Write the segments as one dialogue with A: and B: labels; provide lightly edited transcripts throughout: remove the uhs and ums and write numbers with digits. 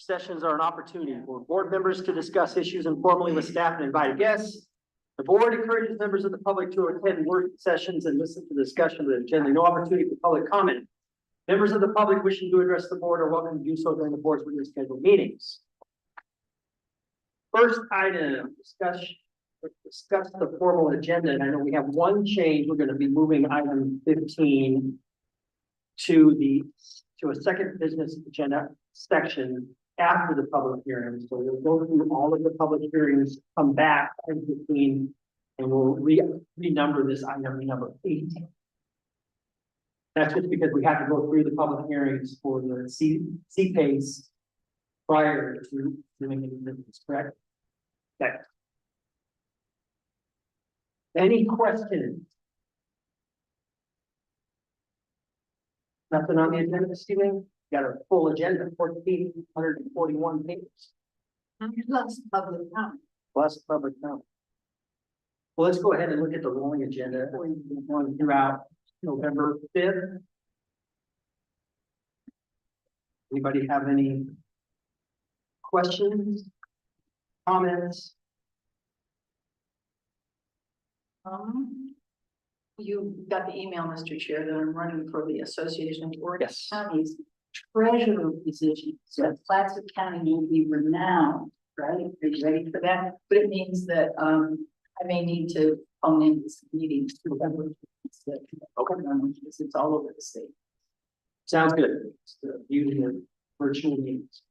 A: Sessions are an opportunity for board members to discuss issues informally with staff and invited guests. The board encourages members of the public to attend work sessions and listen to the discussion, but generally no opportunity for public comment. Members of the public wishing to address the board are welcome to do so during the board's regularly scheduled meetings. First item, discuss the formal agenda, and I know we have one change. We're going to be moving item 15 to a second business agenda section after the public hearing. So we'll go through all of the public hearings, come back in 15, and we'll renumber this item number 8. That's just because we have to go through the public hearings for the CPACE prior to doing any business, correct? Okay. Any questions? Nothing on the agenda this evening? Got a full agenda, 1,441 pages.
B: Plus public comment.
A: Plus public comment. Well, let's go ahead and look at the rolling agenda going throughout November 5th. Anybody have any questions, comments?
B: You got the email, Mr. Chair, that I'm running for the Association of Oregon
A: Yes.
B: Counties treasurer position. So Placer County will be renowned, right? Are you ready for that? But it means that I may need to phone in this meeting to November. Okay, because it's all over the state.
A: Sounds good. It's the beauty of virtual meetings.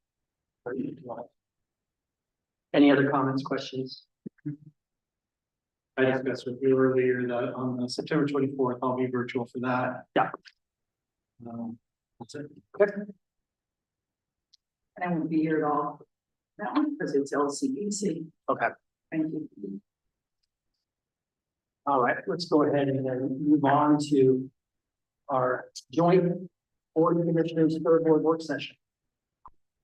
A: Any other comments, questions?
C: I discussed with you earlier that on the September 24th, I'll be virtual for that.
A: Yeah.
C: That's it.
A: Okay.
B: And I won't be here at all. That one, because it's LCEC.
A: Okay.
B: Thank you.
A: All right, let's go ahead and then move on to our joint board of commissioners third board work session.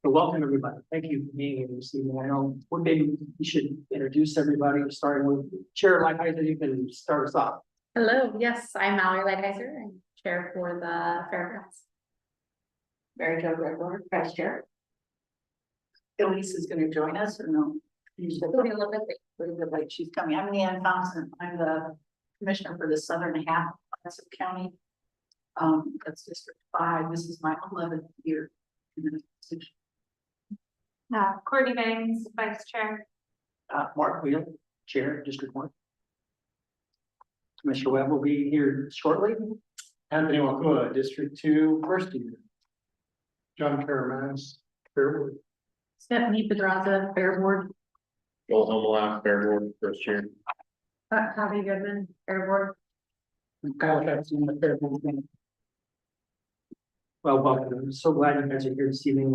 A: So welcome, everybody. Thank you for being here this evening. I know maybe we should introduce everybody, starting with Chair Lighthizer. You can start us off.
D: Hello, yes, I'm Mallory Lighthizer, I'm chair for the fairgrounds.
B: Mary Jo Redmore, Vice Chair. Elise is going to join us or no? She's a little bit like she's coming. I'm Leanne Thompson. I'm the commissioner for the southern half of Placer County. That's District 5. This is my 11th year in the position.
D: Courtney Bangs, vice chair.
A: Mark Wheel, Chair, District 1. Commissioner Webb will be here shortly.
C: Anthony Wakua, District 2, first year. John Karamas, Fairwood.
D: Stephanie Pedraza, fair board.
E: Joel Homelap, Fair Board, first year.
D: Javi Goodman, fair board.
C: Kyle Jackson, the Fairwood.
A: Well, welcome. I'm so glad you guys are here this evening.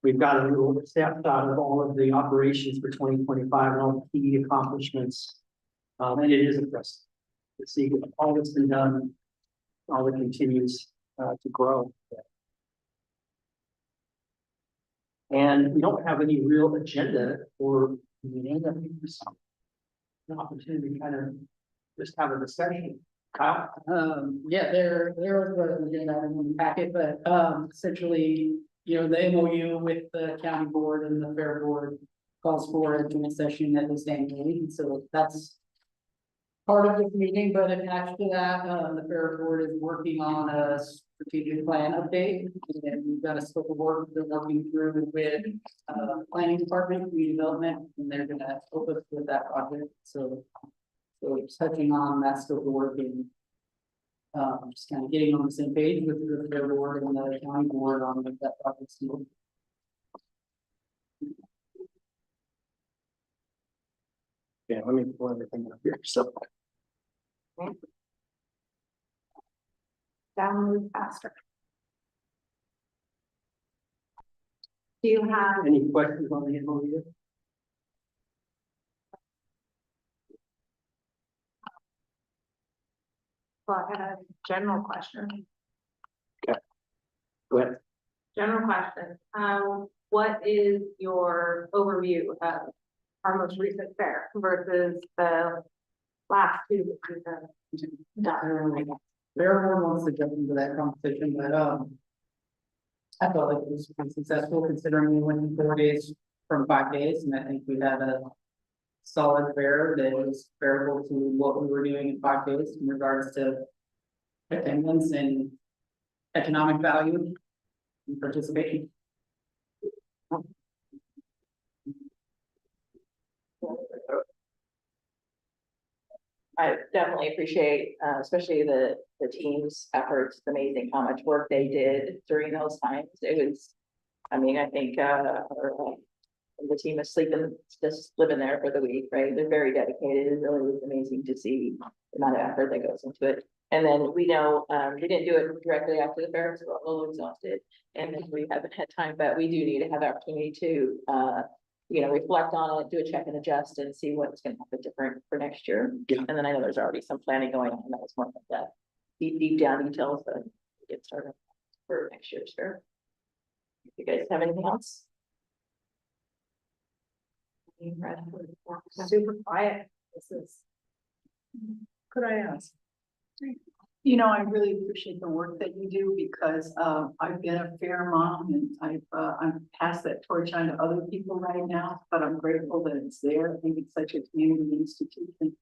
A: We've got a little snapshot of all of the operations for 2025 and all the key accomplishments. And it is impressive to see all that's been done, all that continues to grow. And we don't have any real agenda for the meeting. I think this is an opportunity to kind of just have a discussion. Kyle?
F: Yeah, there was an agenda item in the packet, but essentially, you know, the MOU with the county board and the fair board calls for a joint session at this annual meeting, so that's part of this meeting, but attached to that, the fair board is working on a strategic plan update, and we've got a scope of work they're working through with planning department, community development, and they're gonna help us with that project, so touching on that scope of work and just kind of getting on the same page with the fair board and the county board on that project.
A: Yeah, let me pull everything up here. So
D: Download faster. Do you have,
A: any questions on the MOU?
D: well, I had a general question.
A: Go ahead.
D: General question. What is your overview of our most recent fair versus the last two that we've done?
F: Fair board wants to jump into that conversation, but I felt like it was pretty successful considering we went 4 days from 5 days, and I think we had a solid fair that was comparable to what we were doing in 5 days in regards to attendance and economic value and participation.
B: I definitely appreciate, especially the team's efforts. It's amazing how much work they did during those times. It was, I mean, I think, the team is sleeping, just living there for the week, right? They're very dedicated. It really was amazing to see the amount of effort that goes into it. And then we know, we didn't do it directly after the fair, so we're a little exhausted. And then we haven't had time, but we do need to have the opportunity to, reflect on it, do a check and adjust and see what's gonna happen different for next year.
A: Yeah.
B: And then I know there's already some planning going on. That was more of that deep down details, but get started for next year's fair. You guys have anything else?
D: Super quiet. This is.
B: Could I ask?
G: I really appreciate the work that you do because I've been a fair mom and I'm passed that torch on to other people right now, but I'm grateful that it's there. I think it's such a community institution.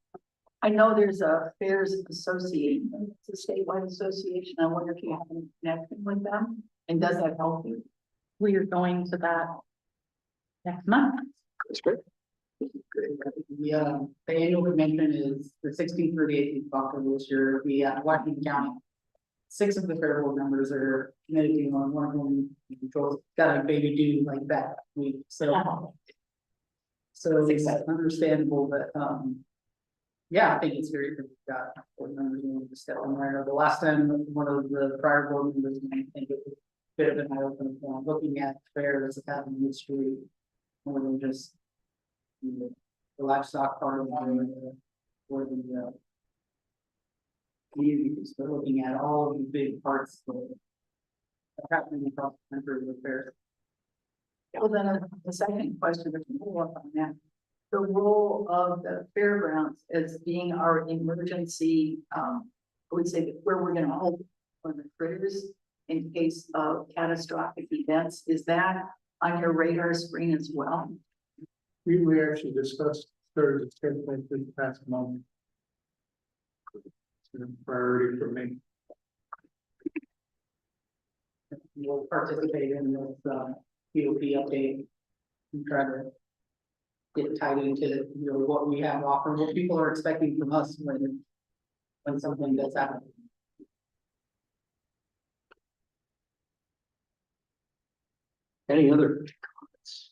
G: I know there's a fairs association, it's a statewide association. I wonder if you have any connection with them and does that help you?
B: We are going to that next month.
A: That's great.
F: The annual convention is the 16th through the 18th of October this year. We Washington County. 6 of the fair board members are committed to on one of them controls got a baby due like that week. So it's understandable, but yeah, I think it's very good. We've got board members willing to step on there. The last time one of the prior board members, I think it was a bit of an eye-opening for looking at fairs that have in history more than just the livestock part of the or the communities, but looking at all of the big parts that are happening across the country with fairs.
G: Well, then the second question, to follow up on that, the role of the fairgrounds as being our emergency, I would say where we're gonna hold for the critters in case of catastrophic events, is that on your radar screen as well?
C: We actually discussed third experiment this past month. It's a priority for me.
F: We'll participate in this POP update and try to get tied into what we have to offer, what people are expecting from us when something does happen.
A: Any other comments?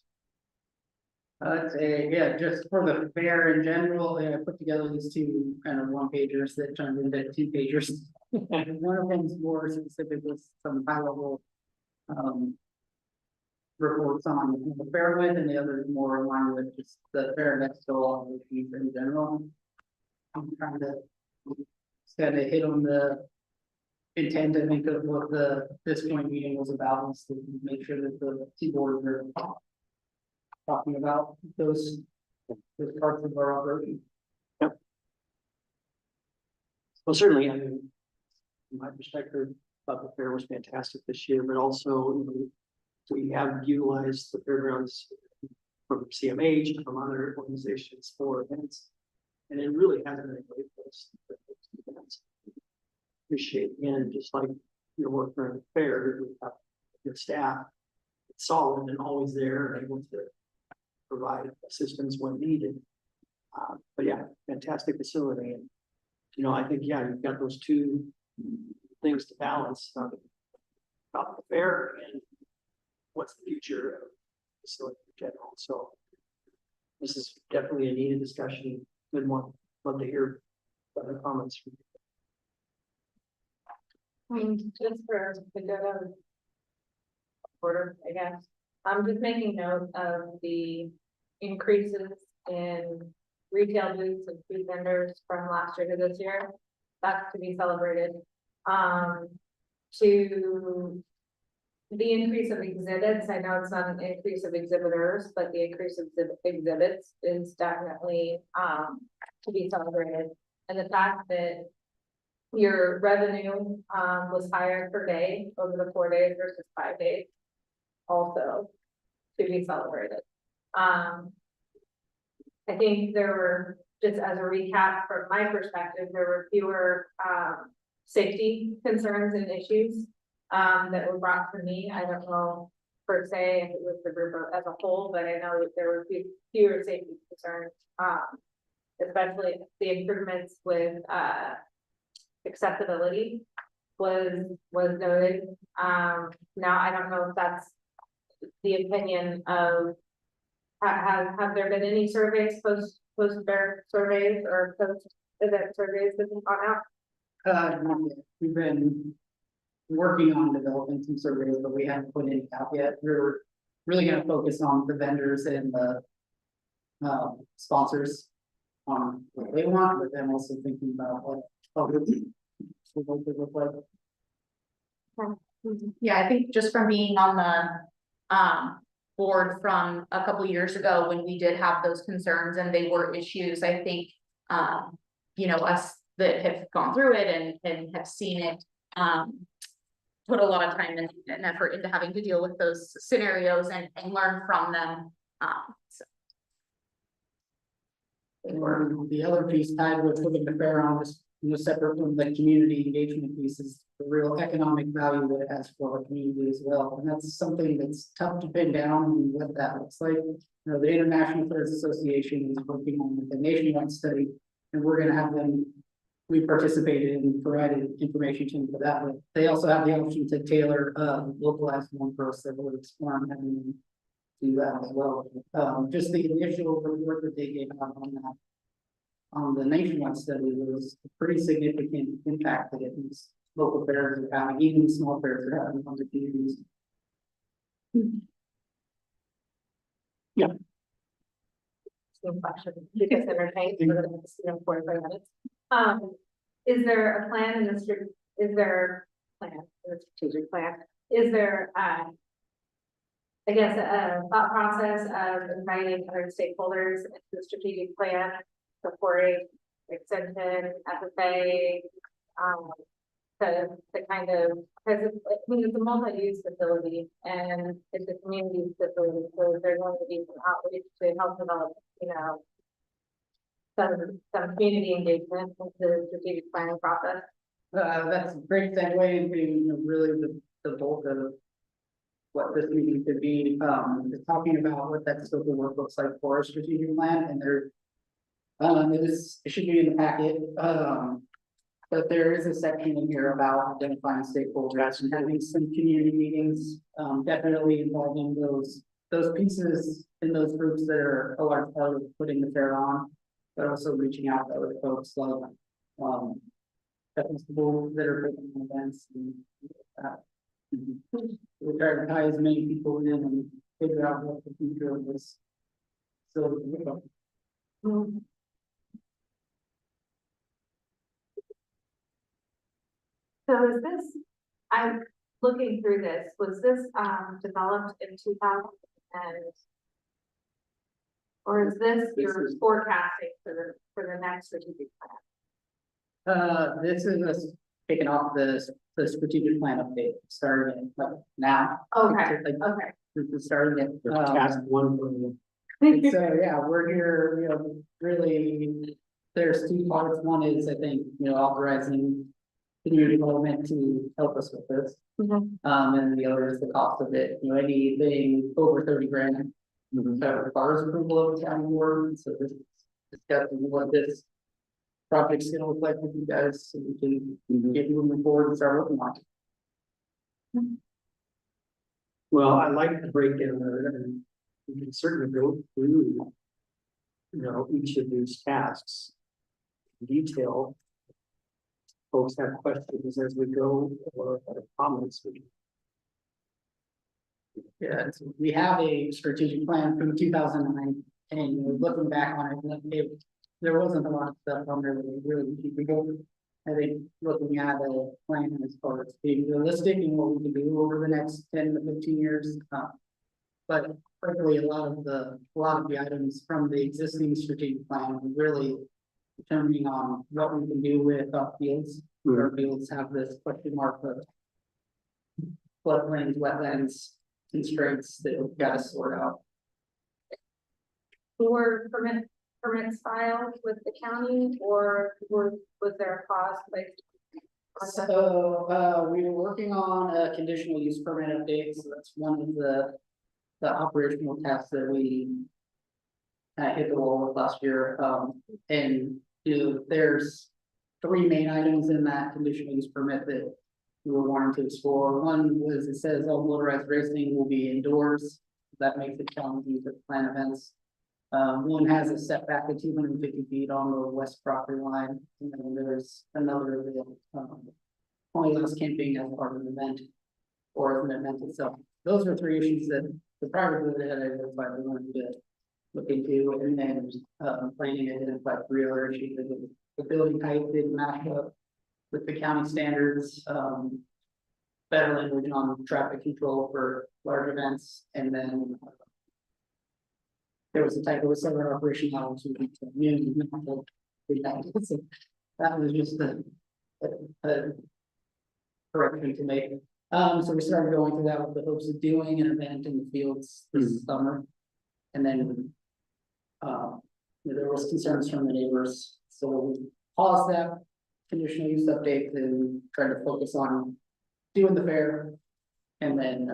F: Yeah, just for the fair in general, I put together these 2 kind of 1-pagers that turned into 2-pagers. And one of them's more specific with some high level reports on the fair event, and the other is more in line with just the fair next to all of the in general. I'm trying to kind of hit on the intent, I think, of what this point meeting was about, is to make sure that the two boards are talking about those parts of our operation.
A: Well, certainly, I mean, from my perspective, thought the fair was fantastic this year, but also we have utilized the fairgrounds from CMH and from other organizations for events. And it really has been a great place for those events. Appreciate, and just like your work around the fair, we have good staff, it's solid and always there and able to provide assistance when needed. But yeah, fantastic facility. And, I think, yeah, you've got those 2 things to balance about the fair and what's the future of the facility in general. So this is definitely a needed discussion. Good one. Love to hear other comments.
D: Just for the good of order, I guess. I'm just making note of the increases in retail booths and food vendors from last year to this year. That's to be celebrated. To the increase of exhibits, I know it's not an increase of exhibitors, but the increase of exhibits is definitely to be celebrated. And the fact that your revenue, was higher per day over the 4 days versus 5 days. Also to be celebrated. I think there were, just as a recap from my perspective, there were fewer, safety concerns and issues, that were brought to me. I don't know per se if it was the group as a whole, but I know that there were fewer safety concerns, especially the improvements with, accessibility was noted. Now I don't know if that's the opinion of, have there been any surveys, post-bear surveys or post-event surveys that have gone out?
F: Not yet. We've been working on developing some surveys, but we haven't put any out yet. We're really gonna focus on the vendors and the sponsors on what they want, but then also thinking about what would look like.
B: Yeah, I think just from being on the board from a couple years ago when we did have those concerns and they were issues, I think you know, us that have gone through it and have seen it put a lot of time and effort into having to deal with those scenarios and learn from them. So.
F: And the other piece tied with putting the fair on is, you know, separate from the community engagement piece is the real economic value that it has for our community as well. And that's something that's tough to pin down and what that looks like. You know, the International Fairs Association is working on the nationwide study, and we're gonna have them. We participated and provided information to them for that, but they also have the option to tailor localized one for us that we're exploring having them do that as well. Just the initial report that they gave out on that. On the nationwide study, there was a pretty significant impact that these local fairs are having, even small fairs are having on the communities.
D: Same question, because entertained for the next, 45 minutes. Is there a plan in the is there a plan, a strategic plan? Is there, I guess, a thought process of inviting other stakeholders into the strategic plan, supporting extension, FFA, to kind of, because I mean, it's a multi-use facility and it's a community facility, so there's going to be some outreach to help develop, you know, some community engagement with the strategic planning process.
F: That's a great segue into, you know, really the bulk of what this meeting could be, is talking about what that scope of work looks like for a strategic plan, and there, it should be in the packet, but there is a section in here about identifying stakeholders and having some community meetings, definitely involving those pieces in those groups that are a large part of putting the fair on, but also reaching out to other folks like, people that are putting on events and that. We're trying to tie as many people in and figure out what the future of this. So, you know.
D: So is this, I'm looking through this, was this developed in 2000 and? Or is this your forecasting for the next strategic plan?
F: This is us kicking off the strategic plan update, starting it now.
D: Okay,
F: Like,
D: okay.
F: This is starting it.
C: Task one for you.
F: So, yeah, we're here, you know, really, there's two parts. One is, I think, you know, authorizing community development to help us with this. And the other is the cost of it, you know, anything over 30 grand. That requires approval of the county board, so this is discussing what this project's gonna look like with you guys, so we can get moving forward and start working on it.
C: Well, I like the breakdown of it, and we can certainly go through, you know, each of these tasks in detail. Folks have questions as we go or comments.
F: Yeah, so we have a strategic plan from 2009, and looking back on it, there wasn't a lot of stuff on there that we really need to go. I think looking at a plan as far as being realistic and what we can do over the next 10 to 15 years. But frankly, a lot of the items from the existing strategic plan really determining on what we can do with our fields. Our fields have this question mark of floodplains, wetlands, constraints that we've got to sort out.
D: Were permits filed with the county, or was there a pause placed? on that?
F: So, we were working on a conditional use permit update, so that's one of the operational tasks that we hit the wall with last year, and, there's three main items in that conditional use permit that we were wanting to explore. One was, it says all motorized racing will be indoors, that makes it challenging to plan events. One has a setback of 250 feet on the west property line, and then there's another that, only allows camping as part of an event or as an event itself. Those are three issues that the private board had identified we wanted to look into, and then, planning identified three other issues. The building height didn't match up with the county standards, better language on traffic control for large events, and then there was a type of summer operation model to the community. So that was just a correction to make. So we started going through that with the hopes of doing an event in the fields this summer. And then, there was concerns from the neighbors, so we paused that conditional use update to try to focus on doing the fair. And then,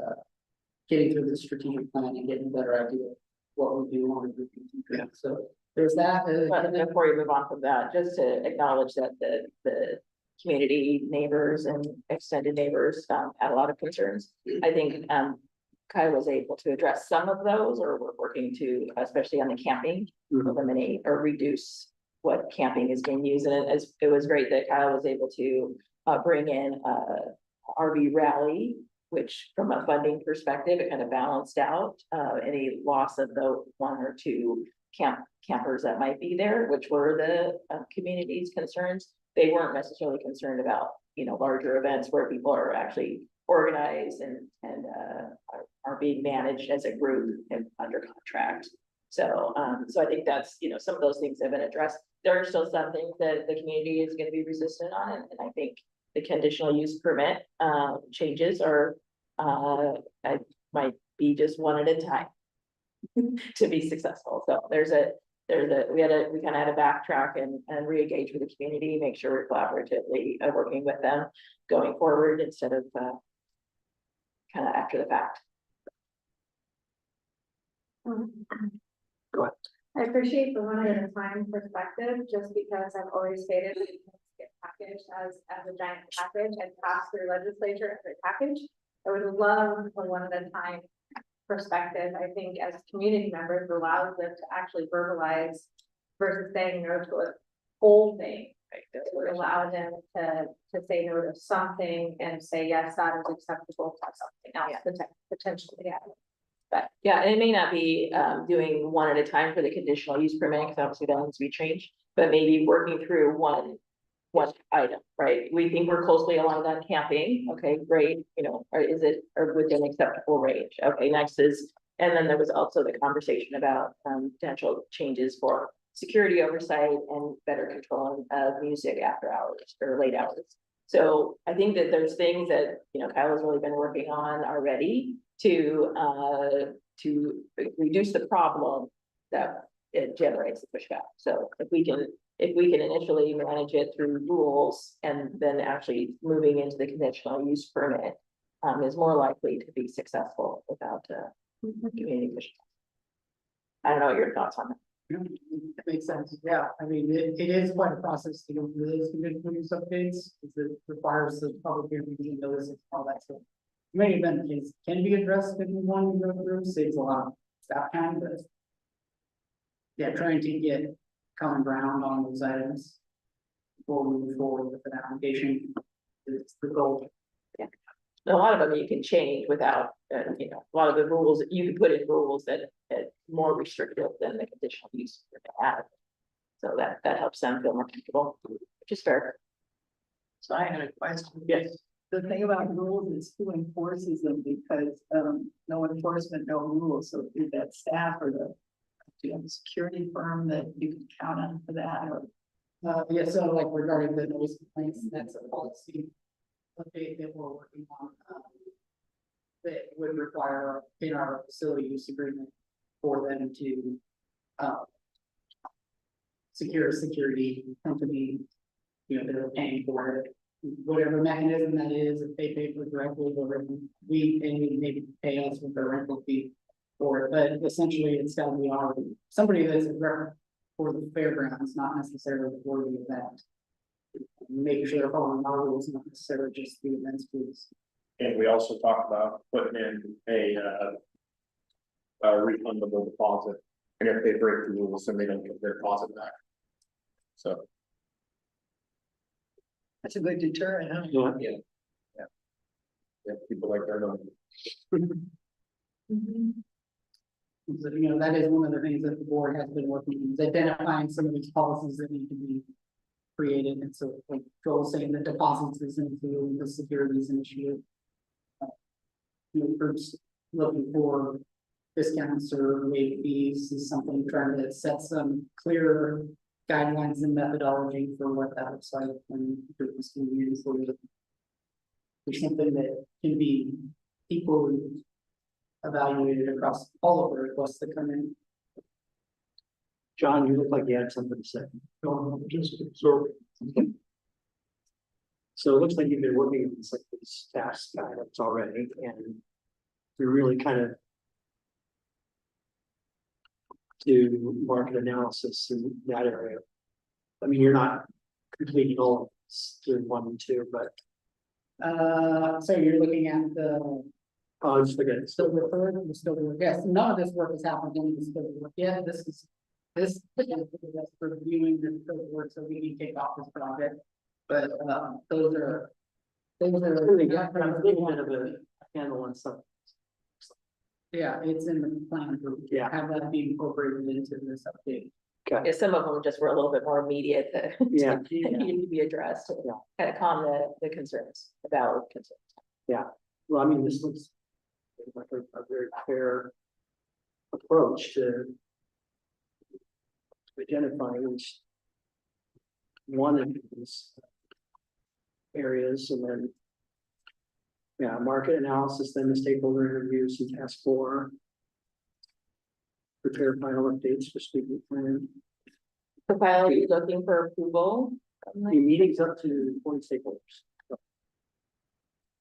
F: getting through the strategic plan and getting a better idea of what we do on the So there's that.
B: But before you move on from that, just to acknowledge that the community neighbors and extended neighbors had a lot of concerns. I think Kyle was able to address some of those, or we're working to, especially on the camping, eliminate or reduce what camping is being used. And it was great that Kyle was able to bring in RV rally, which from a funding perspective, it kind of balanced out any loss of the one or two campers that might be there, which were the community's concerns. They weren't necessarily concerned about, larger events where people are actually organized and are being managed as a group and under contract. So I think that's, some of those things have been addressed. There are still some things that the community is going to be resistant on, and I think the conditional use permit changes are might be just one at a time to be successful. So we kind of had to backtrack and re-engage with the community, make sure we're collaboratively working with them going forward instead of kind of after the fact.
C: Go ahead.
D: I appreciate the one at a time perspective, just because I've always stated that it get packaged as a giant package and pass through legislature as a package. I would love a one at a time perspective. I think as community members allows them to actually verbalize versus saying no to a whole thing. Right? That would allow them to say no to something and say, yes, that is acceptable to something else potentially. Yeah.
B: But yeah, and it may not be doing one at a time for the conditional use permit, because obviously that needs to be changed, but maybe working through one item, right? We think we're closely aligned on camping. Okay, great. Or within acceptable range. Okay, next is, and then there was also the conversation about potential changes for security oversight and better control of music after hours or late hours. So I think that there's things that, Kyle has really been working on already to reduce the problem that it generates the pushback. So if we can initially manage it through rules and then actually moving into the conditional use permit is more likely to be successful without community pushback. I don't know what your thoughts on that.
F: That makes sense. Yeah, I mean, it is quite a process to go through those conditional use updates, because it requires the public hearing notice and all that stuff. Many of them can be addressed in one go through, saves a lot of staff time, but yeah, trying to get common ground on those items before we move forward with an application is the goal.
B: Yeah, a lot of them you can change without, a lot of the rules you can put in rules that more restrictive than the conditional use have. So that helps them feel more comfortable, which is fair.
G: So I had a question.
C: Yes.
G: The thing about rules is who enforces them, because no enforcement, no rules. So is that staff or do you have a security firm that you can count on for that? Or
F: Yeah, so like regarding the noise complaints, that's a policy update that we're working on. That would require in our facility use agreement for them to, secure a security company, you know, they're paying for it. Whatever mechanism that is, if they pay for it directly, or if we pay, maybe pay us with a rental fee for it, but essentially it's gotta be our, somebody that's a rep for the fairgrounds, not necessarily for the event. Make sure they're following our rules, not necessarily just the events rules.
E: And we also talked about putting in a refundable deposit, and if they break the rules, then they don't get their deposit back. So,
G: That's a good deterrent, huh?
E: yeah, people like their money.
F: So, you know, that is one of the things that the board has been working on, is identifying some of these policies that need to be created, and so like Joel saying, the deposits is into the securities initiative. You know, groups looking for discounts or waived fees is something, trying to set some clearer guidelines and methodology for what that looks like when groups can use there's something that can be equally evaluated across all of the requests that come in.
C: John, you look like you had something to say.
H: No, just absorb.
C: So it looks like you've been working on this, like these task items already, and you're really kind of do market analysis in that area. I mean, you're not completing all of this through 1 and 2, but
F: So you're looking at the
C: I'll just forget.
F: still referred, the still work, yes, none of this work has happened in the still work yet, this is reviewing the still work, so we can kick off this project. But those are.
C: Really got a little bit of a handle on something.
F: Yeah, it's in the plan group.
C: Yeah.
F: Have that be incorporated into this update.
I: Yeah, some of them just were a little bit more immediate that
C: Yeah.
I: needed to be addressed to
C: Yeah.
I: kind of calm the concerns, the valid concerns.
C: Well, I mean, this looks like a very fair approach to identifying which one of these areas, and then market analysis, then the stakeholder interviews and task 4. Prepare final updates for speaking plan.
I: The file, are you looking for approval?
C: The meetings up to 20 stakeholders.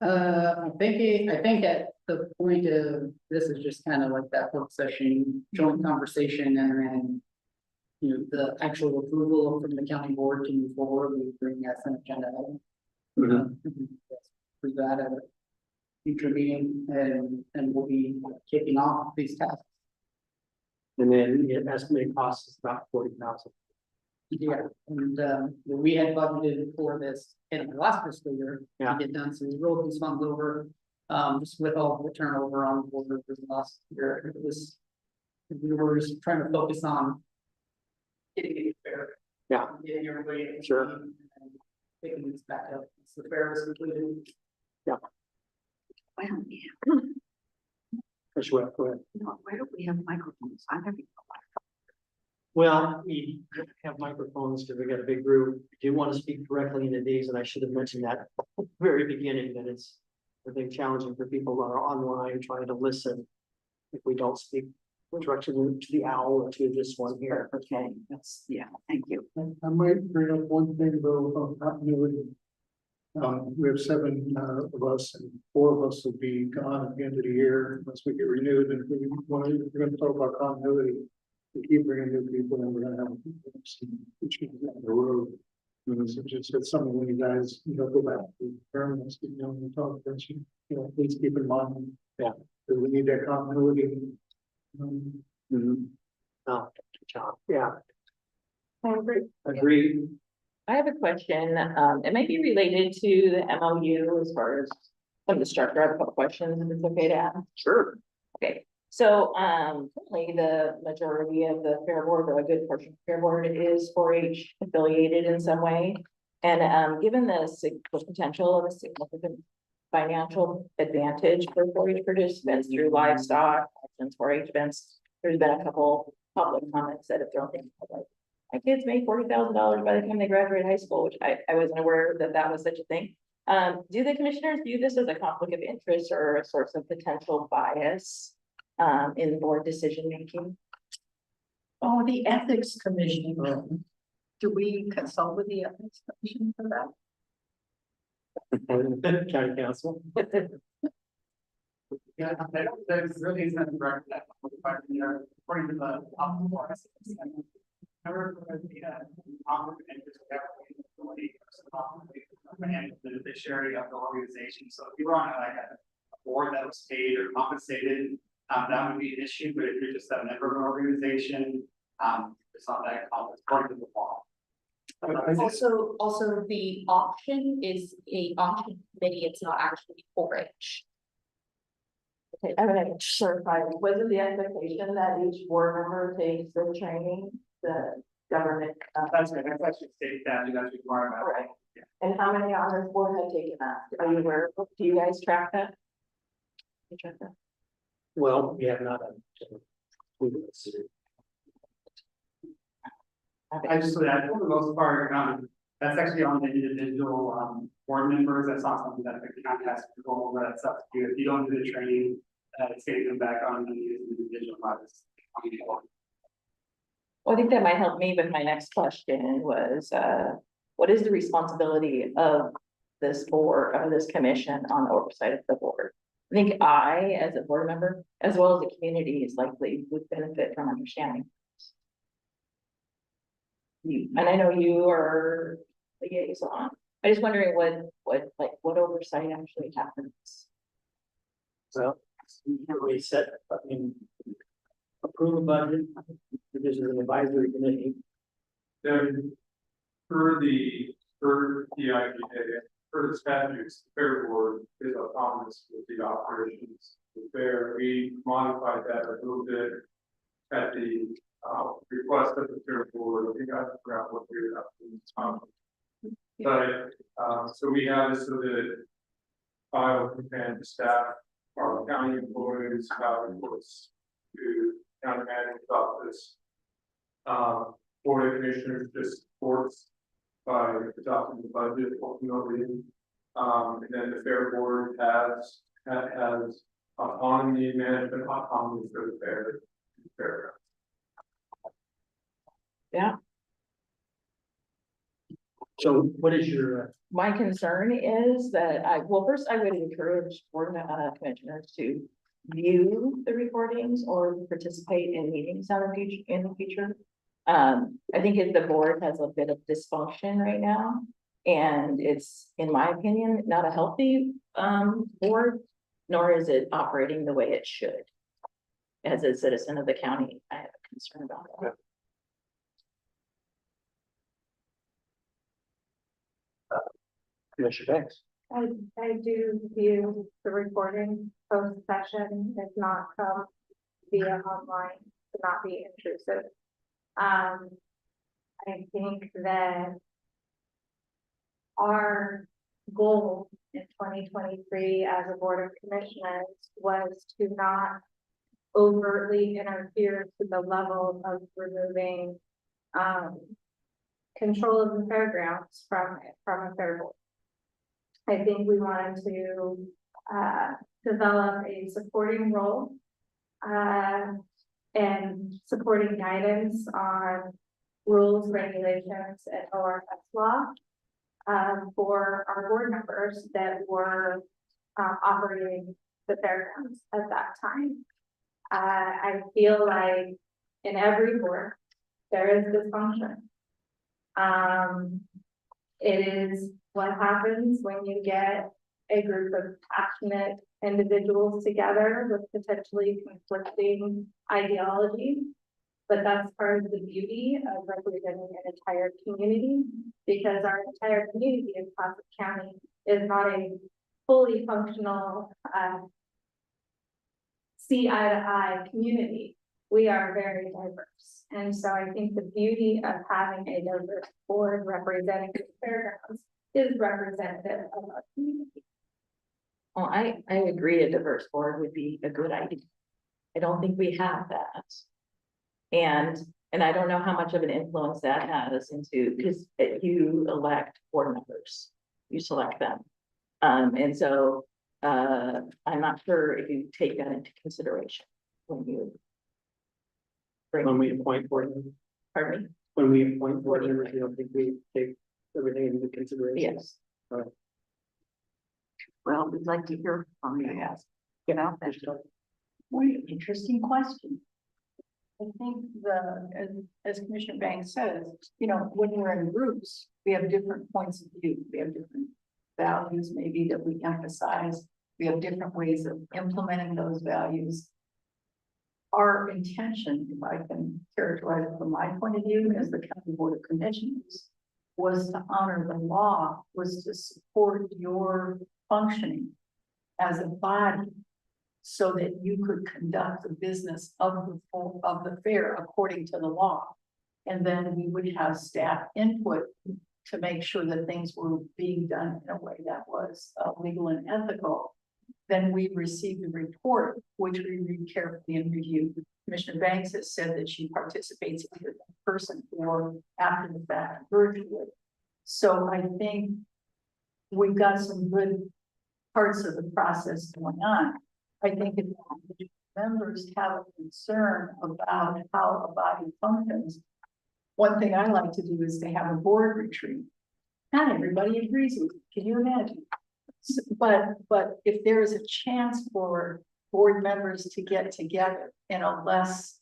F: I think at the point of, this is just kind of like that work session, joint conversation, and then. You know, the actual approval from the county board to move forward, we bring that an agenda item. We got a future meeting, and we'll be kicking off these tasks.
C: And then the estimated cost is about 40,000.
F: Yeah, and we had budgeted for this in the last fiscal year
C: Yeah.
F: to get done, so we rolled these funds over. Just with all the turnover on board for the last year, it was. We were just trying to focus on. Getting it fair.
C: Yeah.
F: Getting everybody.
C: Sure.
F: And picking this back up, so the fair was completed.
G: Well,
C: Go ahead.
G: why don't we have microphones? I'm having.
C: Well, we have microphones because we got a big group. We do want to speak directly into these, and I should have mentioned that at the very beginning, that it's, I think, challenging for people that are online trying to listen. If we don't speak directly to the owl or to this one here.
G: Okay, thank you.
H: I might bring up one thing though, about continuity. We have 7 of us, and 4 of us will be gone at the end of the year unless we get renewed, and if we're gonna talk about continuity. We keep bringing new people, and we're gonna have some issues down the road. So just that some of you guys, go back to permanence, we talk, but please keep in mind.
C: Yeah.
H: That we need that continuity.
C: Oh, John, yeah,
I: I agree.
C: agree.
I: I have a question, it might be related to the MOU as far as some of the structure. I have a couple questions, if it's okay to ask.
C: Sure.
I: Okay, so, currently the majority of the Fair Board, or a good portion of the Fair Board, is 4-H affiliated in some way. And, given the potential of a significant financial advantage for 4-H participants through livestock, and 4-H events, there's been a couple public comments that have thrown things like my kids make $40,000 by the time they graduate high school, which I wasn't aware that that was such a thing. Do the commissioners view this as a conflict of interest or a source of potential bias in board decision making?
G: Oh, the Ethics Commission. Do we consult with the Ethics Commission for that?
C: County council.
E: Yeah, there's really isn't a record that, according to the. Never conflict of interest, and the beneficiary of the organization, so if you were on like a board that was paid or compensated, that would be an issue, but if you're just a member of an organization, it's not that complex, according to the law.
B: Also the auction is a auction committee, it's not actually 4-H.
I: Okay, I'm gonna certify, was it the expectation that each board member takes the training, the government?
E: That's good, that's actually state statute, that's required by law.
I: Right. And how many on this board have taken that? Are you aware, do you guys track that? You track that?
C: Well, we have not.
E: I just, that for the most part, that's actually on the individual, board members, that's not something that the county has to go over, that's up to you, if you don't do the training, it's gonna come back on the individual bodies.
I: Well, I think that might help me with my next question was, what is the responsibility of this board, of this commission on the oversight of the board? I think I, as a board member, as well as the community, is likely would benefit from understanding. And I know you are the liaison. I'm just wondering what oversight actually happens.
C: Well, we set, I mean, approve a budget, there's an advisory committee.
J: Then, for the IPA, for the statutes, the fair board is autonomous with the operations. The fair, we modified that a little bit at the request of the fair board. I think I forgot what we were up to. But so we have this so that file and staff, our county employees, reports to county manager's office. Board of Commissioners just supports by adopting the budget ultimately. And then the fair board has autonomy, management autonomy for the fair.
I: Yeah,
C: So what is your,
I: my concern is that well, first I would encourage board commissioners to view the recordings or participate in meetings in the future. I think if the board has a bit of dysfunction right now, and it's, in my opinion, not a healthy board, nor is it operating the way it should. As a citizen of the county, I have a concern about that.
C: Commissioner Banks?
D: I do view the recording post session, if not come via online, to not be intrusive. I think that our goal in 2023 as a board of commissioners was to not overtly interfere to the level of removing control of the fairgrounds from a fair board. I think we wanted to develop a supporting role and supporting guidance on rules, regulations, and ORS law for our board members that were operating the fairgrounds at that time. I feel like in every board, there is dysfunction. It is what happens when you get a group of passionate individuals together with potentially conflicting ideologies. But that's part of the beauty of representing an entire community, because our entire community in Clatsop County is not a fully functional see eye to eye community. We are very diverse. And so I think the beauty of having a diverse board representing the fairgrounds is representative of our community.
I: Well, I agree a diverse board would be a good idea. I don't think we have that. And And I don't know how much of an influence that has into, because you elect board members, you select them. And so, I'm not sure if you take that into consideration when you.
C: When we appoint board members,
I: Pardon me?
C: when we appoint board members, you don't think we take everything into consideration?
I: Yes.
B: Well, we'd like to hear from you, yes. You know,
G: Interesting question. I think as Commissioner Banks says, you know, when we're in groups, we have different points of view. We have different values maybe that we emphasize. We have different ways of implementing those values. Our intention, if I can characterize it from my point of view as the County Board of Commissioners, was to honor the law, was to support your functioning as a body so that you could conduct the business of the fair according to the law. And then we would have staff input to make sure that things were being done in a way that was legal and ethical. Then we received a report, which we read carefully and review. Commissioner Banks has said that she participates either in person or after the fact virtually. So I think we've got some good parts of the process going on. I think if members have a concern about how a body functions, one thing I like to do is to have a board retreat. Not everybody agrees with it. Can you imagine? But if there is a chance for board members to get together in a less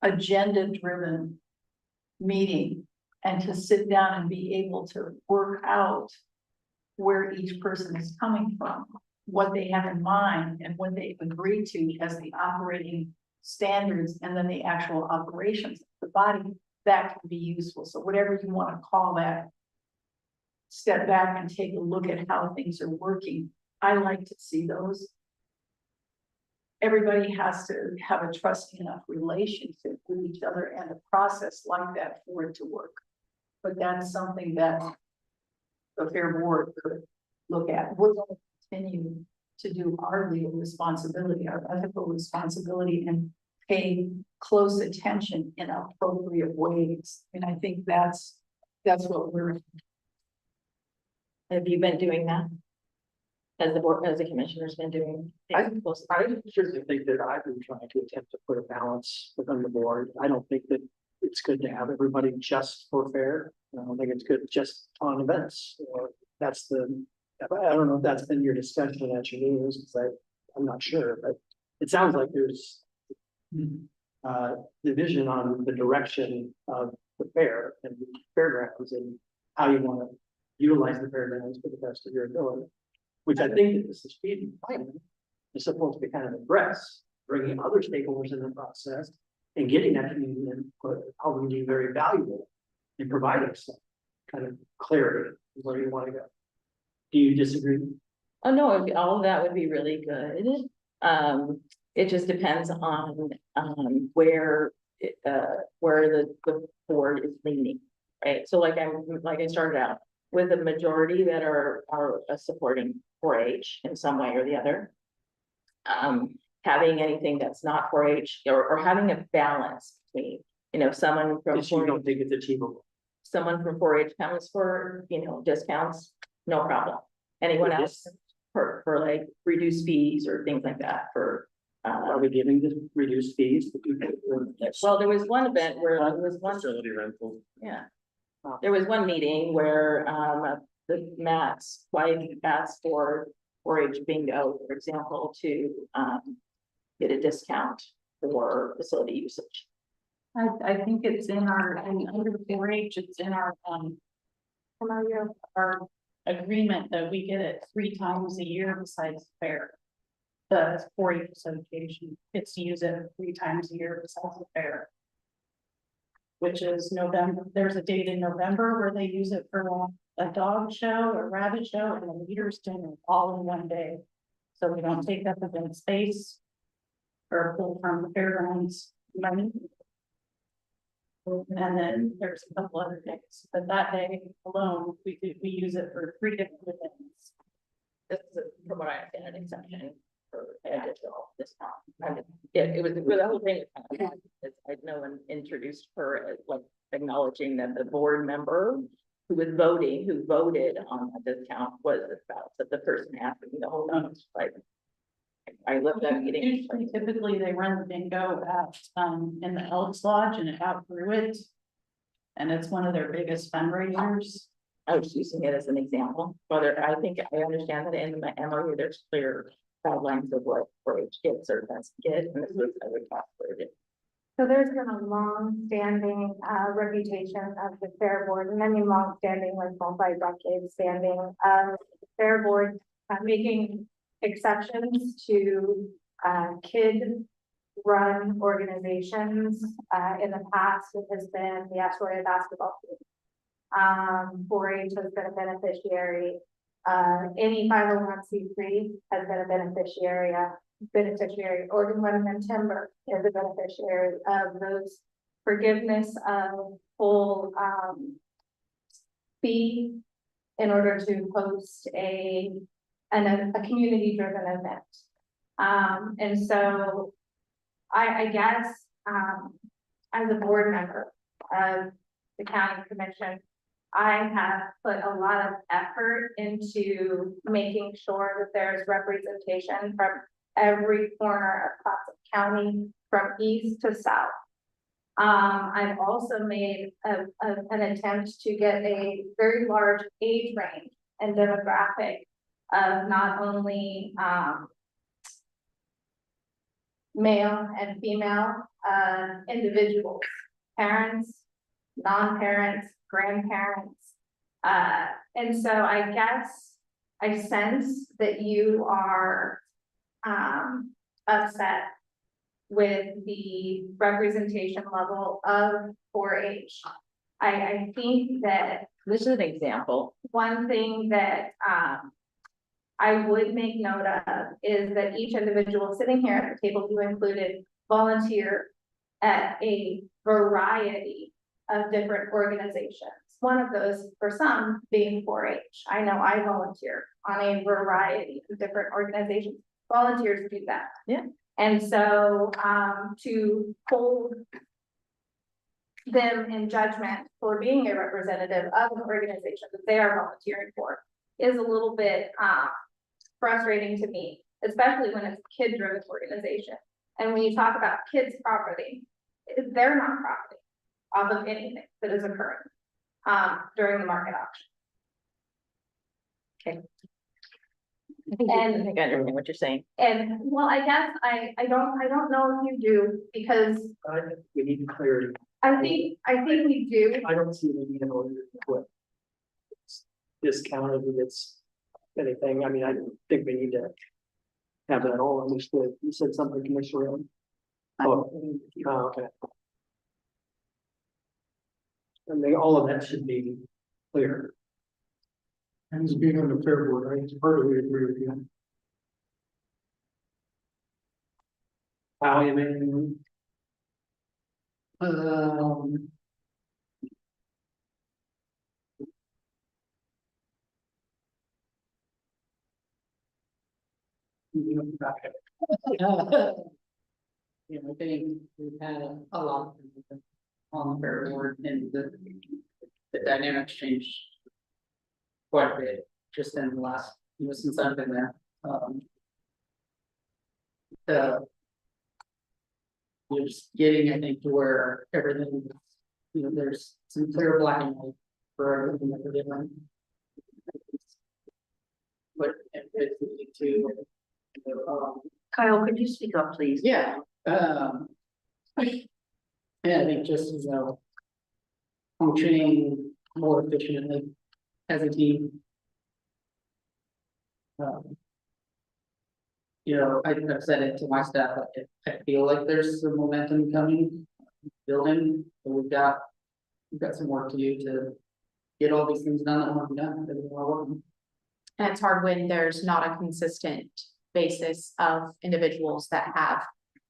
G: agenda-driven meeting and to sit down and be able to work out where each person is coming from, what they have in mind and what they agree to as the operating standards and then the actual operations of the body, that can be useful. So whatever you want to call that, step back and take a look at how things are working. I like to see those. Everybody has to have a trusting enough relationship with each other and a process like that for it to work. But that's something that the Fair Board could look at. We're going to continue to do our legal responsibility, our ethical responsibility, and pay close attention in appropriate ways. And I think that's what we're.
I: Have you been doing that? As the board, as the commissioner's been doing?
C: I certainly think that I've been trying to attempt to put a balance within the board. I don't think that it's good to have everybody just for fair. I don't think it's good just on events. Or that's the, I don't know if that's been your discussion at your meetings, because I'm not sure, but it sounds like there's division on the direction of the fair and the fairgrounds and how you want to utilize the fairgrounds to the best of your ability, which I think that this speed plan is supposed to kind of address, bringing other stakeholders in the process and getting that community input, probably be very valuable in providing some kind of clarity where you want to go. Do you disagree?
I: Oh, no, all of that would be really good. It just depends on, where the board is leaning, right? So like I started out with a majority that are supporting 4-H in some way or the other. Having anything that's not 4-H or having a balance between, someone from.
C: If you don't think it's achievable.
I: Someone from 4-H comes for, discounts, no problem. Anyone else for like reduced fees or things like that for.
C: Are we giving the reduced fees to people?
I: Well, there was one event where there was one.
C: Facility rental.
I: Yeah. There was one meeting where, the Matt's wife asked for 4-H bingo, for example, to, get a discount for facility usage.
G: I think it's in our, under 4-H, it's in our agreement that we get it 3 times a year besides the fair. The 4-H association, it's to use it 3 times a year besides the fair. Which is November, there's a date in November where they use it for a dog show, a rabbit show, and a leaders dinner all in one day. So we don't take up event space or pull from the fairgrounds money. And then there's a couple other days, but that day alone, we use it for 3 different events.
I: This is, from what I understand, an exemption for an additional discount. It was, the whole thing, I no one introduced her as like acknowledging that the board member who was voting, who voted on the discount was the spouse of the person asking the whole time, like. I love that meeting.
F: Usually typically they run the bingo at, in the Elks Lodge and it outgrew it. And it's one of their biggest fundraisers.
I: I was using it as an example, whether I think I understand that in the MOU, there's clear guidelines of what 4-H gets or doesn't get, and this was, I would talk for it.
D: So there's been a long-standing reputation of the Fair Board, and I mean long-standing, like multi-decade standing, Fair Board making exceptions to kid-run organizations. In the past, it has been the Astoria basketball team. 4-H has been a beneficiary. Any 501c3 has been a beneficiary. Oregon Lemon and Timber is a beneficiary of those forgiveness of full fee in order to host a community driven event. And so I guess as a board member of the county commission, I have put a lot of effort into making sure that there's representation from every corner of Clatsop County, from east to south. I've also made an attempt to get a very large age range and demographic of not only male and female individuals, parents, non-parents, grandparents. And so I guess I sense that you are upset with the representation level of 4-H. I think that
I: This is an example.
D: one thing that I would make note of is that each individual sitting here at the table, you included, volunteer at a variety of different organizations. One of those, for some, being 4-H. I know I volunteer on a variety of different organizations. Volunteers do that.
I: Yeah.
D: And so to hold them in judgment for being a representative of an organization that they are volunteering for is a little bit frustrating to me, especially when it's a kid-driven organization. And when you talk about kids' property, they're not property off of anything that is occurring during the market auction.
I: I think I understand what you're saying.
D: And well, I guess I don't know if you do, because
C: I think we need clarity.
D: I think we do.
C: I don't see any need in order to put discounted if it's anything. I mean, I think we need to have that all understood. You said something, Commissioner. Oh, okay. I mean, all of that should be clear.
H: And as being on the fair board, I heartily agree with you.
C: How you mean?
F: You know, I think we've had a lot of people on the fair board and the dynamics changed quite a bit just in the last, since I've been there. You're just getting, I think, to where everything, there's some clear black and white for everything that we're doing. But it's to,
B: Kyle, could you speak up, please?
F: yeah, yeah, I think just as a functioning more efficiently as a team. I've said it to my staff, I feel like there's some momentum coming, building, but we've got some work to do to get all these things done that want to be done.
K: And it's hard when there's not a consistent basis of individuals that have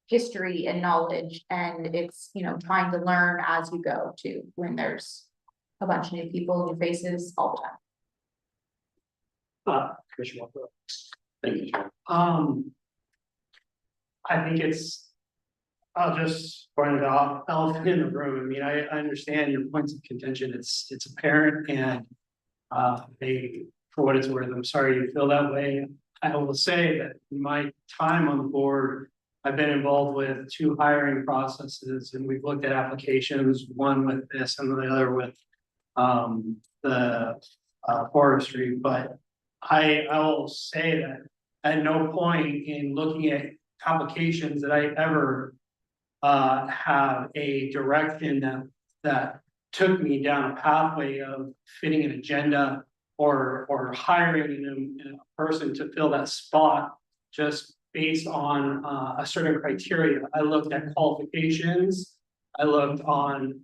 K: history and knowledge, and it's, trying to learn as you go too, when there's a bunch of new people, new faces all the time.
C: Commissioner.
E: Thank you.
C: I think it's I'll just point it out, elephant in the room. I mean, I understand your points of contention. It's apparent and they, for what it's worth, I'm sorry you feel that way. I will say that in my time on the board, I've been involved with 2 hiring processes and we've looked at applications, one with this and the other with the forestry, but I will say that at no point in looking at applications that I ever have a direction that took me down a pathway of fitting an agenda or hiring a person to fill that spot just based on a certain criteria. I looked at qualifications. I looked on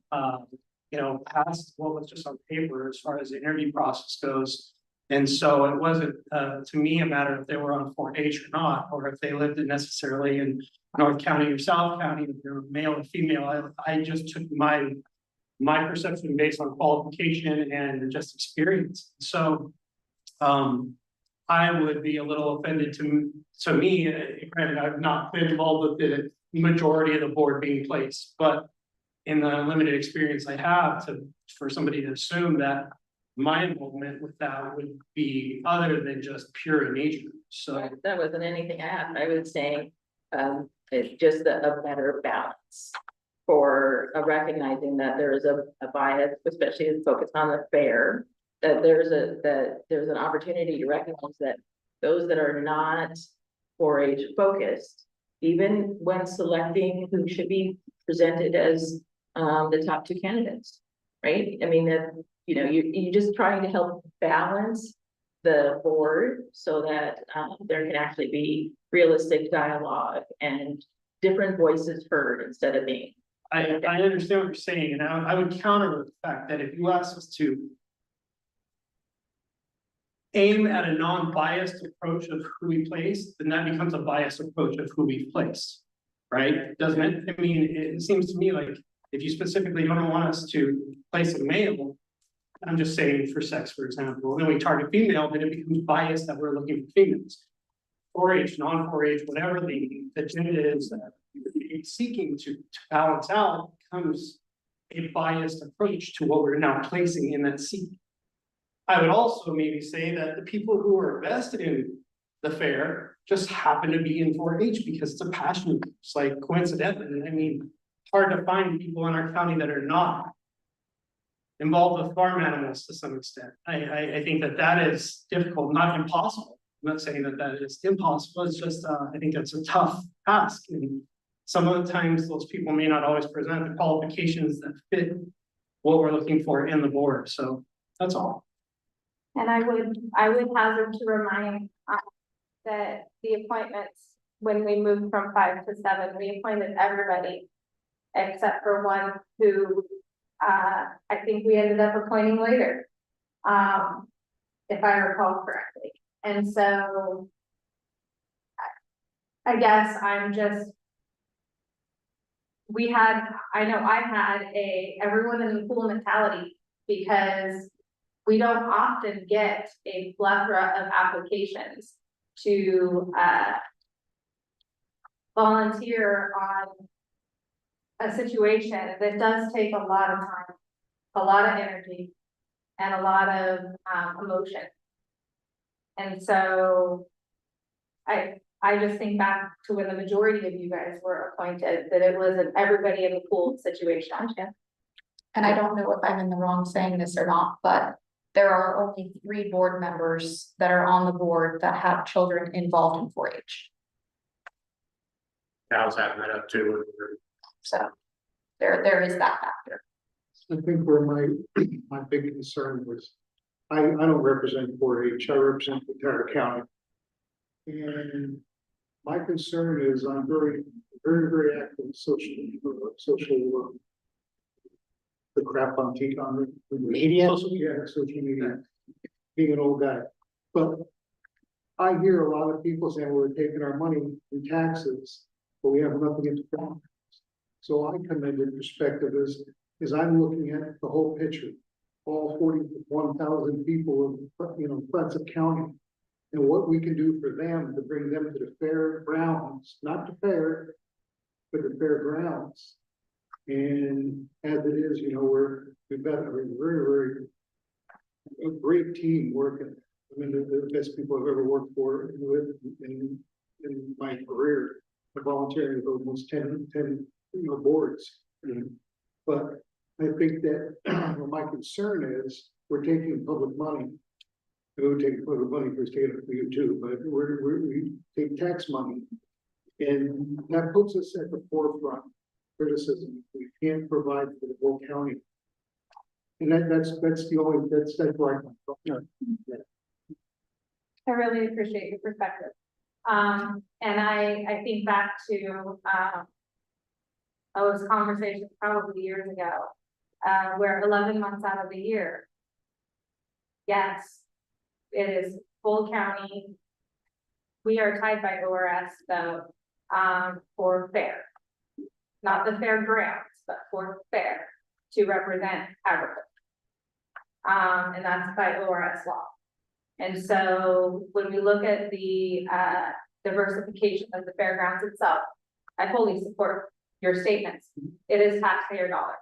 C: past what was just on paper as far as the interview process goes. And so it wasn't to me a matter if they were on 4-H or not, or if they lived necessarily in North County or South County, if they're male or female. I just took my perception based on qualification and just experience. So I would be a little offended to me, granted, I've not been involved with the majority of the board being placed, but in the limited experience I have for somebody to assume that my involvement with that would be other than just pure in nature. So
I: That wasn't anything I was saying, it's just a better balance for recognizing that there is a bias, especially as focused on the fair, that there's an opportunity to recognize that those that are not 4-H focused, even when selecting who should be presented as the top 2 candidates, right? I mean, that, you're just trying to help balance the board so that there can actually be realistic dialogue and different voices heard instead of being.
C: I understand what you're saying, and I would counter with the fact that if you ask us to aim at a non-biased approach of who we place, then that becomes a biased approach of who we place, right? Doesn't it? I mean, it seems to me like if you specifically don't want us to place a male, I'm just saying for sex, for example, and then we target female, then it becomes biased that we're looking for females. 4-H, non-4-H, whatever the agenda is that you're seeking to balance out becomes a biased approach to what we're now placing in that seat. I would also maybe say that the people who are vested in the fair just happen to be in 4-H because it's a passion. It's like coincidentally, I mean, hard to find people in our county that are not involved with farm animals to some extent. I think that is difficult, not impossible. I'm not saying that is impossible. It's just, I think that's a tough task. And some of the times those people may not always present the qualifications that fit what we're looking for in the board. So that's all.
D: And I would hazard to remind that the appointments, when we moved from 5 to 7, we appointed everybody except for one who I think we ended up appointing later, if I recall correctly. And so I guess I'm just, I know I had everyone in the pool mentality because we don't often get a plethora of applications to volunteer on a situation that does take a lot of time, a lot of energy, and a lot of emotion. And so I just think back to when the majority of you guys were appointed, that it was an everybody in the pool situation.
K: And I don't know if I'm in the wrong saying this or not, but there are only 3 board members that are on the board that have children involved in 4-H.
H: I was having that up too.
K: So there is that factor.
H: I think where my big concern was, I don't represent 4-H, I represent the entire county. And my concern is I'm very, very, very active in social the crap on the
C: Media?
H: social media, being an old guy. But I hear a lot of people saying we're taking our money in taxes, but we have nothing into profit. So I come into perspective is I'm looking at the whole picture, all 41,000 people in Clatsop County, and what we can do for them to bring them to the fair grounds, not the fair, for the fairgrounds. And as it is, you know, we've got a very a great team working. I mean, the best people I've ever worked for with in my career, volunteering for almost 10 boards. But I think that what my concern is, we're taking public money. We're taking public money for state for you too, but we take tax money. And that puts us at the forefront criticism. We can't provide for the whole county. And that's the only, that's right.
D: I really appreciate your perspective. And I think back to, those conversations probably years ago, where 11 months out of the year, yes, it is full county. We are tied by ORS though, for fair, not the fairgrounds, but for fair to represent agriculture. And that's by ORS law. And so when we look at the diversification of the fairgrounds itself, I fully support your statements. It is taxpayer dollars.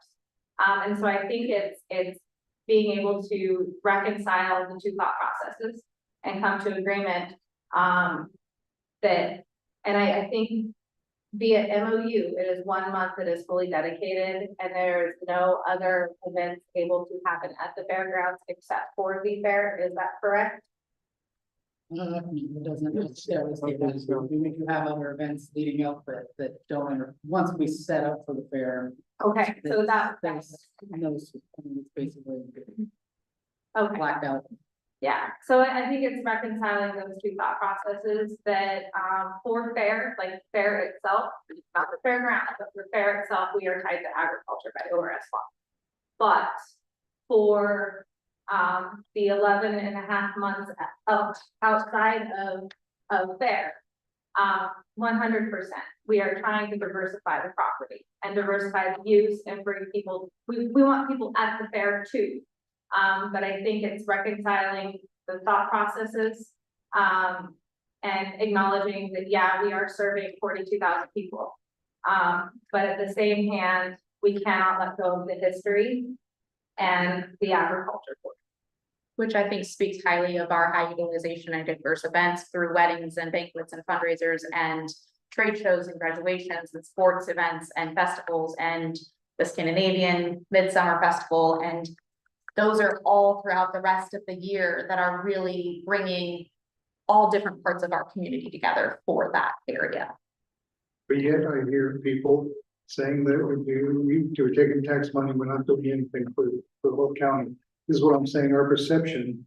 D: And so I think it's being able to reconcile the two thought processes and come to agreement that, and I think via MOU, it is 1 month that is fully dedicated and there's no other events able to happen at the fairgrounds except for the fair. Is that correct?
F: It doesn't necessarily say that. We do have other events leading up that don't once we set up for the fair.
D: Okay, so that's
F: That's it's basically
D: okay.
F: blacked out.
D: Yeah, so I think it's reconciling those two thought processes that, for fair, like fair itself, not the fairground, but for fair itself, we are tied to agriculture by ORS law. But for, the 11 and a half months outside of fair, 100%, we are trying to diversify the property and diversify the use and bring people, we want people at the fair too. But I think it's reconciling the thought processes, and acknowledging that, yeah, we are serving 42,000 people. But at the same hand, we cannot let go of the history and the agriculture.
K: Which I think speaks highly of our high utilization and diverse events through weddings and banquets and fundraisers and trade shows and graduations and sports events and festivals and the Scandinavian Midsummer Festival. And those are all throughout the rest of the year that are really bringing all different parts of our community together for that area.
H: But yet I hear people saying that we're taking tax money, we're not doing anything for the whole county. This is what I'm saying, our perception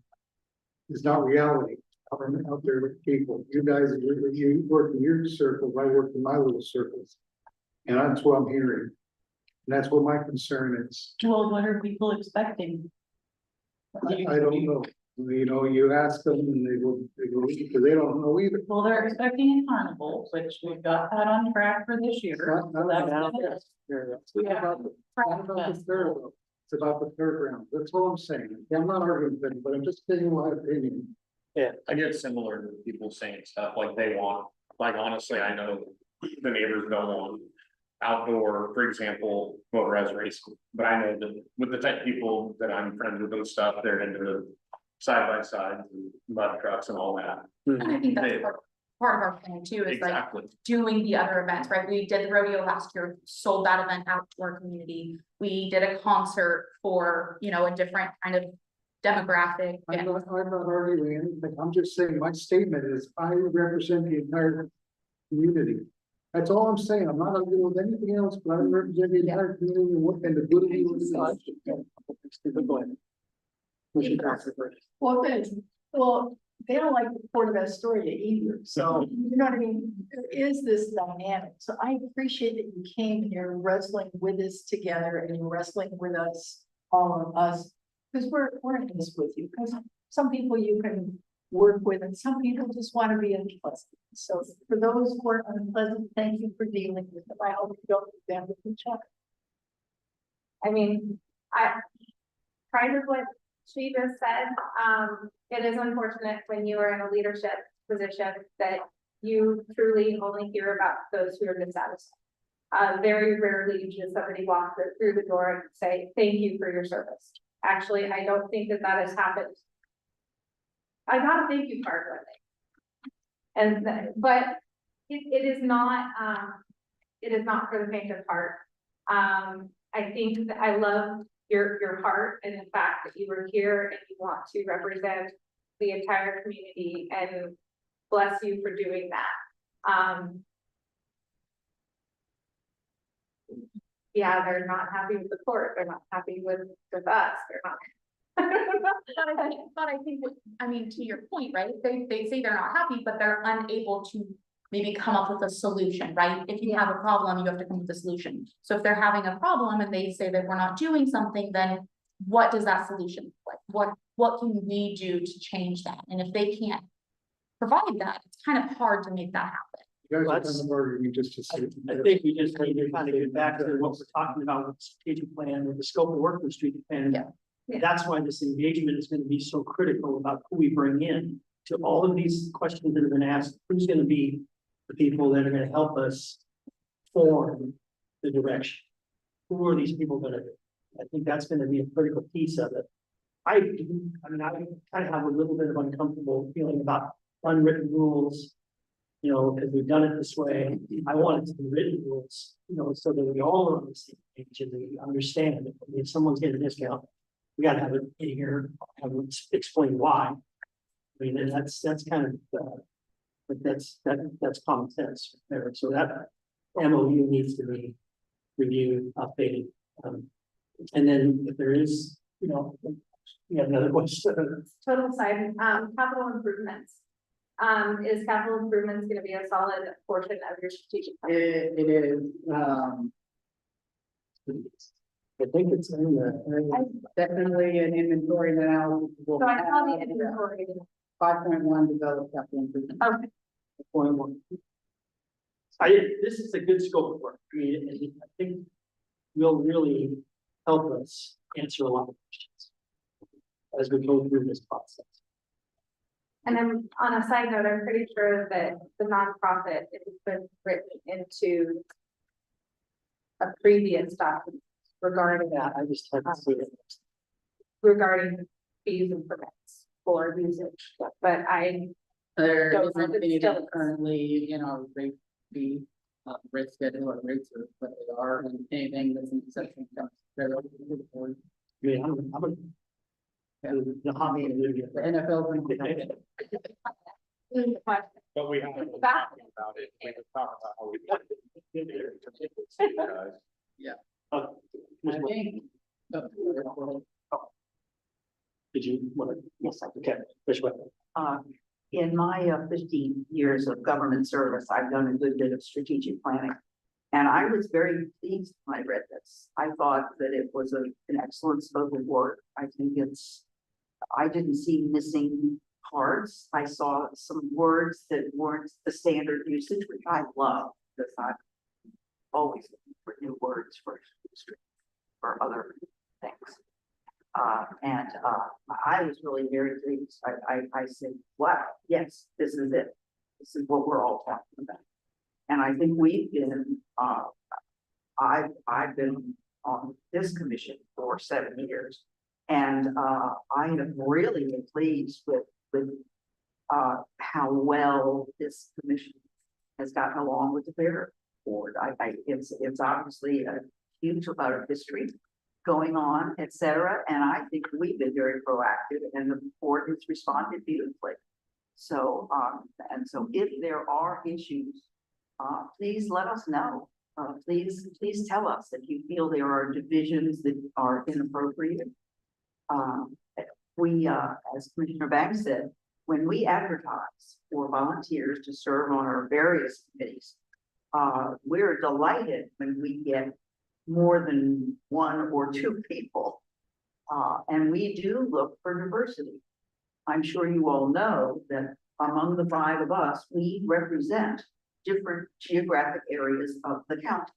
H: is not reality out there with people. You guys, you work in your circles, I work in my little circles. And that's what I'm hearing. And that's what my concern is.
G: Well, what are people expecting?
H: I don't know. You know, you ask them and they will, because they don't know either.
G: Well, they're expecting a carnival, which we've got that on track for this year.
H: It's about the fairground. That's all I'm saying. I'm not arguing with them, but I'm just giving my opinion.
L: Yeah, I get similar to people saying stuff like they want, like honestly, I know the neighbors don't want outdoor, for example, motorized racing. But I know that with the type of people that I'm friends with and stuff, they're into the side by side and mud trucks and all that.
K: And I think that's part of our plan too, is like
L: Exactly.
K: doing the other events, right? We did the rodeo last year, sold that event out to our community. We did a concert for, you know, a different kind of demographic.
H: I'm not arguing anything. I'm just saying my statement is I represent the entire community. That's all I'm saying. I'm not arguing with anything else, but I represent the entire community and the good of
G: Well, they don't like the Port of Astoria either, so you know what I mean? There is this dynamic, so I appreciate that you came here wrestling with us together and you're wrestling with us, all of us. Because we're in this with you, because some people you can work with and some people just want to be unpleasant. So for those who are unpleasant, thank you for dealing with them. I hope you don't do them with each other.
D: I mean, kind of what she just said, it is unfortunate when you are in a leadership position that you truly only hear about those who are dissatisfied. Very rarely does somebody walk through the door and say, thank you for your service. Actually, I don't think that has happened. I got a thank you card one day. But it is not for the faint of heart. I think that I love your heart and the fact that you were here and you want to represent the entire community, and bless you for doing that. Yeah, they're not happy with the court, they're not happy with us, they're not.
K: But I think, I mean, to your point, right, they say they're not happy, but they're unable to maybe come up with a solution, right? If you have a problem, you have to come up with a solution. So if they're having a problem and they say that we're not doing something, then what does that solution look like? What can we do to change that? And if they can't provide that, it's kind of hard to make that happen.
H: You guys are
A: Let's-
H: kind of arguing just to
A: I
H: say.
A: think we just need to kind of get back to what we're talking about with the strategic plan, with the scope of work for the strategic plan.
K: Yeah.
D: Yeah.
A: That's why this engagement is going to be so critical about who we bring in to all of these questions that have been asked. Who's going to be the people that are going to help us form the direction? Who are these people going to be? I think that's going to be a critical piece of it. I kind of have a little bit of uncomfortable feeling about unwritten rules. You know, because we've done it this way. I want it to be written rules, you know, so that we all are on the same page and we understand that if someone's getting a discount, we gotta have it in here, have it explain why. I mean, and that's kind of, but that's common sense there. So that MOU needs to be reviewed, updated. And then if there is, you know, we have another question.
D: Total side, capital improvements. Is capital improvements gonna be a solid portion of your strategic plan?
F: It is,
A: I think it's in the.
F: definitely an inventory now.
D: So I saw the inventory.
F: 5.1 developed capital improvement.
D: Okay,
A: Point one. This is a good scope of work. I mean, and I think will really help us answer a lot of questions as we go through this process.
D: and then on a side note, I'm pretty sure that the nonprofit has been written into a previous document regarding
A: Yeah, I just had to see it.
D: regarding fees and permits for usage, but
F: There
D: Don't
F: isn't
D: know if it's
F: any that
D: still-
F: currently, you know, rate schedule or rates are what they are, and anything that's an exception comes. They're open to the board.
A: I mean, I'm a. The hobby of it.
F: The NFL.
L: But we have to talk
D: Back.
L: about it, we can talk about how we.
F: I think.
A: Did you want to? Yes, okay, this way.
G: In my 15 years of government service, I've done a good bit of strategic planning. And I was very pleased when I read this. I thought that it was an excellent scope of work. I think I didn't see missing parts. I saw some words that weren't the standard usage, which I love, because I'm always looking for new words for other things. I was really very pleased. I said, wow, yes, this is it. This is what we're all talking about. And I think we've been, I've been on this commission for 7 years. And I am really pleased with how well this commission has gotten along with the fair board. It's obviously a huge amount of history going on, et cetera. And I think we've been very proactive and the board has responded beautifully. So, and so if there are issues, please let us know. Please tell us if you feel there are divisions that are inappropriate. As Commissioner Banks said, when we advertise for volunteers to serve on our various committees, we're delighted when we get more than 1 or 2 people. And we do look for diversity. I'm sure you all know that among the 5 of us, we represent different geographic areas of the county.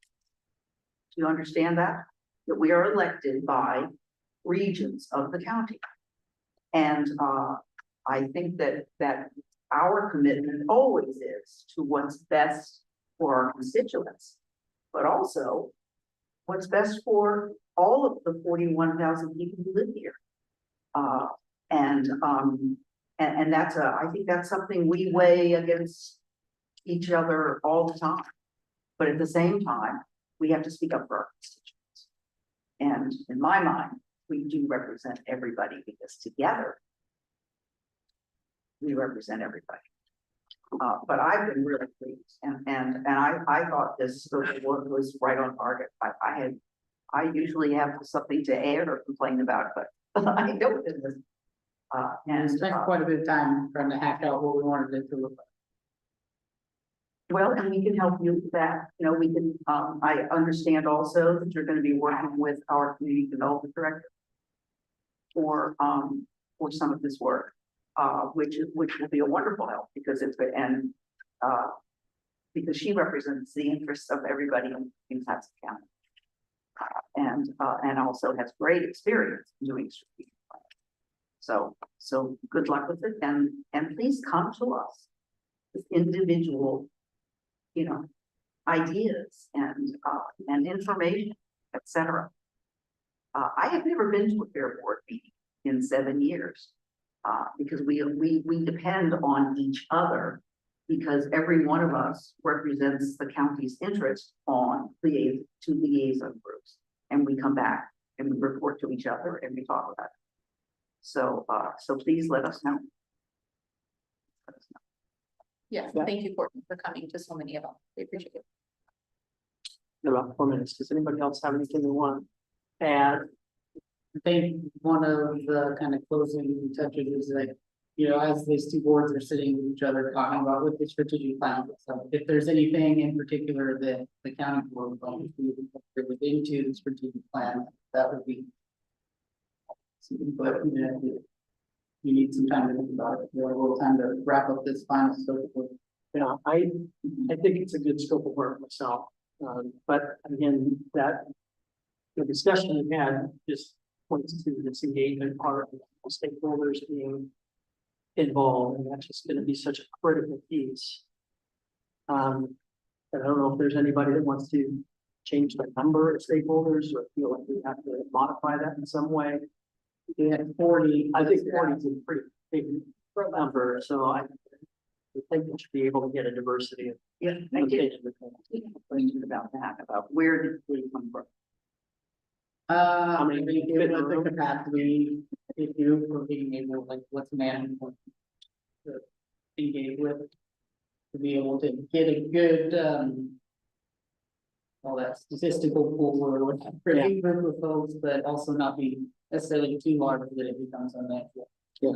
G: Do you understand that? That we are elected by regions of the county. And I think that our commitment always is to what's best for our constituents.
B: but also what's best for all of the 41,000 people who live here. And that's I think that's something we weigh against each other all the time. But at the same time, we have to speak up for our constituents. And in my mind, we do represent everybody because together we represent everybody. But I've been really pleased and I thought this work was right on target. I usually have something to add or complain about, but I don't in this.
F: And spent quite a bit of time trying to hack out what we wanted it to look like.
B: Well, and we can help you with that, you know, we can, I understand also that you're gonna be working with our community development director for some of this work, which will be a wonderful help because it's, and, because she represents the interests of everybody in Hudson County. And also has great experience in doing strategic planning. So good luck with it and please come to us with individual, you know, ideas and information, etc. I have never been to a fair board meeting in 7 years because we depend on each other because every one of us represents the county's interest on two liaison groups. And we come back and we report to each other and we talk about it. So please let us know. Let us know.
K: Yeah, thank you, Courtney, for coming to so many of them. We appreciate it.
A: In about 4 minutes. Does anybody else have anything they want to add?
F: I think one of the kind of closing touches is that, you know, as these two boards are sitting with each other talking about what the strategic plan is. So if there's anything in particular that the county board would like to put into the strategic plan, that would be. But you know, you need some time to think about it. You have a little time to wrap up this final scope of.
A: Yeah, I think it's a good scope of work myself. But again, that the discussion we had just points to this engagement part of the stakeholders being involved, and that's just going to be such a critical piece. And I don't know if there's anybody that wants to change the number of stakeholders or feel like we have to modify that in some way.
F: Yeah, 40.
A: I think 40 is a pretty big number, so I think we should be able to get a diversity of.
B: Yeah, I did. Question about that, about where did we come from?
F: I
A: many
F: mean,
A: people fit in
F: the
A: the room?
F: capacity, if you for being able, like, what's management to engage with, to be able to get a good, all that statistical pool or whatever, for a big group of folks, but also not be necessarily too large that it becomes unnatural.
A: Yeah.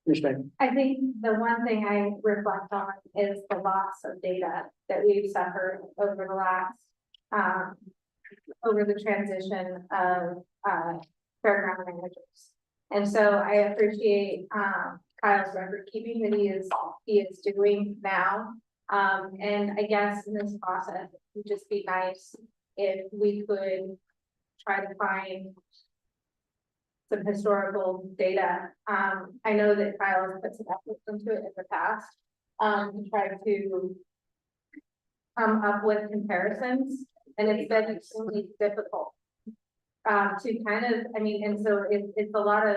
A: Understand.
D: I think the one thing I reflect on is the loss of data that we've suffered over the last, over the transition of, fairground managers. And so I appreciate, Kyle's record keeping that he is doing now. And I guess in this process, it would just be nice if we could try to find some historical data. I know that Kyle has put some effort into it in the past, to try to come up with comparisons, and it's been extremely difficult. To kind of, I mean, and so it's a lot of,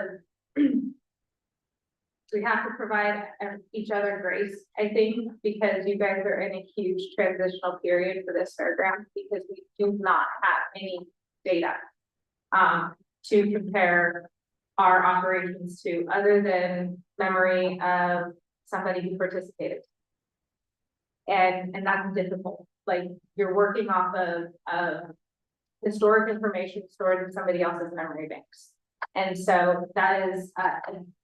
D: we have to provide each other grace, I think, because you guys are in a huge transitional period for this fairground, because we do not have any data to compare our operations to, other than memory of somebody who participated. And that's difficult, like, you're working off of historic information stored in somebody else's memory banks. And so that is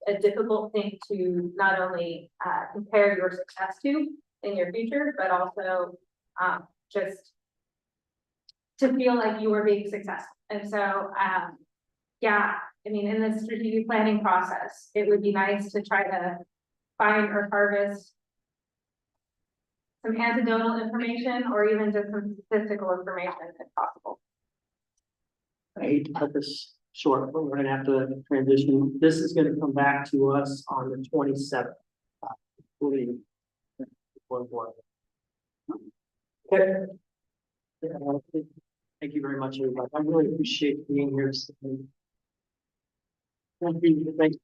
D: a difficult thing to not only compare your success to in your future, but also just to feel like you were being successful. And so, yeah, I mean, in the strategic planning process, it would be nice to try to find or harvest some anecdotal information or even just some statistical information if possible.
A: I hate to cut this short, but we're gonna have to transition. This is gonna come back to us on the 27th. Okay, Thank you very much, everybody. I really appreciate being here. Thank you. Thank you.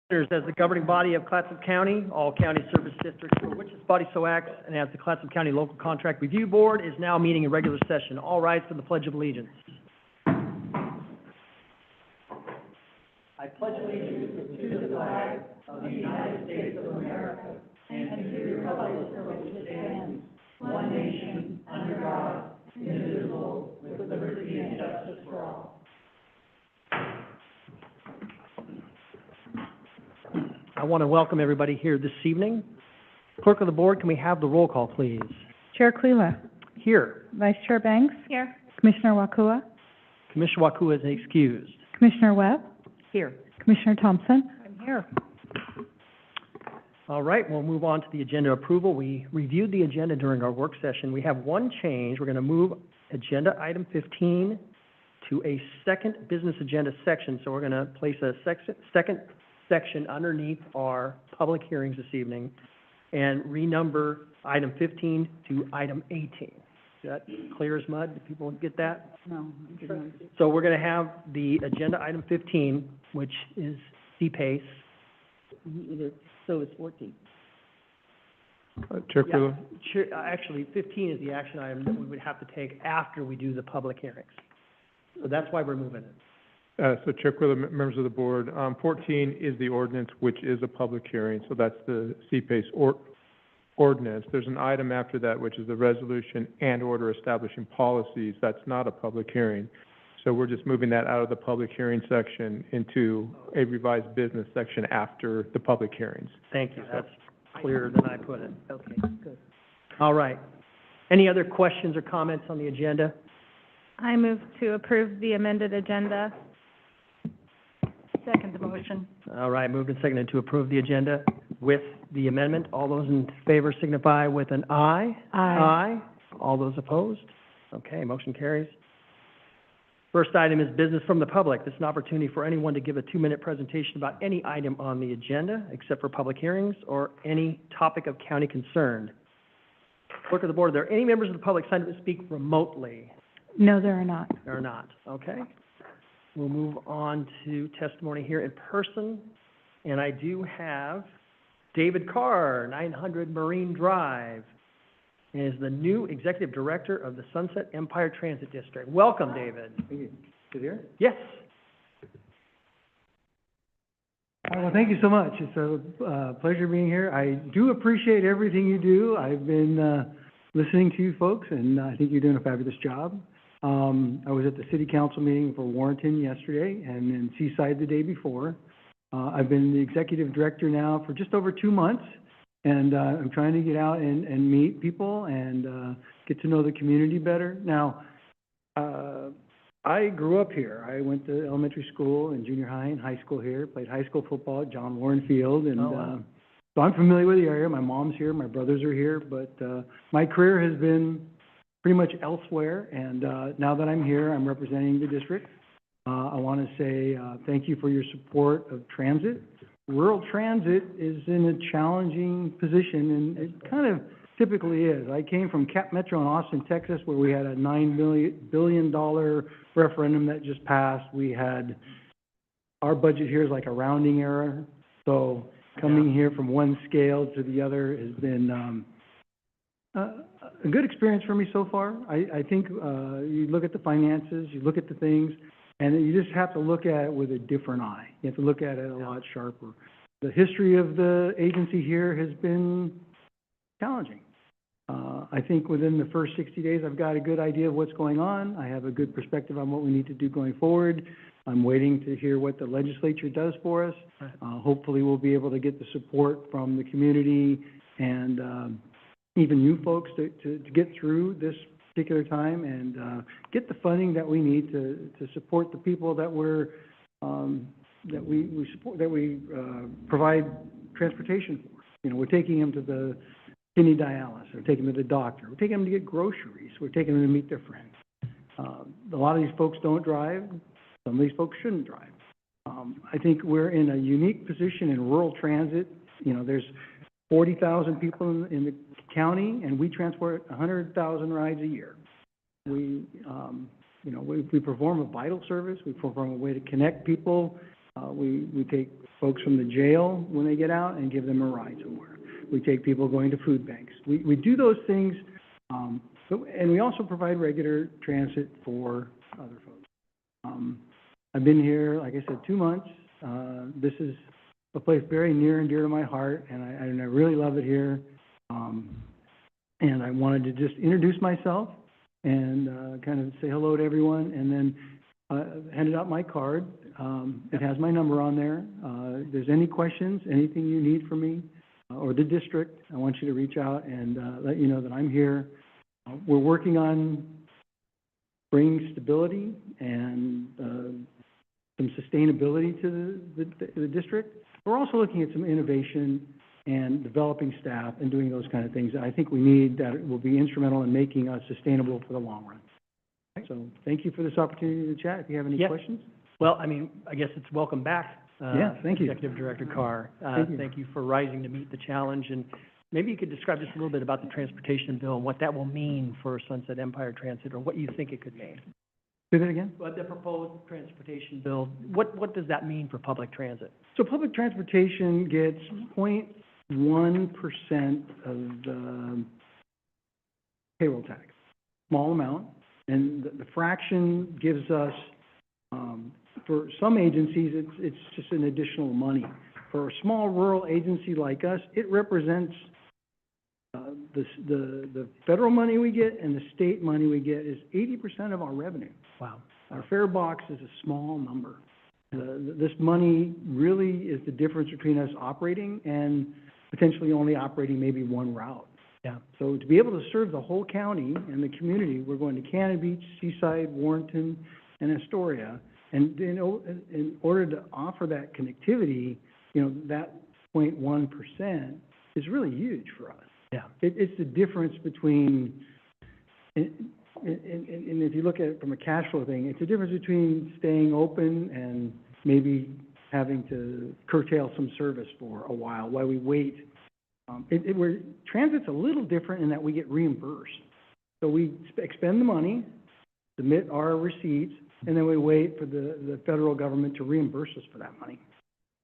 A: As the governing body of Clatsop County, all county service districts for which this body so acts, and as the Clatsop County Local Contract Review Board is now meeting in regular session. All rise for the Pledge of Allegiance. I pledge allegiance to the flag of the United States of America and to the republic for which it stands, one nation, under God, indivisible, with liberty and justice for all. I want to welcome everybody here this evening. Clerk of the board, can we have the roll call, please?
M: Chair Klula,
A: Here.
M: Vice Chair Banks.
K: Here.
M: Commissioner Wakua,
A: Commissioner Wakua is excused.
M: Commissioner Webb,
A: Here.
M: Commissioner Thompson.
A: I'm here. All right, we'll move on to the agenda approval. We reviewed the agenda during our work session. We have one change. We're going to move agenda item 15 to a second business agenda section. So we're going to place a second section underneath our public hearings this evening and renumber item 15 to item 18. Is that clear as mud? Do people get that?
F: No.
A: So we're going to have the agenda item 15, which is CPACE.
F: So it's 14.
H: Chair
A: Yeah, actually, 15 is the action item that we would have to take after we do the public hearings. So that's why we're moving it.
J: So Chair Quilla, members of the board, 14 is the ordinance, which is a public hearing, so that's the CPACE ordinance. There's an item after that, which is the resolution and order establishing policies. That's not a public hearing. So we're just moving that out of the public hearing section into a revised business section after the public hearings.
A: Thank you. That's clearer than I put it. Okay, good. All right. Any other questions or comments on the agenda?
M: I move to approve the amended agenda.
G: Second the motion.
A: All right, moved and seconded to approve the agenda with the amendment. All those in favor signify with an aye.
M: Aye.
A: All those opposed? Okay, motion carries. First item is business from the public. This is an opportunity for anyone to give a 2-minute presentation about any item on the agenda, except for public hearings or any topic of county concern. Clerk of the board, are there any members of the public signed up to speak remotely?
M: No, there are not.
A: There are not. Okay. We'll move on to testimony here in person. And I do have David Carr, 900 Marine Drive, and is the new executive director of the Sunset Empire Transit District. Welcome, David.
N: Thank you. Is it here?
A: Yes.
N: Well, thank you so much. It's a pleasure being here. I do appreciate everything you do. I've been listening to you folks, and I think you're doing a fabulous job. I was at the city council meeting for Warrenton yesterday and in Seaside the day before. I've been the executive director now for just over 2 months, and I'm trying to get out and meet people and get to know the community better. Now, I grew up here. I went to elementary school and junior high and high school here, played high school football at John Warren Field, and so I'm familiar with the area. My mom's here, my brothers are here, but my career has been pretty much elsewhere, and now that I'm here, I'm representing the district. I want to say thank you for your support of transit. Rural transit is in a challenging position, and it kind of typically is. I came from Cap Metro in Austin, Texas, where we had a $9 billion referendum that just passed. We had, our budget here is like a rounding error, so coming here from one scale to the other has been a good experience for me so far. I think you look at the finances, you look at the things, and you just have to look at it with a different eye. You have to look at it a lot sharper. The history of the agency here has been challenging. I think within the first 60 days, I've got a good idea of what's going on. I have a good perspective on what we need to do going forward. I'm waiting to hear what the legislature does for us. Hopefully, we'll be able to get the support from the community and even you folks to get through this particular time and get the funding that we need to support the people that we're that we provide transportation for. You know, we're taking them to the kidney dialysis, we're taking them to the doctor, we're taking them to get groceries, we're taking them to meet their friends. A lot of these folks don't drive. Some of these folks shouldn't drive. I think we're in a unique position in rural transit. You know, there's 40,000 people in the county, and we transport 100,000 rides a year. We, you know, we perform a vital service. We perform a way to connect people We take folks from the jail when they get out and give them a ride somewhere. We take people going to food banks. We do those things, and we also provide regular transit for other folks. I've been here, like I said, 2 months. This is a place very near and dear to my heart, and I really love it here. And I wanted to just introduce myself and kind of say hello to everyone, and then handed out my card. It has my number on there. If there's any questions, anything you need from me or the district, I want you to reach out and let you know that I'm here. We're working on bringing stability and some sustainability to the district. We're also looking at some innovation and developing staff and doing those kind of things that I think we need that will be instrumental in making us sustainable for the long run. So thank you for this opportunity to chat. If you have any questions.
C: Well, I mean, I guess it's welcome back.
N: Yeah, thank you.
C: Executive Director Carr. Thank you for rising to meet the challenge. And maybe you could describe just a little bit about the transportation bill and what that will mean for Sunset Empire Transit, or what you think it could mean.
N: Say that again?
C: But the proposed transportation bill, what does that mean for public transit?
N: So public transportation gets 0.1% of the payroll tax, small amount. And the fraction gives us, for some agencies, it's just an additional money. For a small rural agency like us, it represents the federal money we get and the state money we get is 80% of our revenue.
C: Wow.
N: Our fare box is a small number. This money really is the difference between us operating and potentially only operating maybe one route.
C: Yeah.
N: So to be able to serve the whole county and the community, we're going to Cannon Beach, Seaside, Warrenton, and Astoria. And in order to offer that connectivity, you know, that 0.1% is really huge for us.
C: Yeah.
N: It's the difference between, and if you look at it from a cash flow thing, it's the difference between staying open and maybe having to curtail some service for a while we wait. Transit's a little different in that we get reimbursed. So we expend the money, submit our receipts, and then we wait for the federal government to reimburse us for that money.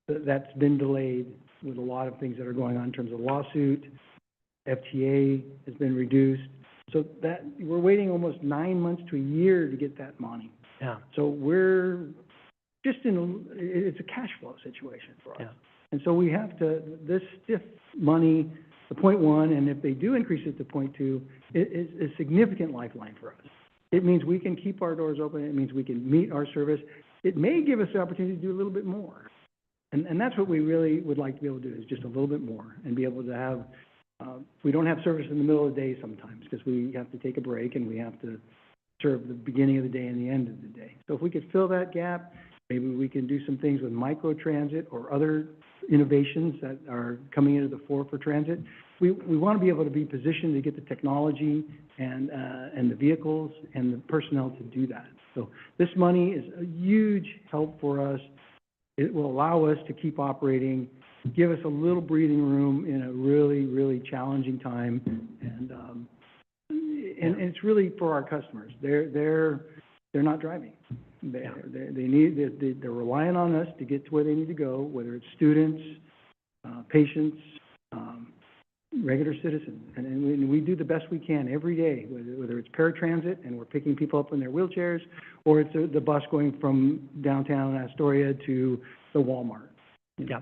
N: That's been delayed with a lot of things that are going on in terms of lawsuit. FTA has been reduced. So that we're waiting almost 9 months to a year to get that money.
C: Yeah.
N: So we're just it's a cash flow situation for us.
C: Yeah.
N: And so we have to, this stiff money, the 0.1, and if they do increase it to 0.2, it is a significant lifeline for us. It means we can keep our doors open. It means we can meet our service. It may give us the opportunity to do a little bit more. And that's what we really would like to be able to do, is just a little bit more and be able to have, we don't have service in the middle of the day sometimes because we have to take a break and we have to serve the beginning of the day and the end of the day. So if we could fill that gap, maybe we can do some things with microtransit or other innovations that are coming into the fore for transit. We want to be able to be positioned to get the technology and the vehicles and the personnel to do that. So this money is a huge help for us. It will allow us to keep operating, give us a little breathing room in a really, really challenging time. And it's really for our customers. They're not driving. They're relying on us to get to where they need to go, whether it's students, patients, regular citizens. And we do the best we can every day, whether it's paratransit and we're picking people up in their wheelchairs, or it's the bus going from downtown Astoria to the Walmart.
C: Yeah.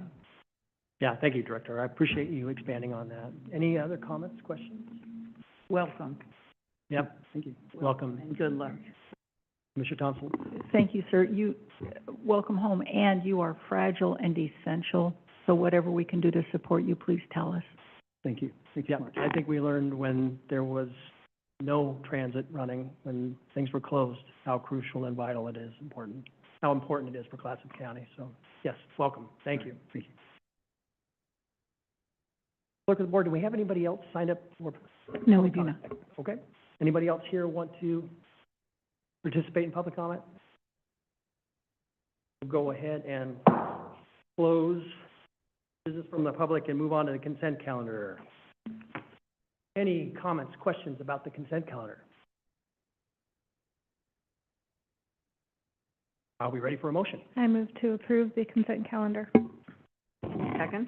C: Yeah, thank you, Director. I appreciate you expanding on that. Any other comments, questions?
G: Welcome.
C: Yep.
N: Thank you.
C: Welcome.
G: Good luck.
C: Commissioner Thompson?
G: Thank you, sir. You, welcome home, and you are fragile and essential. So whatever we can do to support you, please tell us.
N: Thank you. Thank you
C: Yeah,
N: so much.
C: I think we learned when there was no transit running, when things were closed, how crucial and vital it is, how important it is for Clatsop County. So, yes, welcome. Thank you.
N: Thank you.
C: Clerk of the board, do we have anybody else signed up for?
G: No, we do not.
C: Okay. Anybody else here want to participate in public comment? We'll go ahead and close business from the public and move on to the consent calendar. Any comments, questions about the consent calendar? Are we ready for a motion?
M: I move to approve the consent calendar.
G: Second?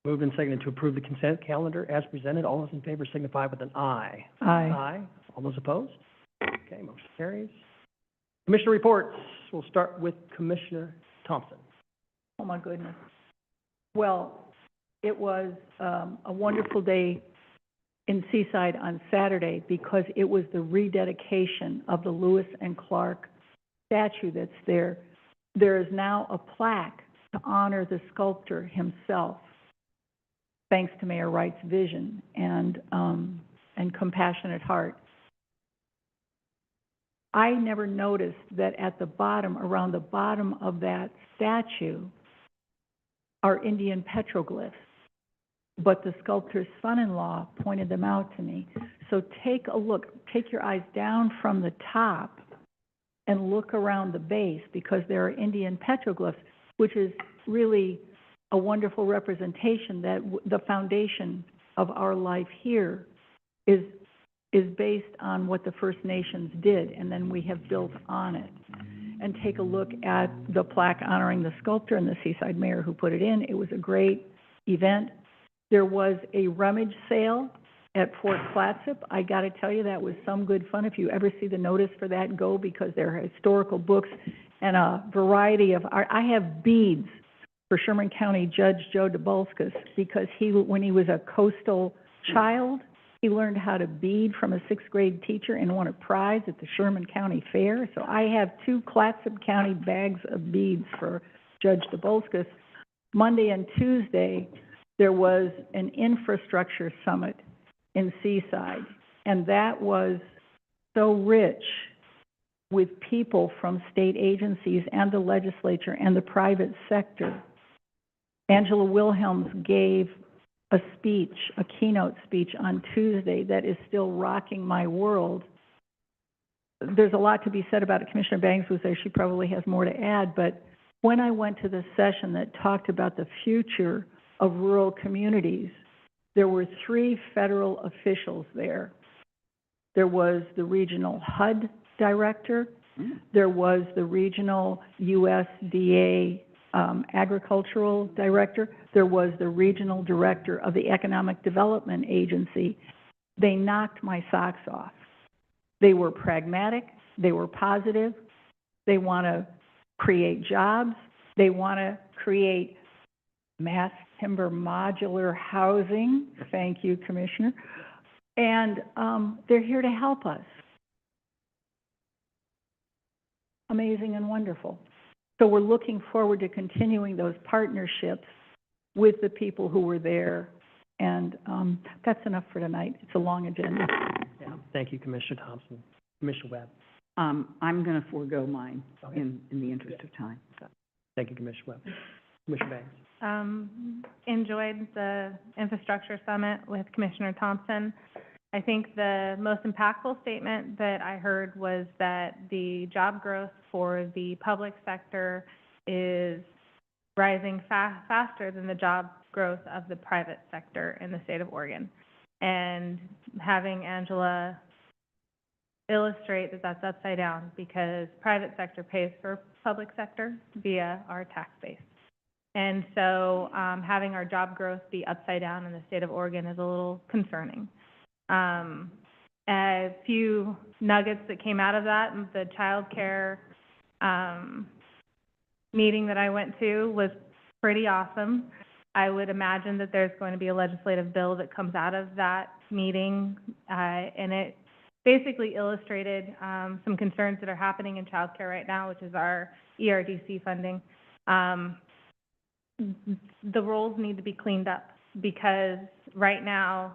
C: Moved and seconded to approve the consent calendar as presented. All those in favor signify with an aye.
G: Aye.
C: Aye. All those opposed? Okay, motion carries. Commissioner reports. We'll start with Commissioner Thompson.
G: Oh, my goodness. Well, it was a wonderful day in Seaside on Saturday because it was the rededication of the Lewis and Clark statue that's there. There is now a plaque to honor the sculptor himself, thanks to Mayor Wright's vision and compassionate heart. I never noticed that at the bottom, around the bottom of that statue, are Indian petroglyphs, but the sculptor's son-in-law pointed them out to me. So take a look, take your eyes down from the top and look around the base, because there are Indian petroglyphs, which is really a wonderful representation that the foundation of our life here is based on what the First Nations did, and then we have built on it. And take a look at the plaque honoring the sculptor and the Seaside mayor who put it in. It was a great event. There was a rummage sale at Fort Clatsop. I gotta tell you, that was some good fun. If you ever see the notice for that, go, because there are historical books and a variety of art. I have beads for Sherman County Judge Joe DeBulskis, because when he was a coastal child, he learned how to bead from a sixth grade teacher and won a prize at the Sherman County Fair. So I have 2 Clatsop County bags of beads for Judge DeBulskis. Monday and Tuesday, there was an infrastructure summit in Seaside, and that was so rich with people from state agencies and the legislature and the private sector. Angela Wilhelms gave a speech, a keynote speech on Tuesday that is still rocking my world. There's a lot to be said about it. Commissioner Banks was there. She probably has more to add, but when I went to the session that talked about the future of rural communities, there were 3 federal officials there. There was the regional HUD director, there was the regional USDA agricultural director, there was the regional director of the Economic Development Agency. They knocked my socks off. They were pragmatic, they were positive, they want to create jobs, they want to create mass timber modular housing. Thank you, Commissioner. And they're here to help us. Amazing and wonderful. So we're looking forward to continuing those partnerships with the people who were there. And that's enough for tonight. It's a long agenda.
C: Yeah, thank you, Commissioner Thompson. Commissioner Webb.
G: I'm going to forego mine in the interest of time.
C: Thank you, Commissioner Webb. Commissioner Banks.
M: Enjoyed the infrastructure summit with Commissioner Thompson. I think the most impactful statement that I heard was that the job growth for the public sector is rising faster than the job growth of the private sector in the state of Oregon. And having Angela illustrate that that's upside down, because private sector pays for public sector via our tax base. And so having our job growth be upside down in the state of Oregon is a little concerning. A few nuggets that came out of that, the child care meeting that I went to was pretty awesome. I would imagine that there's going to be a legislative bill that comes out of that meeting, and it basically illustrated some concerns that are happening in child care right now, which is our ERDC funding. The roles need to be cleaned up, because right now,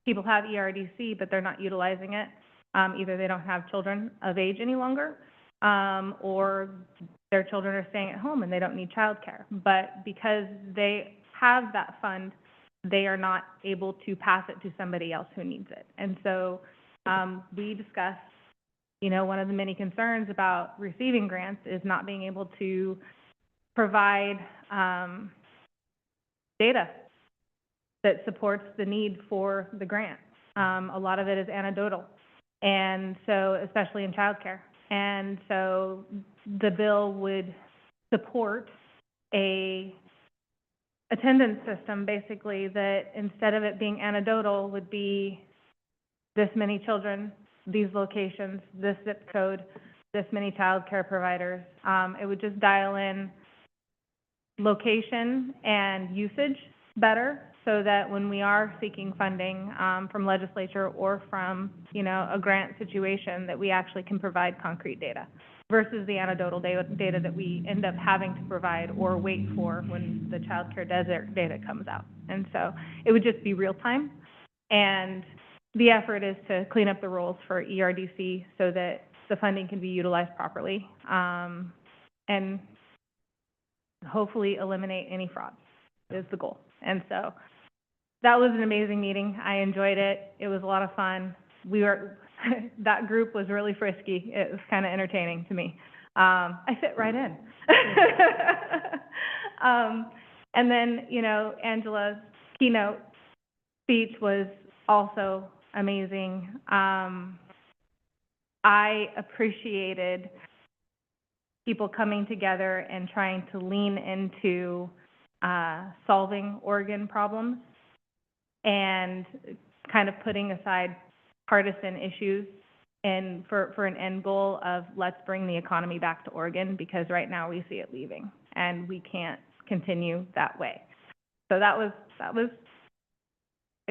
M: people have ERDC, but they're not utilizing it. Either they don't have children of age any longer, or their children are staying at home and they don't need childcare. But because they have that fund, they are not able to pass it to somebody else who needs it. And so we discussed, one of the many concerns about receiving grants is not being able to provide data that supports the need for the grant. A lot of it is anecdotal, and so especially in childcare. And so the bill would support a attendance system, basically, that instead of it being anecdotal, would be this many children, these locations, this zip code, this many childcare providers. It would just dial in location and usage better, so that when we are seeking funding from legislature or from, you know, a grant situation, that we actually can provide concrete data versus the anecdotal data that we end up having to provide or wait for when the childcare desert data comes out. And so it would just be real time. And the effort is to clean up the rules for ERDC so that the funding can be utilized properly, and hopefully eliminate any fraud is the goal. And so that was an amazing meeting. I enjoyed it. It was a lot of fun. That group was really frisky. It was kind of entertaining to me. I fit right in. And then, you know, Angela's keynote speech was also amazing. I appreciated people coming together and trying to lean into solving Oregon problems and kind of putting aside partisan issues and for an end goal of let's bring the economy back to Oregon, because right now we see it leaving and we can't continue that way. So it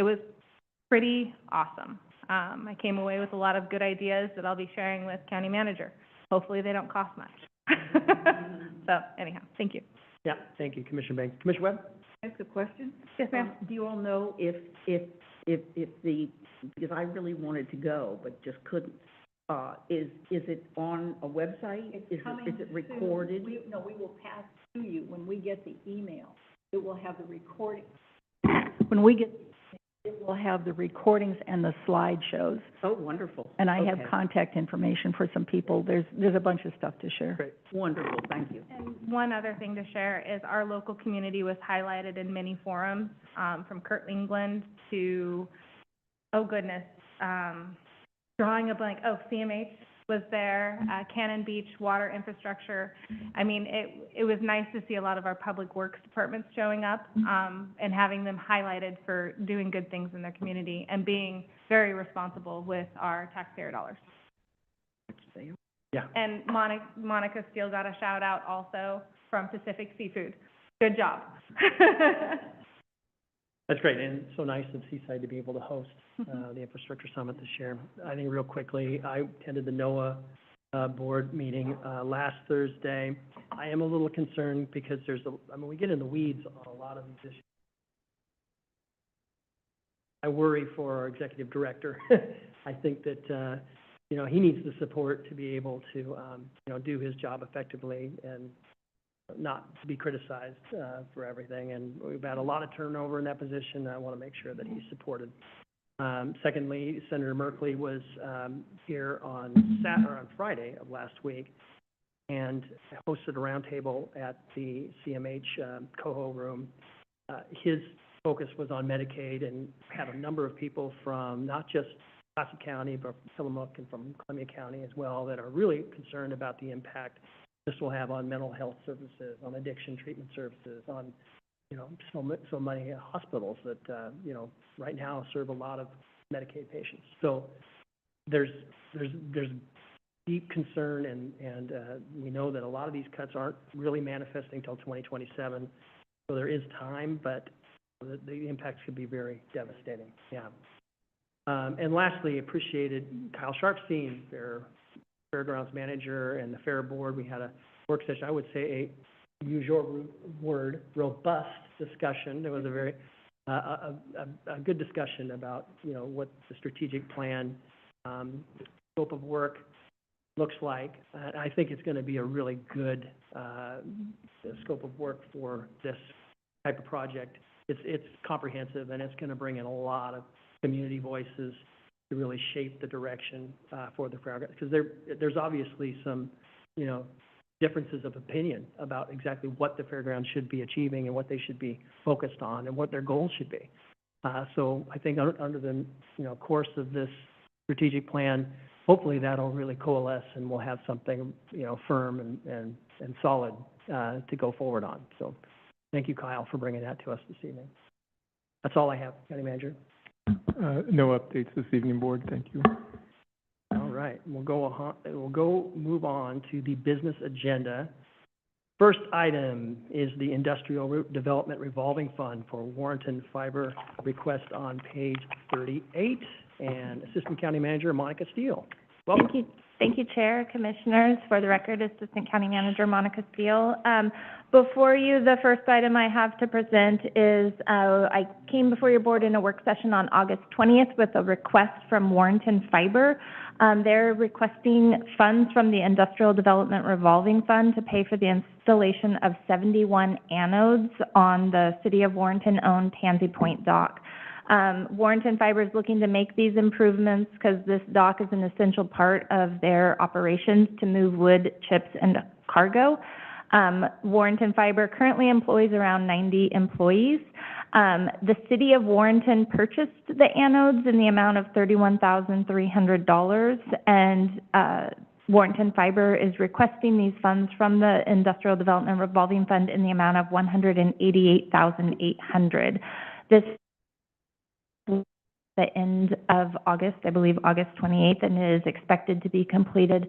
M: was pretty awesome. I came away with a lot of good ideas that I'll be sharing with county manager. Hopefully they don't cost much. So anyhow, thank you.
A: Yeah, thank you, Commissioner Banks. Commissioner Webb?
O: Ask a question?
M: Yes, ma'am.
O: Do you all know if the, because I really wanted to go, but just couldn't, is it on a website? Is it recorded?
G: We will pass to you when we get the email. It will have the recording. When we get, it will have the recordings and the slideshows.
O: Oh, wonderful.
G: And I have
O: Okay.
G: contact information for some people. There's a bunch of stuff to share.
A: Great.
O: Wonderful, thank you.
M: And one other thing to share is our local community was highlighted in many forums, from Kurt England to, oh goodness, drawing a blank, CMH was there, Cannon Beach Water Infrastructure. I mean, it was nice to see a lot of our public works departments showing up, and having them highlighted for doing good things in their community and being very responsible with our taxpayer dollars.
A: Yeah.
M: And Monica Steele got a shout out also from Pacific Seafood. Good job.
C: That's great, and so nice of Seaside to be able to host the Infrastructure Summit this year. I think real quickly, I attended the NOAA board meeting last Thursday. I am a little concerned because we get in the weeds on a lot of these issues. I worry for our executive director. I think that, he needs the support to be able to, do his job effectively and not to be criticized for everything. And we've had a lot of turnover in that position. I want to make sure that he's supported. Secondly, Senator Merkley was here on Friday of last week and hosted a roundtable at the CMH Coho room. His focus was on Medicaid and had a number of people from not just Clatsop County, but from Tillamook and from Columbia County as well that are really concerned about the impact this will have on mental health services, on addiction treatment services, on, so many hospitals that, right now serve a lot of Medicaid patients. So there's deep concern and we know that a lot of these cuts aren't really manifesting till 2027. So there is time, but the impacts could be very devastating. Yeah. And lastly, appreciated Kyle Sharpstein, their fairgrounds manager, and the fair board. We had a work session, I would say use your word, robust discussion. It was a very, a good discussion about, what the strategic plan, scope of work looks like. I think it's going to be a really good scope of work for this type of project. It's comprehensive, and it's going to bring in a lot of community voices to really shape the direction for the fairgrounds. Because there's obviously some, differences of opinion about exactly what the fairgrounds should be achieving and what they should be focused on and what their goals should be. So I think under the, course of this strategic plan, hopefully that'll really coalesce and we'll have something, firm and solid, to go forward on. So thank you, Kyle, for bringing that to us this evening. That's all I have, County Manager.
J: No updates this evening, Board. Thank you.
C: All right, we'll move on to the business agenda. First item is the Industrial Development Revolving Fund for Warrenton Fiber, request on page 38, and Assistant County Manager Monica Steele. Welcome.
M: Thank you, Chair, Commissioners. For the record, Assistant County Manager Monica Steele. Before you, the first item I have to present is, I came before your board in a work session on August 20th with a request from Warrenton Fiber. They're requesting funds from the Industrial Development Revolving Fund to pay for the installation of 71 anodes on the City of Warrenton-owned Tansy Point dock. Warrenton Fiber is looking to make these improvements because this dock is an essential part of their operations to move wood, chips, and cargo. Warrenton Fiber currently employs around 90 employees. The City of Warrenton purchased the anodes in the amount of $31,300, and Warrenton Fiber is requesting these funds from the Industrial Development Revolving Fund in the amount of $188,800. This the end of August, I believe August 28th, and it is expected to be completed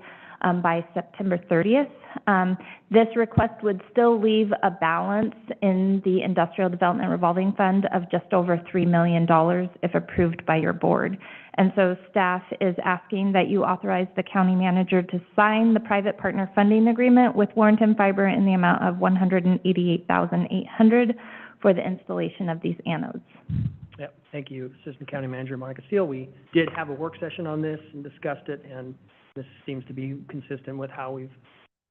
M: by September 30th. This request would still leave a balance in the Industrial Development Revolving Fund of just over $3 million if approved by your board. And so staff is asking that you authorize the county manager to sign the private partner funding agreement with Warrenton Fiber in the amount of $188,800 for the installation of these anodes.
C: Yep, thank you, Assistant County Manager Monica Steele. We did have a work session on this and discussed it, and this seems to be consistent with how we've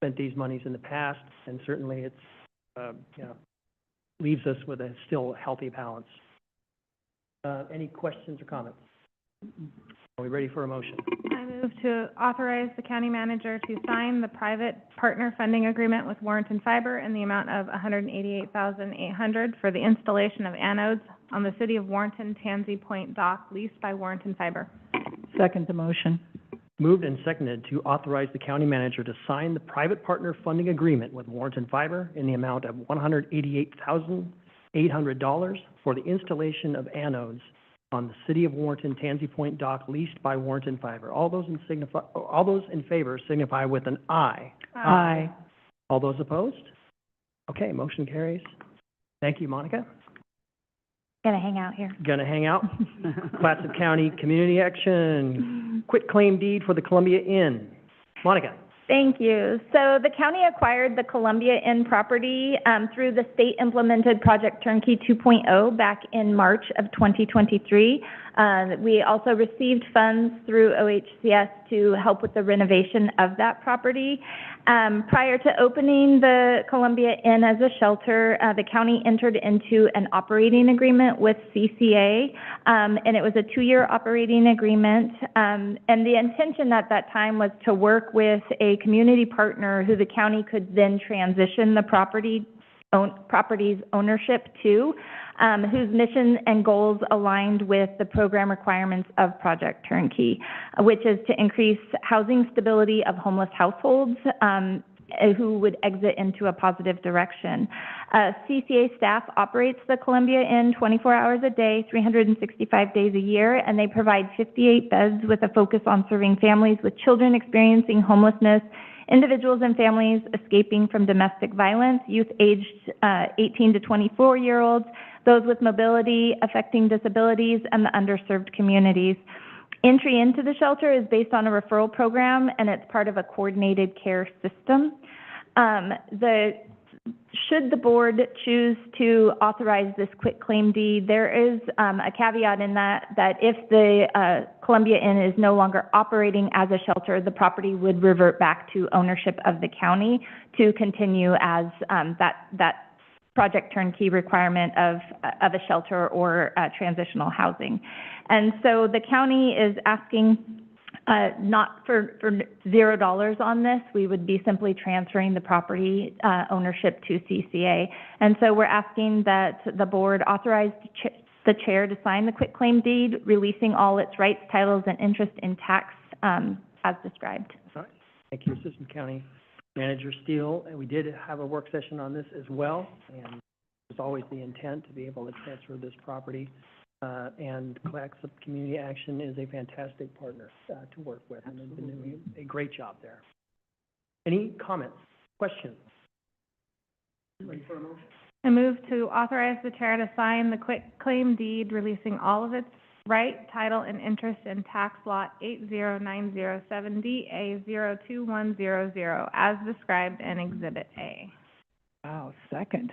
C: spent these monies in the past, and certainly it's, leaves us with a still healthy balance. Any questions or comments? Are we ready for a motion?
M: I move to authorize the county manager to sign the private partner funding agreement with Warrenton Fiber in the amount of $188,800 for the installation of anodes on the City of Warrenton Tansy Point dock leased by Warrenton Fiber.
G: Second the motion.
C: Moved and seconded to authorize the county manager to sign the private partner funding agreement with Warrenton Fiber in the amount of $188,800 for the installation of anodes on the City of Warrenton Tansy Point dock leased by Warrenton Fiber. All those in favor signify with an aye.
G: Aye.
C: All those opposed? Okay, motion carries. Thank you, Monica.
M: Gonna hang out here.
C: Gonna hang out. Clatsop County Community Action, quit claim deed for the Columbia Inn. Monica.
M: Thank you. So the county acquired the Columbia Inn property through the state-implemented Project Turnkey 2.0 back in March of 2023. We also received funds through OHCS to help with the renovation of that property. Prior to opening the Columbia Inn as a shelter, the county entered into an operating agreement with CCA, and it was a 2-year operating agreement. And the intention at that time was to work with a community partner who the county could then transition the property's ownership to, whose mission and goals aligned with the program requirements of Project Turnkey, which is to increase housing stability of homeless households who would exit into a positive direction. CCA staff operates the Columbia Inn 24 hours a day, 365 days a year, and they provide 58 beds with a focus on serving families with children experiencing homelessness, individuals and families escaping from domestic violence, youth aged 18 to 24-year-olds, those with mobility affecting disabilities, and the underserved communities. Entry into the shelter is based on a referral program, and it's part of a coordinated care system. Should the board choose to authorize this quitclaim deed, there is a caveat in that if the Columbia Inn is no longer operating as a shelter, the property would revert back to ownership of the county to continue as that Project Turnkey requirement of a shelter or transitional housing. And so the county is asking not for $0 on this. We would be simply transferring the property ownership to CCA. And so we're asking that the board authorize the chair to sign the quitclaim deed, releasing all its rights, titles, and interest in tax as described.
C: All right, thank you, Assistant County Manager Steele. And we did have a work session on this as well, and it was always the intent to be able to transfer this property. And Claxop Community Action is a fantastic partner to work with, and they've been doing a great job there. Any comments, questions? Ready for a motion?
M: I move to authorize the chair to sign the quitclaim deed releasing all of its right, title, and interest in tax lot 80907DA02100 as described in Exhibit A.
A: Wow, second.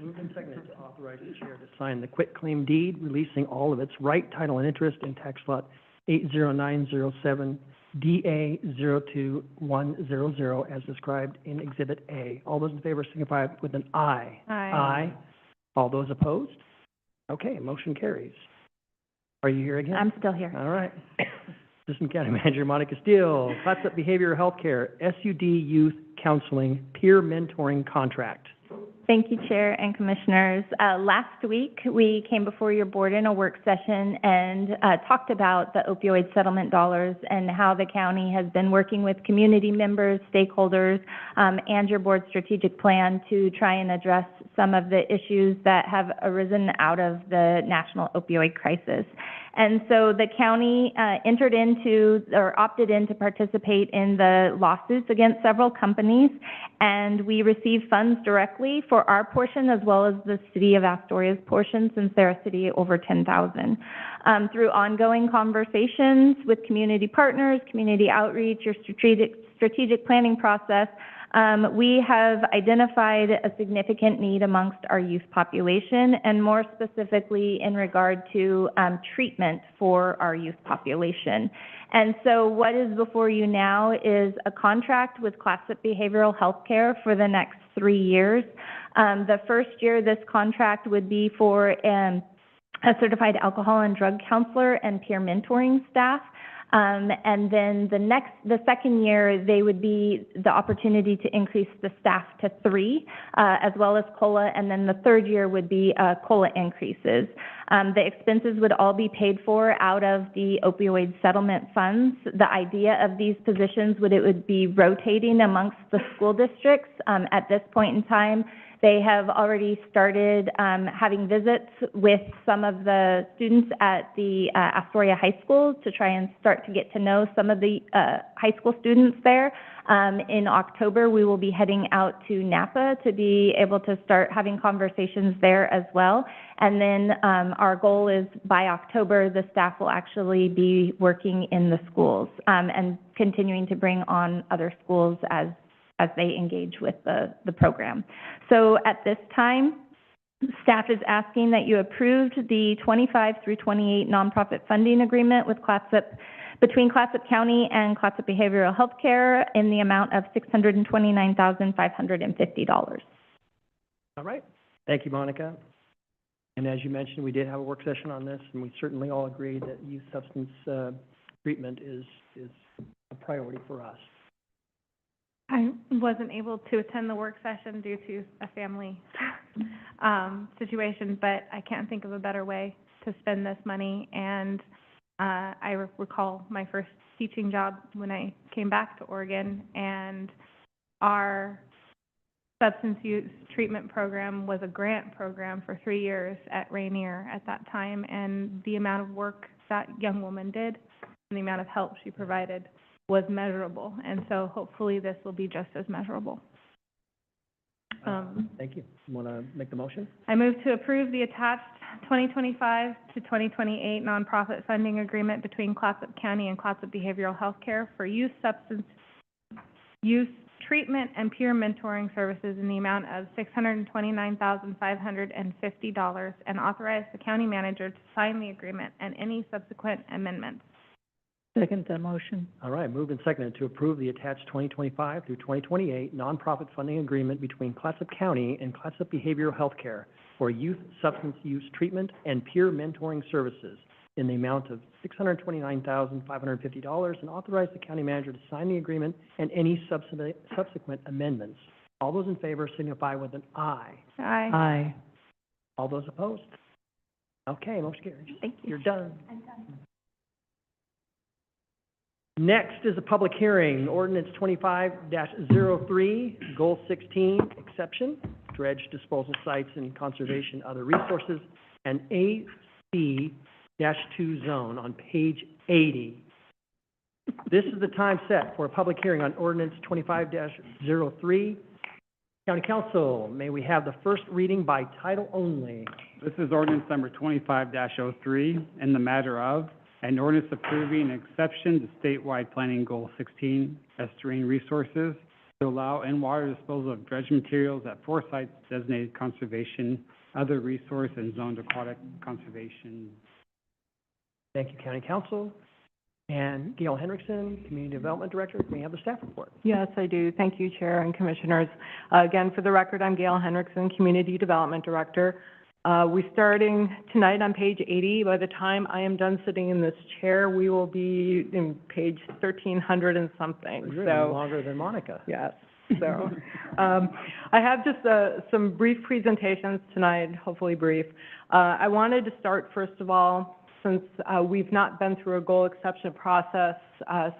C: Moved and seconded to authorize the chair to sign the quitclaim deed releasing all of its right, title, and interest in tax lot 80907DA02100 as described in Exhibit A. All those in favor signify with an aye.
M: Aye.
C: All those opposed? Okay, motion carries. Are you here again?
M: I'm still here.
C: All right. Assistant County Manager Monica Steele, Clatsop Behavioral Healthcare, SUD Youth Counseling Peer Mentoring Contract.
P: Thank you, Chair and Commissioners. Last week, we came before your board in a work session and talked about the opioid settlement dollars and how the county has been working with community members, stakeholders, and your board's strategic plan to try and address some of the issues that have arisen out of the national opioid crisis. And so the county entered into or opted in to participate in the lawsuits against several companies, and we received funds directly for our portion as well as the city of Astoria's portion, since they're a city over 10,000. Through ongoing conversations with community partners, community outreach, your strategic planning process, we have identified a significant need amongst our youth population, and more specifically in regard to treatment for our youth population. And so what is before you now is a contract with Clatsop Behavioral Healthcare for the next 3 years. The first year, this contract would be for a certified alcohol and drug counselor and peer mentoring staff. And then the second year, they would be the opportunity to increase the staff to 3, as well as COLA, and then the third year would be COLA increases. The expenses would all be paid for out of the opioid settlement funds. The idea of these positions would be rotating amongst the school districts. At this point in time, they have already started having visits with some of the students at the Astoria High School to try and start to get to know some of the high school students there. In October, we will be heading out to Napa to be able to start having conversations there as well. And then our goal is by October, the staff will actually be working in the schools and continuing to bring on other schools as they engage with the program. So at this time, staff is asking that you approved the 25 through 28 nonprofit funding agreement with between Clatsop County and Clatsop Behavioral Healthcare in the amount of $629,550.
C: All right. Thank you, Monica. And as you mentioned, we did have a work session on this, and we certainly all agree that youth substance treatment is a priority for us.
M: I wasn't able to attend the work session due to a family situation, but I can't think of a better way to spend this money. And I recall my first teaching job when I came back to Oregon, and our substance use treatment program was a grant program for 3 years at Rainier at that time, and the amount of work that young woman did and the amount of help she provided was measurable, and so hopefully this will be just as measurable.
C: Thank you. You want to make the motion?
M: I move to approve the attached 2025 to 2028 nonprofit funding agreement between Clatsop County and Clatsop Behavioral Healthcare for youth substance use treatment and peer mentoring services in the amount of $629,550 and authorize the county manager to sign the agreement and any subsequent amendments.
A: Second the motion.
C: All right, moved and seconded to approve the attached 2025 through 2028 nonprofit funding agreement between Clatsop County and Clatsop Behavioral Healthcare for youth substance use treatment and peer mentoring services in the amount of $629,550 and authorize the county manager to sign the agreement and any subsequent amendments. All those in favor signify with an aye.
M: Aye.
A: Aye.
C: All those opposed? Okay, motion carries.
P: Thank you.
C: You're done.
P: I'm done.
A: Next is a public hearing, ordinance 25-03, goal 16, exception, dredge disposal sites and conservation other resources, and AC-2 zone on page 80. This is the time set for a public hearing on ordinance 25-03. County Council, may we have the first reading by title only?
Q: This is ordinance number 25-03 in the matter of an ordinance approving an exception to statewide planning goal 16, estuarine resources, to allow in-water disposal of dredge materials at 4 sites designated conservation, other resource, and zoned aquatic conservation.
A: Thank you, County Council. And Gail Henriksen, Community Development Director, may I have the staff report?
R: Yes, I do. Thank you, Chair and Commissioners. Again, for the record, I'm Gail Henriksen, Community Development Director. We're starting tonight on page 80. By the time I am done sitting in this chair, we will be in page 1300 and something.
A: You're
R: So
A: longer than Monica.
R: yes. So, I have just some brief presentations tonight, hopefully brief. I wanted to start, first of all, since we've not been through a goal exception process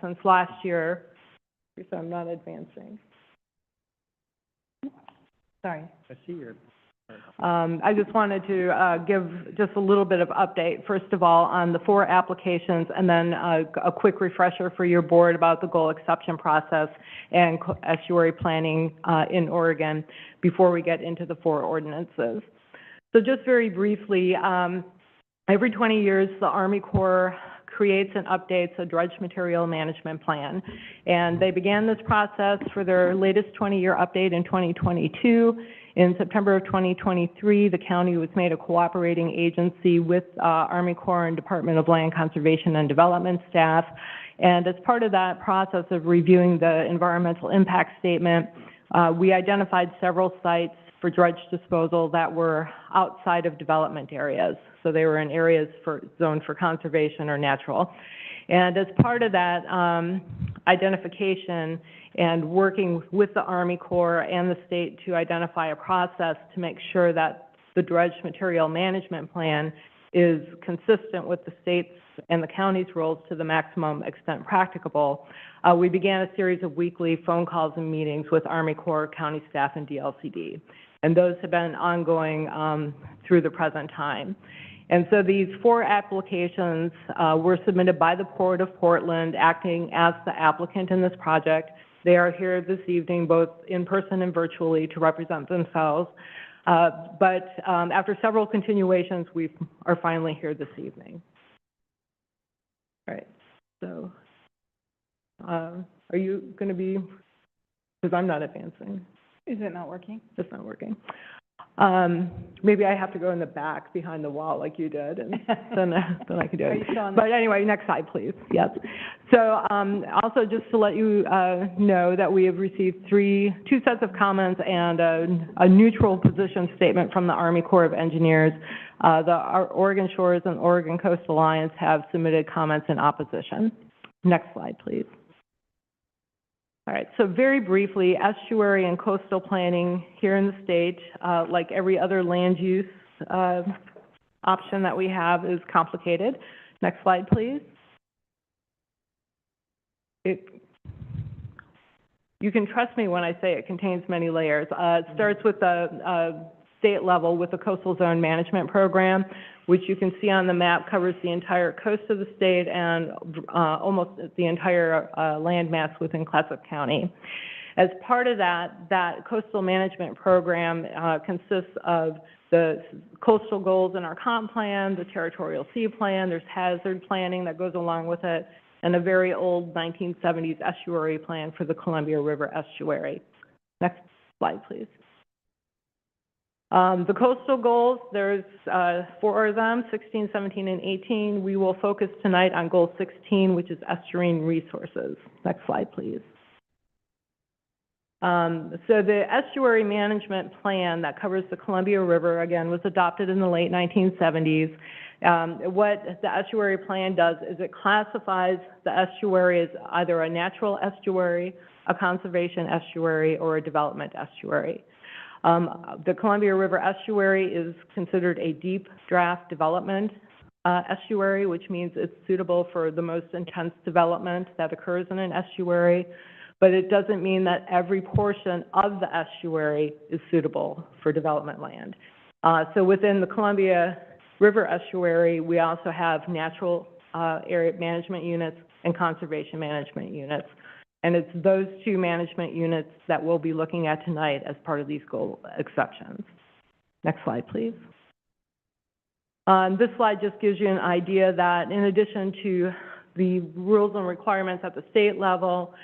R: since last year, so I'm not advancing. Sorry.
A: I see your.
R: I just wanted to give just a little bit of update, first of all, on the 4 applications, and then a quick refresher for your board about the goal exception process and estuary planning in Oregon before we get into the 4 ordinances. So just very briefly, every 20 years, the Army Corps creates and updates a dredge material management plan. And they began this process for their latest 20-year update in 2022. In September of 2023, the county was made a cooperating agency with Army Corps and Department of Land Conservation and Development staff. And as part of that process of reviewing the environmental impact statement, we identified several sites for dredge disposal that were outside of development areas. So they were in areas zoned for conservation or natural. And as part of that identification and working with the Army Corps and the state to identify a process to make sure that the dredge material management plan is consistent with the state's and the county's roles to the maximum extent practicable, we began a series of weekly phone calls and meetings with Army Corps, county staff, and DLCD. And those have been ongoing through the present time. And so these 4 applications were submitted by the Port of Portland, acting as the applicant in this project. They are here this evening, both in person and virtually, to represent themselves. But after several continuations, we are finally here this evening. All right, so are you going to be, because I'm not advancing.
D: Is it not working?
R: It's not working. Maybe I have to go in the back behind the wall like you did, and then I can do
D: Are
R: it.
D: you still on?
R: But anyway, next slide, please. Yes. So also just to let you know that we have received 2 sets of comments and a neutral position statement from the Army Corps of Engineers. Our Oregon Shores and Oregon Coast Alliance have submitted comments in opposition. Next slide, please. All right, so very briefly, estuary and coastal planning here in the state, like every other land use option that we have, is complicated. Next slide, please. You can trust me when I say it contains many layers. It starts with the state level with the Coastal Zone Management Program, which you can see on the map covers the entire coast of the state and almost the entire landmass within Clatsop County. As part of that coastal management program consists of the coastal goals in our comp plan, the territorial sea plan, there's hazard planning that goes along with it, and a very old 1970s estuary plan for the Columbia River estuary. Next slide, please. The coastal goals, there's 4 of them, 16, 17, and 18. We will focus tonight on goal 16, which is estuarine resources. Next slide, please. So the estuary management plan that covers the Columbia River, again, was adopted in the late 1970s. What the estuary plan does is it classifies the estuary as either a natural estuary, a conservation estuary, or a development estuary. The Columbia River estuary is considered a deep draft development estuary, which means it's suitable for the most intense development that occurs in an estuary. But it doesn't mean that every portion of the estuary is suitable for development land. So within the Columbia River estuary, we also have natural area management units and conservation management units. And it's those two management units that we'll be looking at tonight as part of these goal exceptions. Next slide, please. This slide just gives you an idea that in addition to the rules and requirements at the state level,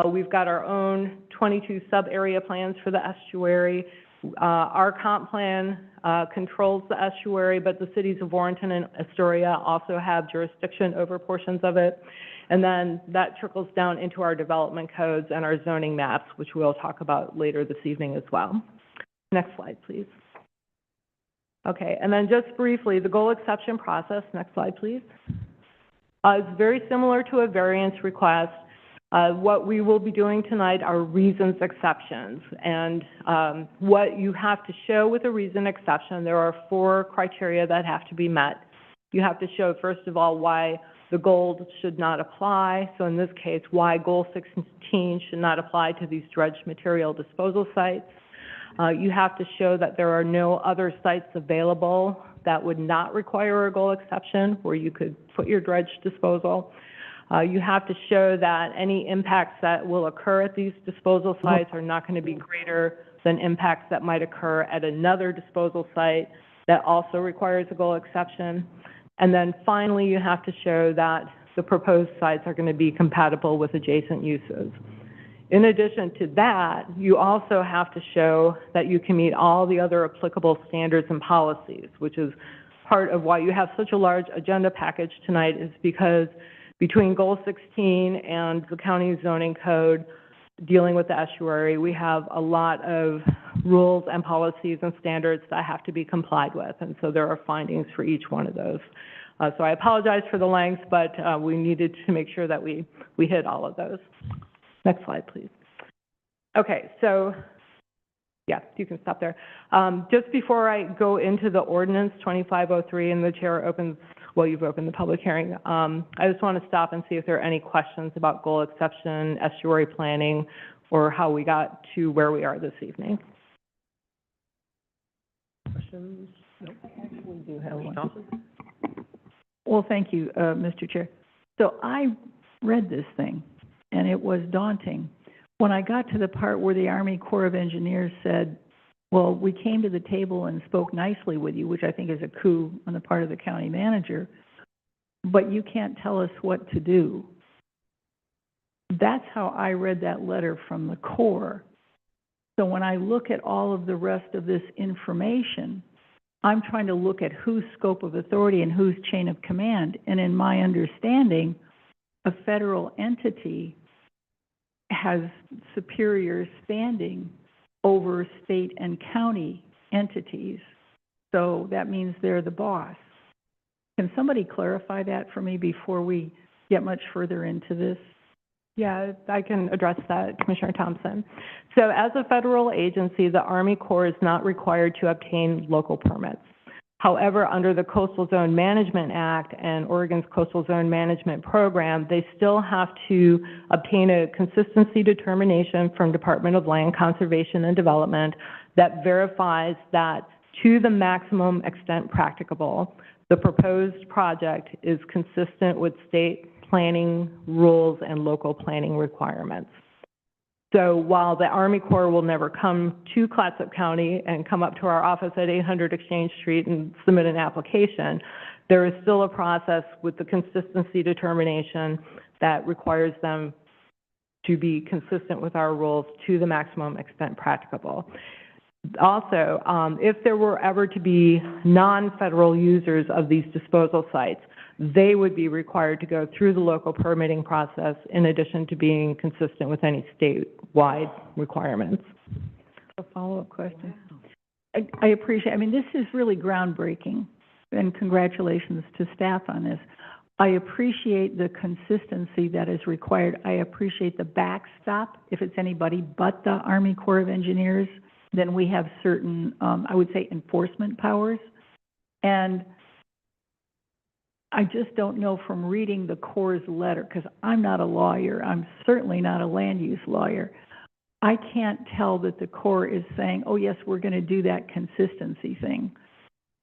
R: we've got our own 22 sub-area plans for the estuary. Our comp plan controls the estuary, but the cities of Warrenton and Astoria also have jurisdiction over portions of it. And then that trickles down into our development codes and our zoning maps, which we'll talk about later this evening as well. Next slide, please. Okay, and then just briefly, the goal exception process. Next slide, please. It's very similar to a variance request. What we will be doing tonight are reasons exceptions. And what you have to show with a reason exception, there are 4 criteria that have to be met. You have to show, first of all, why the goal should not apply. So in this case, why Goal 16 should not apply to these dredged material disposal sites. You have to show that there are no other sites available that would not require a goal exception where you could put your dredge disposal. You have to show that any impacts that will occur at these disposal sites are not going to be greater than impacts that might occur at another disposal site that also requires a goal exception. And then finally, you have to show that the proposed sites are going to be compatible with adjacent uses. In addition to that, you also have to show that you can meet all the other applicable standards and policies, which is part of why you have such a large agenda package tonight, is because between Goal 16 and the county zoning code dealing with the estuary, we have a lot of rules and policies and standards that have to be complied with, and so there are findings for each one of those. So I apologize for the length, but we needed to make sure that we hit all of those. Next slide, please. Okay, so yeah, you can stop there. Just before I go into the ordinance 2503 and the chair opens, well, you've opened the public hearing, I just want to stop and see if there are any questions about goal exception, estuary planning, or how we got to where we are this evening. Questions? Nope. We do have one.
G: Well, thank you, Mr. Chair. So I read this thing, and it was daunting. When I got to the part where the Army Corps of Engineers said, well, we came to the table and spoke nicely with you, which I think is a coup on the part of the county manager, but you can't tell us what to do. That's how I read that letter from the Corps. So when I look at all of the rest of this information, I'm trying to look at whose scope of authority and whose chain of command. And in my understanding, a federal entity has superior standing over state and county entities. So that means they're the boss. Can somebody clarify that for me before we get much further into this?
R: Yeah, I can address that, Commissioner Thompson. So as a federal agency, the Army Corps is not required to obtain local permits. However, under the Coastal Zone Management Act and Oregon's Coastal Zone Management Program, they still have to obtain a consistency determination from Department of Land Conservation and Development that verifies that to the maximum extent practicable, the proposed project is consistent with state planning rules and local planning requirements. So while the Army Corps will never come to Clatsop County and come up to our office at 800 Exchange Street and submit an application, there is still a process with the consistency determination that requires them to be consistent with our rules to the maximum extent practicable. Also, if there were ever to be non-federal users of these disposal sites, they would be required to go through the local permitting process in addition to being consistent with any statewide requirements.
G: A follow-up question. I appreciate, I mean, this is really groundbreaking, and congratulations to staff on this. I appreciate the consistency that is required. I appreciate the backstop. If it's anybody but the Army Corps of Engineers, then we have certain, I would say, enforcement powers. And I just don't know from reading the Corps' letter, because I'm not a lawyer, I'm certainly not a land use lawyer. I can't tell that the Corps is saying, oh, yes, we're going to do that consistency thing.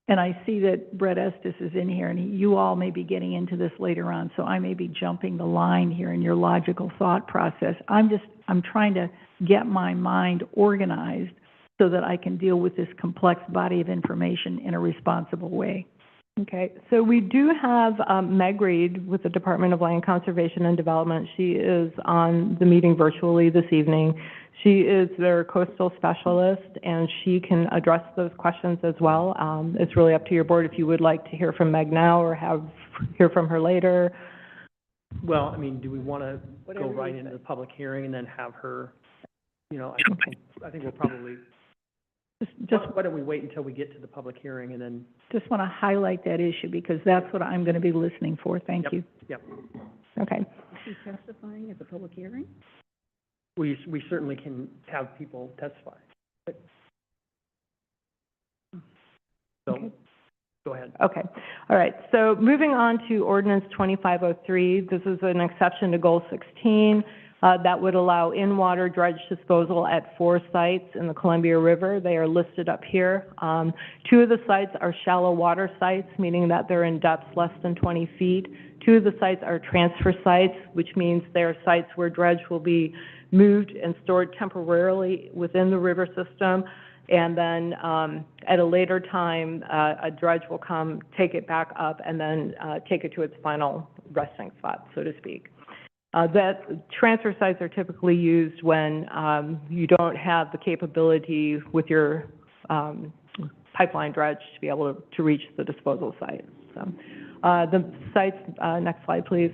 G: And I see that Brett Estes is in here, and you all may be getting into this later on, so I may be jumping the line here in your logical thought process. I'm trying to get my mind organized so that I can deal with this complex body of information in a responsible way.
R: Okay, so we do have Meg Reed with the Department of Land Conservation and Development. She is on the meeting virtually this evening. She is their coastal specialist, and she can address those questions as well. It's really up to your board if you would like to hear from Meg now or hear from her later.
C: Well, I mean, do we want to go right into the public hearing and then have her, you know, I think we'll probably, why don't we wait until we get to the public hearing and then?
G: Just want to highlight that issue because that's what I'm going to be listening for. Thank you.
C: Yep.
R: Okay.
O: Is she testifying at the public hearing?
C: We certainly can have people testify. So,
R: Okay.
C: Go ahead.
R: Okay, all right, so moving on to ordinance 2503, this is an exception to goal 16 that would allow in-water dredge disposal at 4 sites in the Columbia River. They are listed up here. 2 of the sites are shallow water sites, meaning that they're in depths less than 20 feet. 2 of the sites are transfer sites, which means they're sites where dredge will be moved and stored temporarily within the river system. And then at a later time, a dredge will come, take it back up, and then take it to its final resting spot, so to speak. That transfer sites are typically used when you don't have the capability with your pipeline dredge to be able to reach the disposal site. So the sites, next slide please,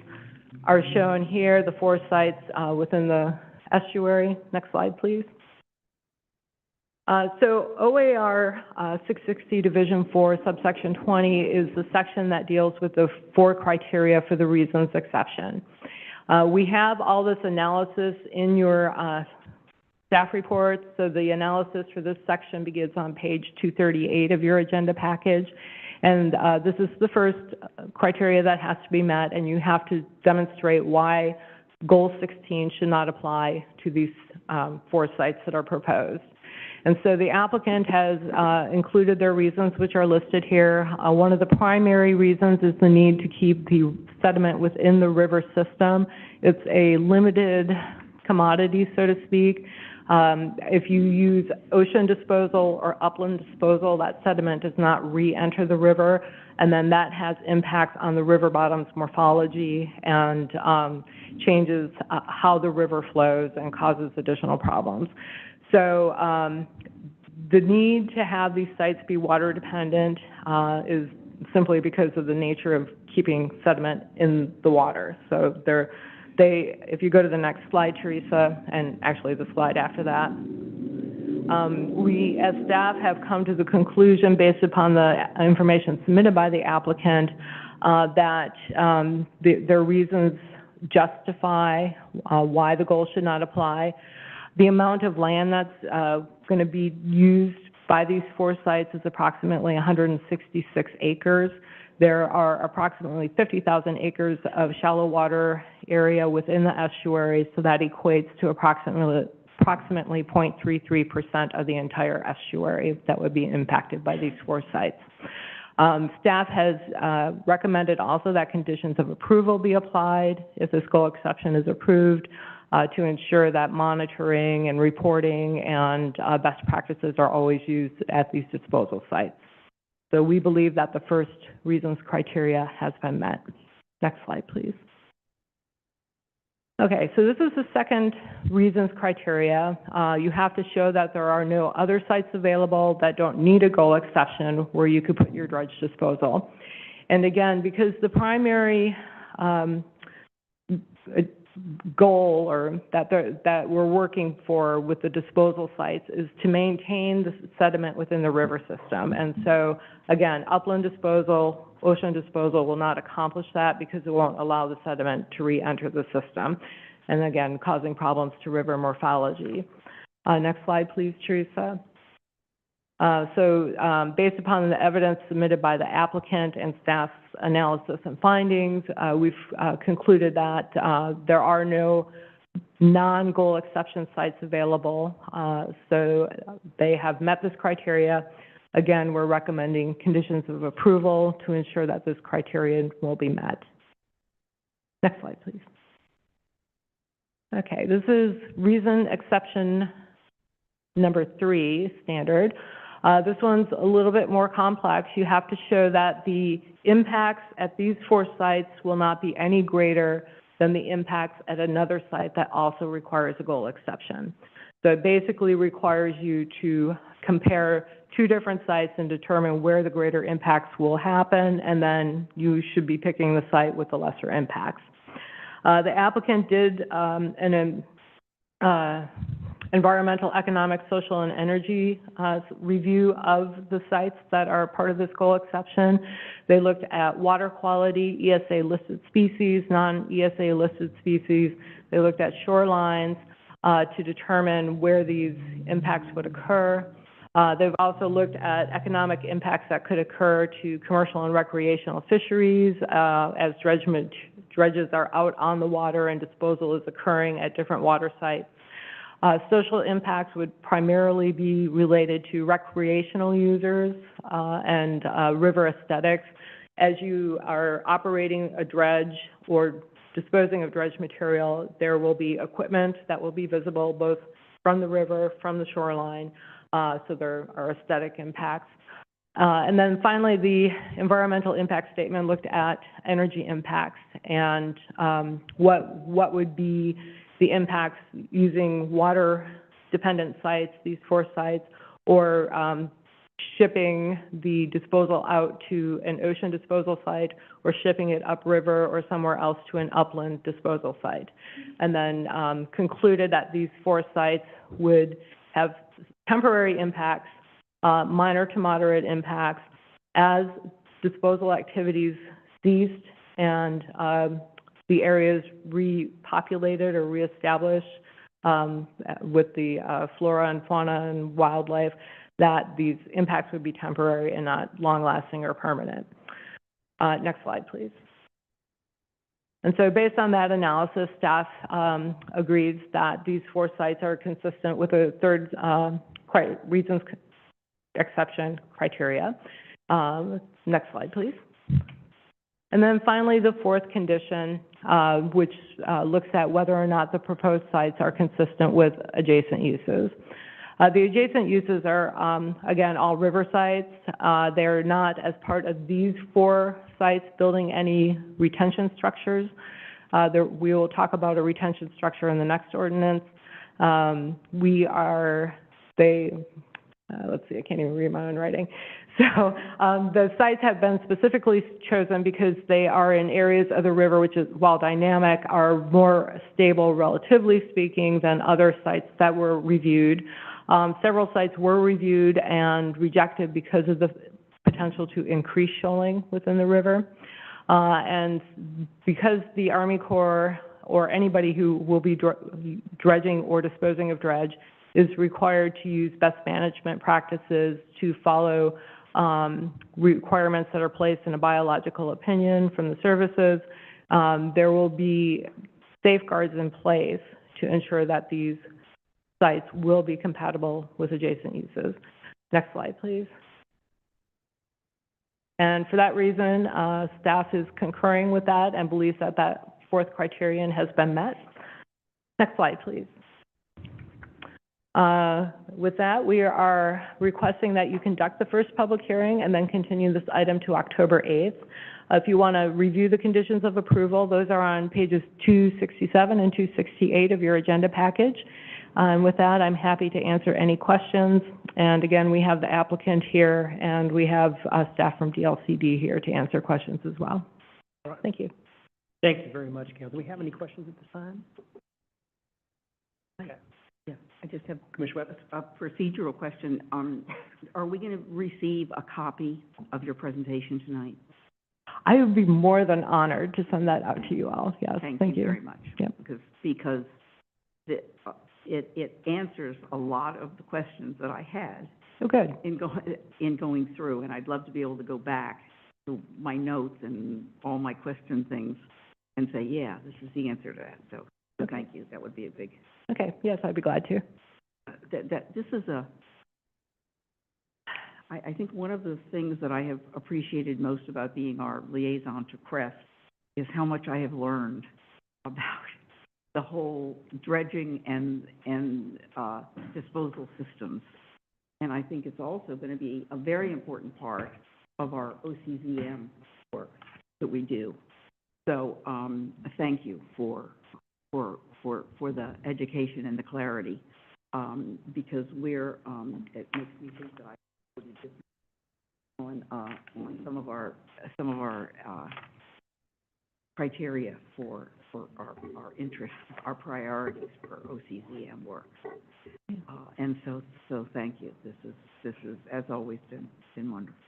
R: are shown here, the 4 sites within the estuary. Next slide please. So OAR 660 Division 4 subsection 20 is the section that deals with the 4 criteria for the reasons exception. We have all this analysis in your staff report, so the analysis for this section begins on page 238 of your agenda package. And this is the first criteria that has to be met, and you have to demonstrate why Goal 16 should not apply to these 4 sites that are proposed. And so the applicant has included their reasons, which are listed here. One of the primary reasons is the need to keep the sediment within the river system. It's a limited commodity, so to speak. If you use ocean disposal or upland disposal, that sediment does not re-enter the river, and then that has impacts on the river bottom's morphology and changes how the river flows and causes additional problems. So the need to have these sites be water dependent is simply because of the nature of keeping sediment in the water. So if you go to the next slide, Teresa, and actually the slide after that, we as staff have come to the conclusion based upon the information submitted by the applicant that their reasons justify why the goal should not apply. The amount of land that's going to be used by these 4 sites is approximately 166 acres. There are approximately 50,000 acres of shallow water area within the estuary, so that equates to approximately 0.33% of the entire estuary that would be impacted by these 4 sites. Staff has recommended also that conditions of approval be applied if this goal exception is approved, to ensure that monitoring and reporting and best practices are always used at these disposal sites. So we believe that the first reasons criteria has been met. Next slide, please. Okay, so this is the second reasons criteria. You have to show that there are no other sites available that don't need a goal exception where you could put your dredge disposal. And again, because the primary goal or that we're working for with the disposal sites is to maintain the sediment within the river system. And so again, upland disposal, ocean disposal will not accomplish that because it won't allow the sediment to re-enter the system. And again, causing problems to river morphology. Next slide, please, Teresa. Based upon the evidence submitted by the applicant and staff's analysis and findings, we've concluded that there are no non-goal exception sites available. So they have met this criteria. Again, we're recommending conditions of approval to ensure that this criterion will be met. Next slide, please. Okay, this is reason exception number 3 standard. This one's a little bit more complex. You have to show that the impacts at these 4 sites will not be any greater than the impacts at another site that also requires a goal exception. So it basically requires you to compare 2 different sites and determine where the greater impacts will happen, and then you should be picking the site with the lesser impacts. The applicant did an environmental, economic, social, and energy review of the sites that are part of this goal exception. They looked at water quality, ESA listed species, non-ESA listed species. They looked at shorelines to determine where these impacts would occur. They've also looked at economic impacts that could occur to commercial and recreational fisheries as dredges are out on the water and disposal is occurring at different water sites. Social impacts would primarily be related to recreational users and river aesthetics. As you are operating a dredge or disposing of dredge material, there will be equipment that will be visible both from the river, from the shoreline, so there are aesthetic impacts. And then finally, the environmental impact statement looked at energy impacts and what would be the impacts using water-dependent sites, these 4 sites, or shipping the disposal out to an ocean disposal site or shipping it upriver or somewhere else to an upland disposal site. And then concluded that these 4 sites would have temporary impacts, minor to moderate impacts, as disposal activities ceased and the areas repopulated or reestablished with the flora and fauna and wildlife, that these impacts would be temporary and not long-lasting or permanent. Next slide, please. And so based on that analysis, staff agrees that these 4 sites are consistent with the third reasons exception criteria. Next slide, please. And then finally, the 4th condition, which looks at whether or not the proposed sites are consistent with adjacent uses. The adjacent uses are, again, all river sites. They're not, as part of these 4 sites, building any retention structures. We will talk about a retention structure in the next ordinance. Let's see, I can't even read my own writing. So the sites have been specifically chosen because they are in areas of the river which is, while dynamic, are more stable, relatively speaking, than other sites that were reviewed. Several sites were reviewed and rejected because of the potential to increase shoaling within the river. And because the Army Corps or anybody who will be dredging or disposing of dredge is required to use best management practices to follow requirements that are placed in a biological opinion from the services, there will be safeguards in place to ensure that these sites will be compatible with adjacent uses. Next slide, please. And for that reason, staff is concurring with that and believes that that 4th criterion has been met. Next slide, please. With that, we are requesting that you conduct the first public hearing and then continue this item to October 8th. If you want to review the conditions of approval, those are on pages 267 and 268 of your agenda package. And with that, I'm happy to answer any questions. And again, we have the applicant here and we have staff from DLCD here to answer questions as well. Thank you.
C: Thank you very much, Gail. Do we have any questions at this time?
O: Yeah, I just have
C: Commissioner Webb?
O: a procedural question. Are we going to receive a copy of your presentation tonight?
R: I would be more than honored to send that out to you all. Yes,
O: Thank you
R: you.
O: very much.
R: Yep.
O: Because it answers a lot of the questions that I had
F: Oh, good.
O: in going through, and I'd love to be able to go back to my notes and all my question things and say, yeah, this is the answer to that. So thank you. That would be a big,
F: Okay, yes, I'd be glad to.
O: this is I think one of the things that I have appreciated most about being our liaison to CREST is how much I have learned about the whole dredging and disposal systems. And I think it's also going to be a very important part of our OCZM work that we do. So thank you for the education and the clarity, because it makes me think that I would just on some of our criteria for our interests, our priorities for OCZM work. And so thank you. This is as always been wonderful.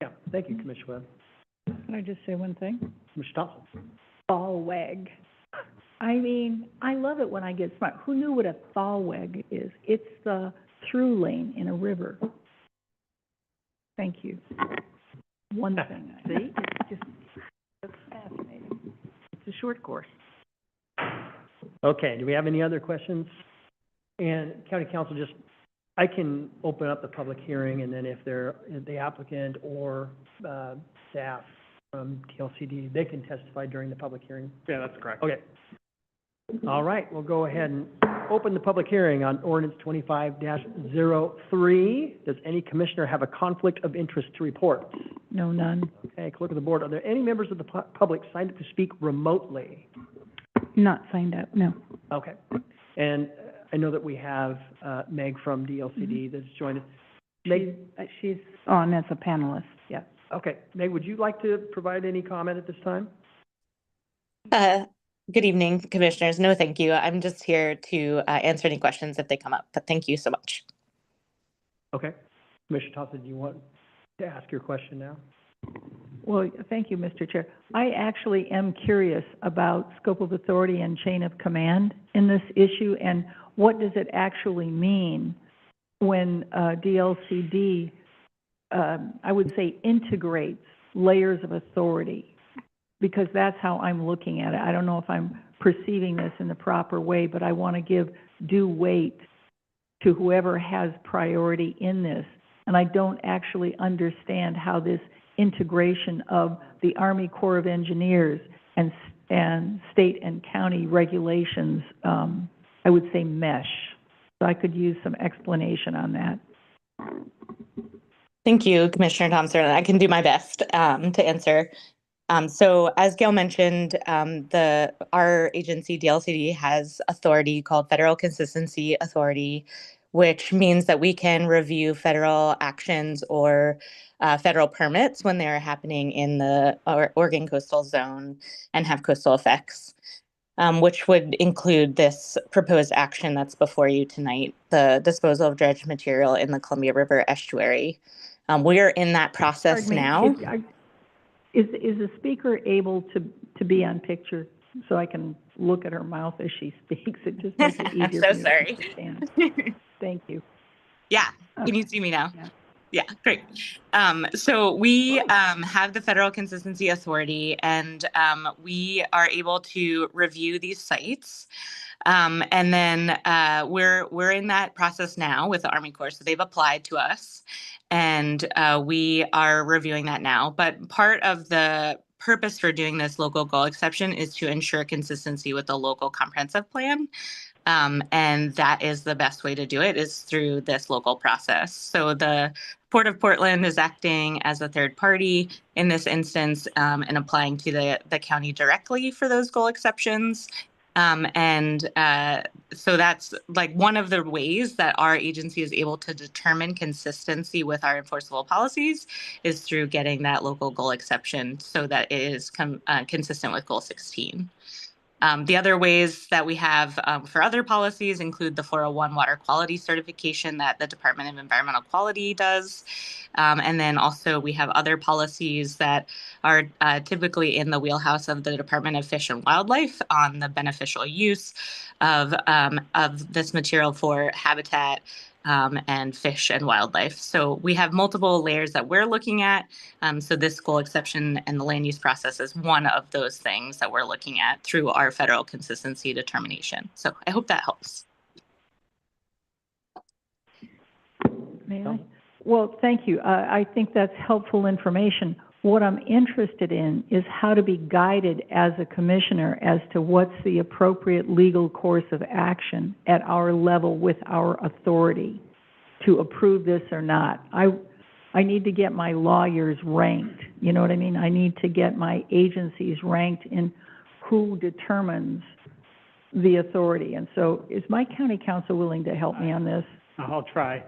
C: Yeah, thank you, Commissioner Webb.
F: Can I just say one thing?
C: Commissioner Thompson?
G: Thalweg. I mean, I love it when I get smart. Who knew what a thalweg is? It's the through lane in a river. Thank you. One thing.
O: See, it's fascinating. It's a short course.
C: Okay, do we have any other questions? And County Council, I can open up the public hearing, and then if the applicant or staff from TLCD, they can testify during the public hearing.
L: Yeah, that's correct.
C: Okay. All right, we'll go ahead and open the public hearing on ordinance 25-03. Does any commissioner have a conflict of interest to report?
G: No, none.
C: Okay, clerk of the board, are there any members of the public signed up to speak remotely?
G: Not signed up, no.
C: Okay. And I know that we have Meg from DLCD that's joined us. Meg,
G: She's on as a panelist, yeah.
C: okay. Meg, would you like to provide any comment at this time?
S: Good evening, commissioners. No, thank you. I'm just here to answer any questions if they come up, but thank you so much.
C: Okay. Commissioner Thompson, do you want to ask your question now?
G: Well, thank you, Mr. Chair. I actually am curious about scope of authority and chain of command in this issue, and what does it actually mean when DLCD, I would say, integrates layers of authority? Because that's how I'm looking at it. I don't know if I'm perceiving this in the proper way, but I want to give due weight to whoever has priority in this. And I don't actually understand how this integration of the Army Corps of Engineers and state and county regulations, I would say mesh. So I could use some explanation on that.
S: Thank you, Commissioner Thompson. I can do my best to answer. So as Gail mentioned, our agency, DLCD, has authority called Federal Consistency Authority, which means that we can review federal actions or federal permits when they're happening in the Oregon coastal zone and have coastal effects, which would include this proposed action that's before you tonight, the disposal of dredged material in the Columbia River estuary. We are in that process now.
G: Is the speaker able to be on picture so I can look at her mouth as she speaks? It just makes it easier
S: So
G: for me
S: sorry.
G: to understand. Thank you.
S: Yeah, can you see me now? Yeah, great. So we have the Federal Consistency Authority, and we are able to review these sites. And then we're in that process now with the Army Corps. So they've applied to us, and we are reviewing that now. But part of the purpose for doing this local goal exception is to ensure consistency with the local comprehensive plan. And that is the best way to do it, is through this local process. So the Port of Portland is acting as a third party in this instance, and applying to the county directly for those goal exceptions. So that's like one of the ways that our agency is able to determine consistency with our enforceable policies is through getting that local goal exception so that it is consistent with Goal 16. The other ways that we have for other policies include the 401 water quality certification that the Department of Environmental Quality does. And then also we have other policies that are typically in the wheelhouse of the Department of Fish and Wildlife on the beneficial use of this material for habitat and fish and wildlife. So we have multiple layers that we're looking at. So this goal exception and the land use process is one of those things that we're looking at through our federal consistency determination. So I hope that helps.
T: May I? Well, thank you. I think that's helpful information. What I'm interested in is how to be guided as a commissioner as to what's the appropriate legal course of action at our level with our authority to approve this or not. I need to get my lawyers ranked. You know what I mean? I need to get my agencies ranked in who determines the authority. And so is my county council willing to help me on this?
Q: I'll try.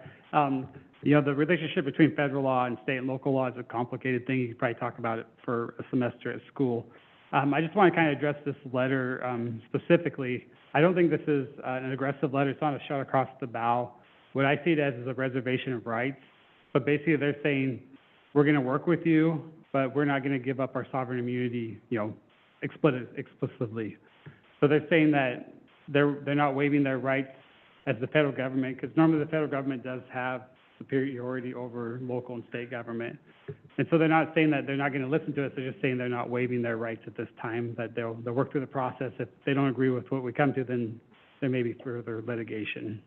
Q: You know, the relationship between federal law and state and local law is a complicated thing. You could probably talk about it for a semester at school. I just want to kind of address this letter specifically. I don't think this is an aggressive letter. It's not a shot across the bow. What I see it as is a reservation of rights. But basically they're saying, we're going to work with you, but we're not going to give up our sovereign immunity, you know, explicitly. So they're saying that they're not waiving their rights as the federal government, because normally the federal government does have superiority over local and state government. And so they're not saying that they're not going to listen to us, they're just saying they're not waiving their rights at this time, that they'll work through the process. If they don't agree with what we come to, then there may be further litigation.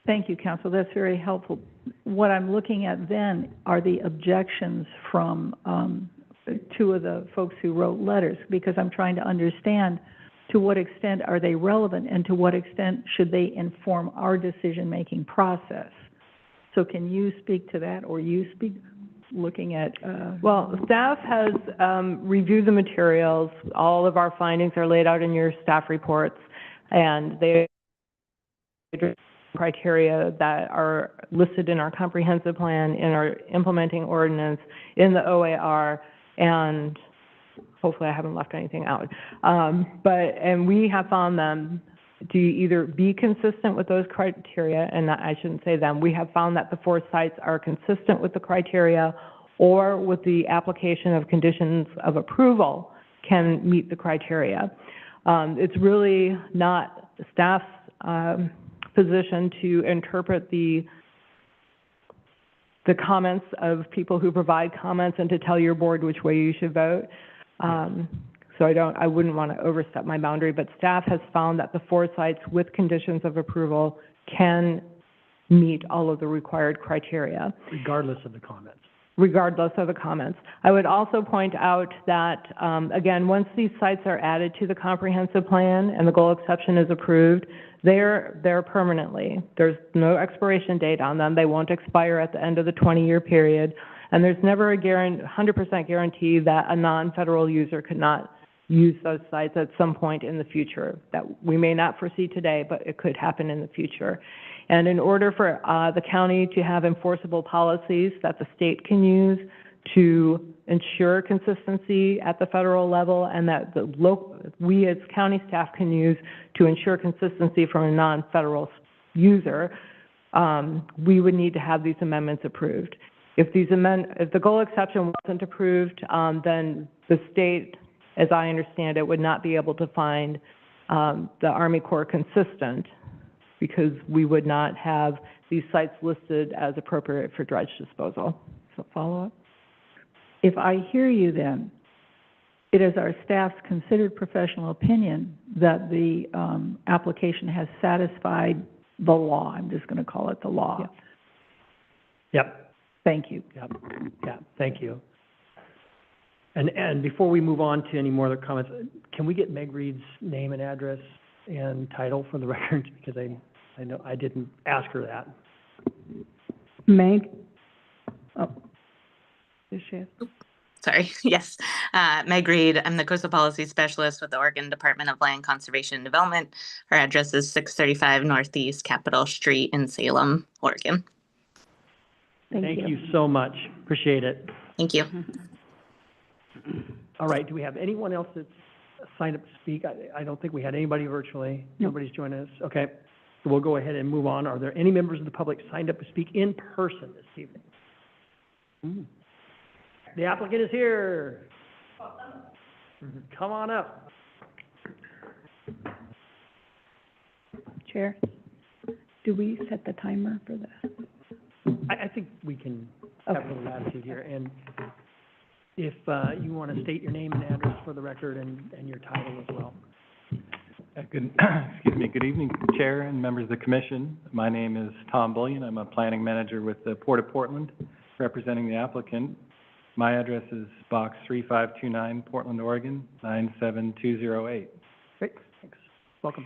T: Thank you, counsel. That's very helpful. What I'm looking at then are the objections from two of the folks who wrote letters, because I'm trying to understand to what extent are they relevant and to what extent should they inform our decision-making process. So can you speak to that, or you speak looking at?
R: Well, staff has reviewed the materials. All of our findings are laid out in your staff reports, and they criteria that are listed in our comprehensive plan, in our implementing ordinance, in the OAR, and hopefully I haven't left anything out. And we have found them to either be consistent with those criteria, and I shouldn't say them, we have found that the 4 sites are consistent with the criteria, or with the application of conditions of approval can meet the criteria. It's really not staff's position to interpret the comments of people who provide comments and to tell your board which way you should vote. So I wouldn't want to overstep my boundary, but staff has found that the 4 sites with conditions of approval can meet all of the required criteria.
C: Regardless of the comments.
R: Regardless of the comments. I would also point out that, again, once these sites are added to the comprehensive plan and the goal exception is approved, they're permanently. There's no expiration date on them. They won't expire at the end of the 20-year period. And there's never a 100% guarantee that a non-federal user could not use those sites at some point in the future. That we may not foresee today, but it could happen in the future. And in order for the county to have enforceable policies that the state can use to ensure consistency at the federal level, and that we as county staff can use to ensure consistency from a non-federal user, we would need to have these amendments approved. If the goal exception wasn't approved, then the state, as I understand it, would not be able to find the Army Corps consistent, because we would not have these sites listed as appropriate for dredge disposal. So follow up?
T: If I hear you then, it is our staff's considered professional opinion that the application has satisfied the law. I'm just going to call it the law.
C: Yep.
T: Thank you.
C: Yep. Yeah, thank you. And before we move on to any more other comments, can we get Meg Reed's name and address and title for the record? Because I know I didn't ask her that.
T: Meg? Oh. Is she?
S: Sorry, yes. Meg Reed, I'm the Coastal Policy Specialist with the Oregon Department of Land Conservation and Development. Our address is 635 Northeast Capitol Street in Salem, Oregon.
C: Thank you so much. Appreciate it.
S: Thank you.
C: All right, do we have anyone else that's signed up to speak? I don't think we had anybody virtually.
T: No.
C: Nobody's joined us. Okay. So we'll go ahead and move on. Are there any members of the public signed up to speak in person this evening? The applicant is here. Come on up.
T: Chair, do we set the timer for that?
C: I think we can have a little latitude here, and if, you want to state your name and address for the record and your title as well.
U: Good, excuse me, good evening, Chair and members of the Commission. My name is Tom Bullion. I'm a planning manager with the Port of Portland, representing the applicant. My address is Box 3529, Portland, Oregon, 97208.
C: Great, thanks. Welcome.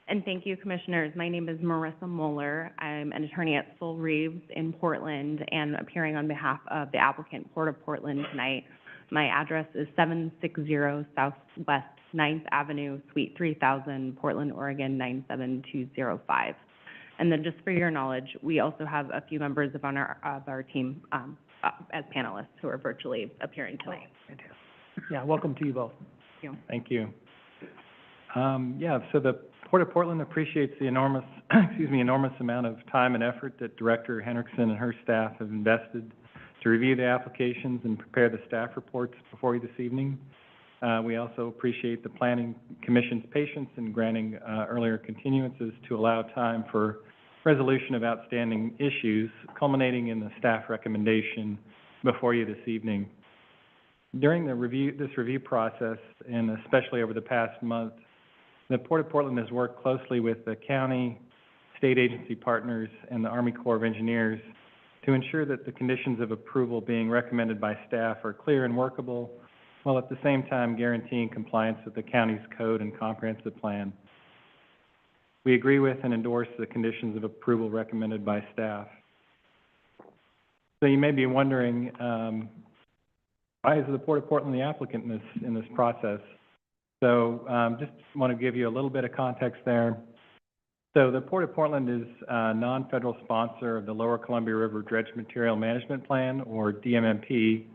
V: And thank you, Commissioners. My name is Marissa Moeller. I'm an attorney at Sol Reeves in Portland and appearing on behalf of the applicant, Port of Portland, tonight. My address is 760 Southwest 9th Avenue, Suite 3000, Portland, Oregon, 97205. And then just for your knowledge, we also have a few members of our team as panelists who are virtually appearing tonight.
C: Fantastic. Yeah, welcome to you both.
U: Thank you. Yeah, so the Port of Portland appreciates the enormous, enormous amount of time and effort that Director Henriksen and her staff have invested to review the applications and prepare the staff reports before you this evening. We also appreciate the Planning Commission's patience in granting earlier continuances to allow time for resolution of outstanding issues, culminating in the staff recommendation before you this evening. During this review process, and especially over the past month, the Port of Portland has worked closely with the county, state agency partners, and the Army Corps of Engineers to ensure that the conditions of approval being recommended by staff are clear and workable, while at the same time guaranteeing compliance with the county's code and comprehensive plan. We agree with and endorse the conditions of approval recommended by staff. So you may be wondering, why is the Port of Portland the applicant in this process? So just want to give you a little bit of context there. So the Port of Portland is a non-federal sponsor of the Lower Columbia River Dredge Material Management Plan, or DMMP,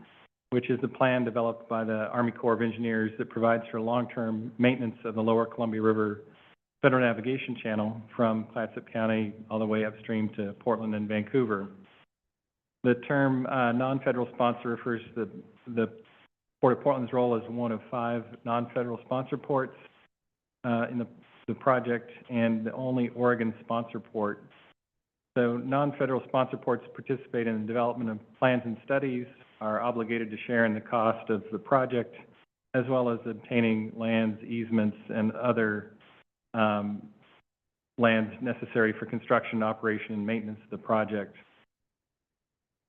U: which is the plan developed by the Army Corps of Engineers that provides for long-term maintenance of the Lower Columbia River Federal Navigation Channel from Clatsop County all the way upstream to Portland and Vancouver. The term non-federal sponsor refers to the Port of Portland's role as one of 5 non-federal sponsor ports in the project and the only Oregon sponsor port. So non-federal sponsor ports participate in the development of plans and studies, are obligated to share in the cost of the project, as well as obtaining lands, easements, and other lands necessary for construction, operation, and maintenance of the project.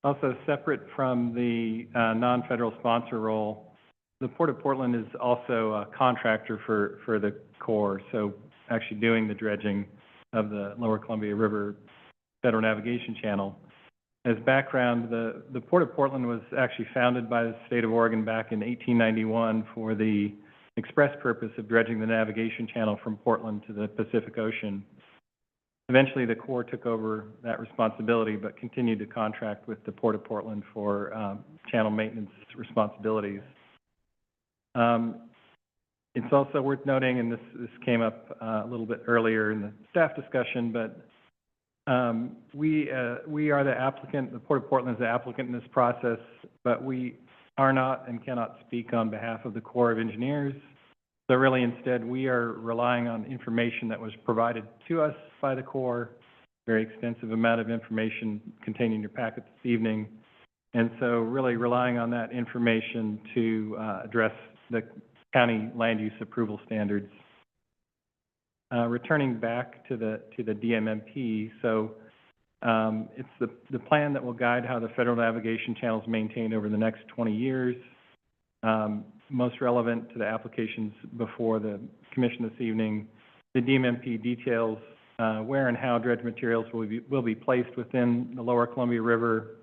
U: Also, separate from the non-federal sponsor role, the Port of Portland is also a contractor for the Corps, so actually doing the dredging of the Lower Columbia River Federal Navigation Channel. As background, the Port of Portland was actually founded by the state of Oregon back in 1891 for the express purpose of dredging the navigation channel from Portland to the Pacific Ocean. Eventually, the Corps took over that responsibility, but continued to contract with the Port of Portland for channel maintenance responsibilities. It's also worth noting, and this came up a little bit earlier in the staff discussion, but we are the applicant. The Port of Portland is the applicant in this process, but we are not and cannot speak on behalf of the Corps of Engineers. So really, instead, we are relying on information that was provided to us by the Corps, very extensive amount of information contained in your packet this evening. And so really relying on that information to address the county land use approval standards. Returning back to the DMMP, so it's the plan that will guide how the Federal Navigation Channel is maintained over the next 20 years. Most relevant to the applications before the Commission this evening, the DMMP details where and how dredge materials will be placed within the Lower Columbia River,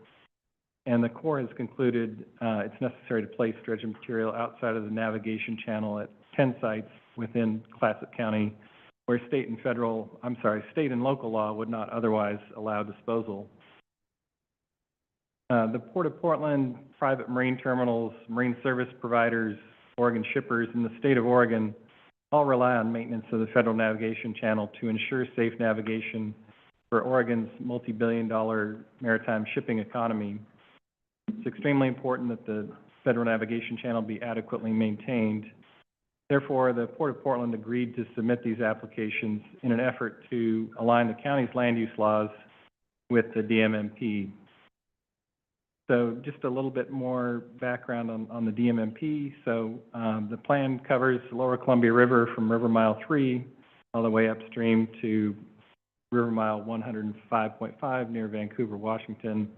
U: and the Corps has concluded it's necessary to place dredge material outside of the navigation channel at 10 sites within Clatsop County, where state and local law would not otherwise allow disposal. The Port of Portland, private marine terminals, marine service providers, Oregon shippers in the state of Oregon all rely on maintenance of the Federal Navigation Channel to ensure safe navigation for Oregon's multi-billion-dollar maritime shipping economy. It's extremely important that the Federal Navigation Channel be adequately maintained. Therefore, the Port of Portland agreed to submit these applications in an effort to align the county's land use laws with the DMMP. So just a little bit more background on the DMMP. So the plan covers the Lower Columbia River from River Mile 3 all the way upstream to River Mile 105.5 near Vancouver, Washington.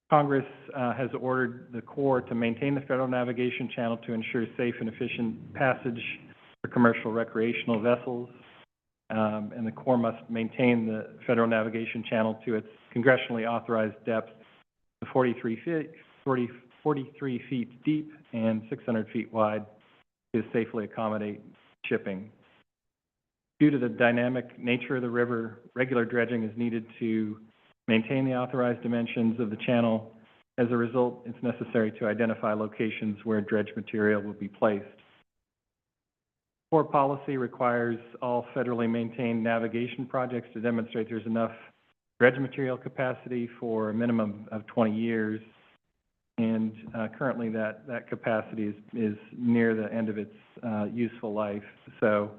U: Congress has ordered the Corps to maintain the Federal Navigation Channel to ensure safe and efficient passage for commercial recreational vessels. And the Corps must maintain the Federal Navigation Channel to its congressionally authorized depth of 43 feet deep and 600 feet wide to safely accommodate shipping. Due to the dynamic nature of the river, regular dredging is needed to maintain the authorized dimensions of the channel. As a result, it's necessary to identify locations where dredge material will be placed. Core policy requires all federally maintained navigation projects to demonstrate there's enough dredge material capacity for a minimum of 20 years. And currently that capacity is near the end of its useful life. So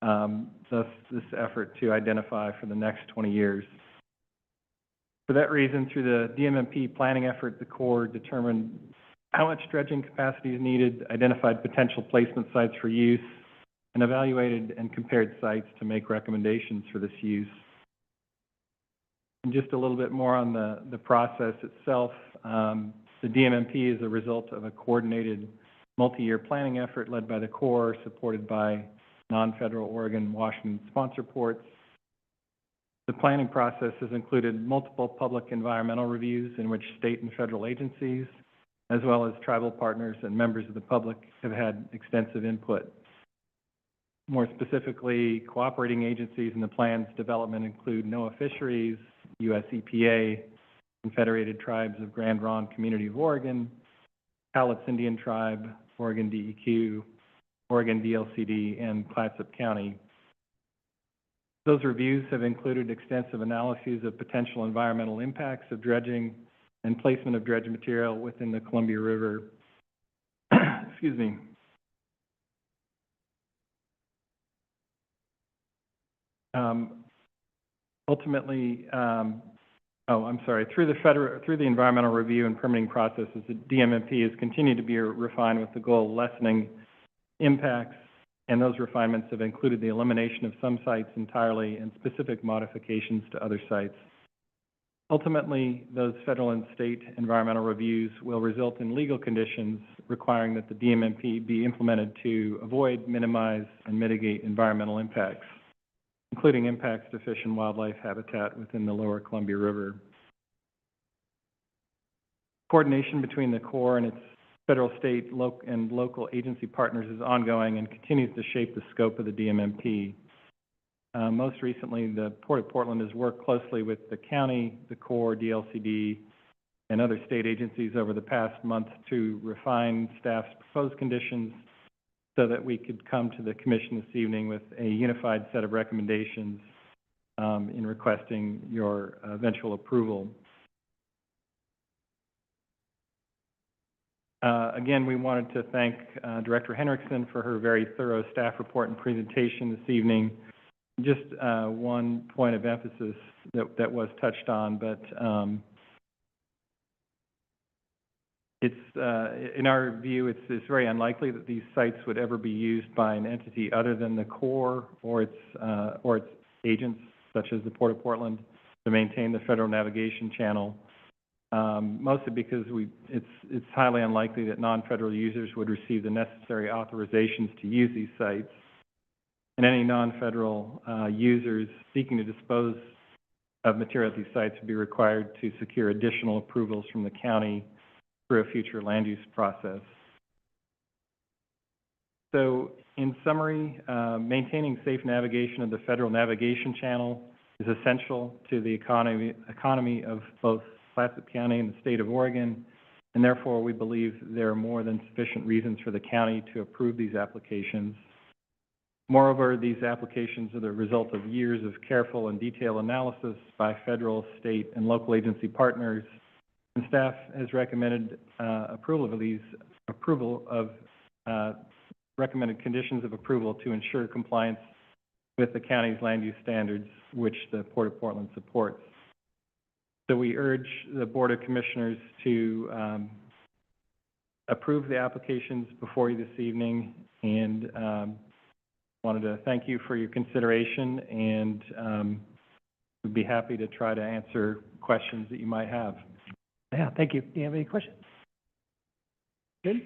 U: thus this effort to identify for the next 20 years. For that reason, through the DMMP planning effort, the Corps determined how much dredging capacity is needed, identified potential placement sites for use, and evaluated and compared sites to make recommendations for this use. And just a little bit more on the process itself. The DMMP is a result of a coordinated multi-year planning effort led by the Corps, supported by non-federal Oregon, Washington sponsor ports. The planning process has included multiple public environmental reviews in which state and federal agencies, as well as tribal partners and members of the public, have had extensive input. More specifically, cooperating agencies in the plan's development include NOAA Fisheries, U.S. EPA, Confederated Tribes of Grand Ronde Community of Oregon, Cowlitz Indian Tribe, Oregon DEQ, Oregon DLCD, and Clatsop County. Those reviews have included extensive analyses of potential environmental impacts of dredging and placement of dredge material within the Columbia River. Excuse me. Ultimately, through the environmental review and permitting processes, the DMMP has continued to be refined with the goal of lessening impacts, and those refinements have included the elimination of some sites entirely and specific modifications to other sites. Ultimately, those federal and state environmental reviews will result in legal conditions requiring that the DMMP be implemented to avoid, minimize, and mitigate environmental impacts, including impacts to fish and wildlife habitat within the Lower Columbia River. Coordination between the Corps and its federal, state, and local agency partners is ongoing and continues to shape the scope of the DMMP. Most recently, the Port of Portland has worked closely with the county, the Corps, DLCD, and other state agencies over the past month to refine staff's proposed conditions so that we could come to the Commission this evening with a unified set of recommendations in requesting your eventual approval. Again, we wanted to thank Director Henriksen for her very thorough staff report and presentation this evening. Just one point of emphasis that was touched on, but it's in our view, it's very unlikely that these sites would ever be used by an entity other than the Corps or its agents, such as the Port of Portland, to maintain the Federal Navigation Channel. Mostly because it's highly unlikely that non-federal users would receive the necessary authorizations to use these sites. And any non-federal users seeking to dispose of material at these sites would be required to secure additional approvals from the county through a future land use process. So in summary, maintaining safe navigation of the Federal Navigation Channel is essential to the economy of both Clatsop County and the state of Oregon, and therefore we believe there are more than sufficient reasons for the county to approve these applications. Moreover, these applications are the result of years of careful and detailed analysis by federal, state, and local agency partners, and staff has recommended recommended conditions of approval to ensure compliance with the county's land use standards, which the Port of Portland supports. So we urge the Board of Commissioners to approve the applications before you this evening, and wanted to thank you for your consideration, and we'd be happy to try to answer questions that you might have.
A: Yeah, thank you. Do you have any questions? Good?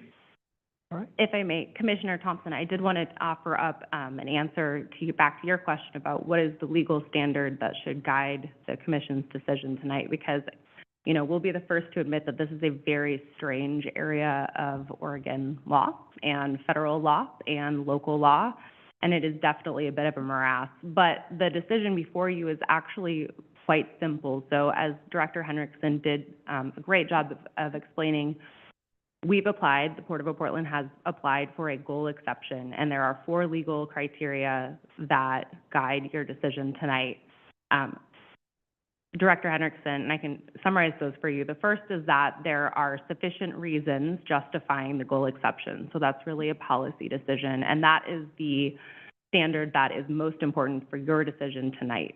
A: All right.
V: If I may, Commissioner Thompson, I did want to offer up an answer to back to your question about what is the legal standard that should guide the commission's decision tonight, because, you know, we'll be the first to admit that this is a very strange area of Oregon law and federal law and local law, and it is definitely a bit of a morass. But the decision before you is actually quite simple. So as Director Henriksen did a great job of explaining, we've applied, the Port of Portland has applied for a goal exception, and there are 4 legal criteria that guide your decision tonight. Director Henriksen, and I can summarize those for you. The first is that there are sufficient reasons justifying the goal exception. So that's really a policy decision, and that is the standard that is most important for your decision tonight.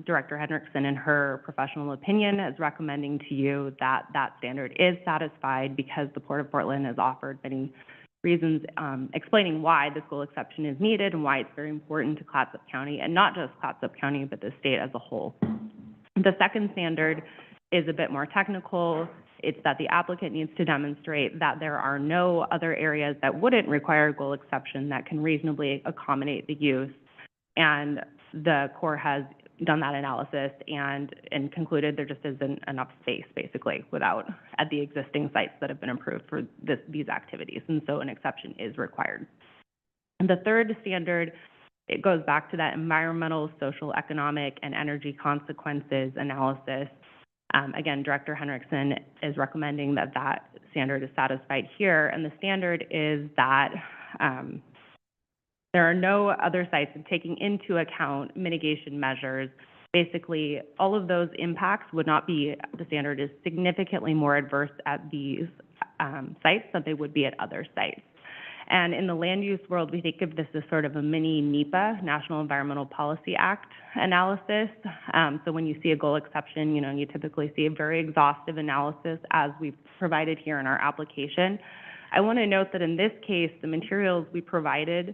V: Director Henriksen, in her professional opinion, is recommending to you that that standard is satisfied because the Port of Portland has offered many reasons explaining why this goal exception is needed and why it's very important to Clatsop County, and not just Clatsop County, but the state as a whole. The second standard is a bit more technical. It's that the applicant needs to demonstrate that there are no other areas that wouldn't require a goal exception that can reasonably accommodate the use. And the Corps has done that analysis and concluded there just isn't enough space, basically, at the existing sites that have been approved for these activities. And so an exception is required. And the third standard, it goes back to that environmental, social, economic, and energy consequences analysis. Again, Director Henriksen is recommending that that standard is satisfied here, and the standard is that there are no other sites taking into account mitigation measures. Basically, all of those impacts would not be, the standard is significantly more adverse at these sites than they would be at other sites. And in the land use world, we think of this as sort of a mini NEPA, National Environmental Policy Act analysis. So when you see a goal exception, you know, you typically see a very exhaustive analysis as we've provided here in our application. I want to note that in this case, the materials we provided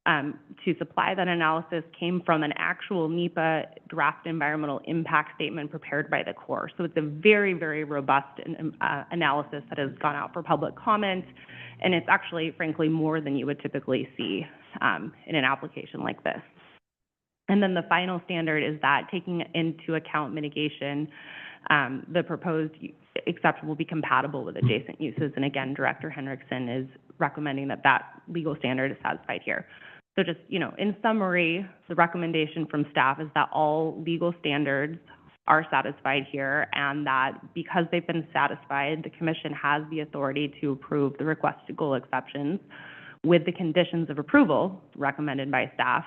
V: to supply that analysis came from an actual NEPA draft environmental impact statement prepared by the Corps. So it's a very, very robust analysis that has gone out for public comment. And it's actually, frankly, more than you would typically see in an application like this. And then the final standard is that taking into account mitigation, the proposed exception will be compatible with adjacent uses. And again, Director Henriksen is recommending that that legal standard is satisfied here. So just, you know, in summary, the recommendation from staff is that all legal standards are satisfied here, and that because they've been satisfied, the Commission has the authority to approve the requested goal exceptions with the conditions of approval recommended by staff.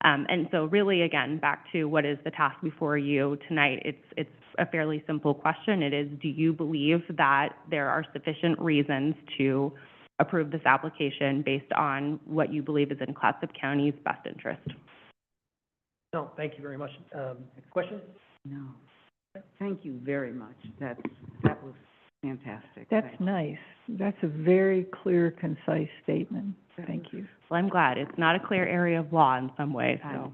V: And so really, again, back to what is the task before you tonight, it's a fairly simple question. It is, do you believe that there are sufficient reasons to approve this application based on what you believe is in Clatsop County's best interest?
A: No, thank you very much. Questions?
O: No. Thank you very much. That was fantastic.
T: That's
O: Thank you.
T: nice. That's a very clear, concise statement. Thank you.
V: Well, I'm glad. It's not a clear area of law in some ways, so.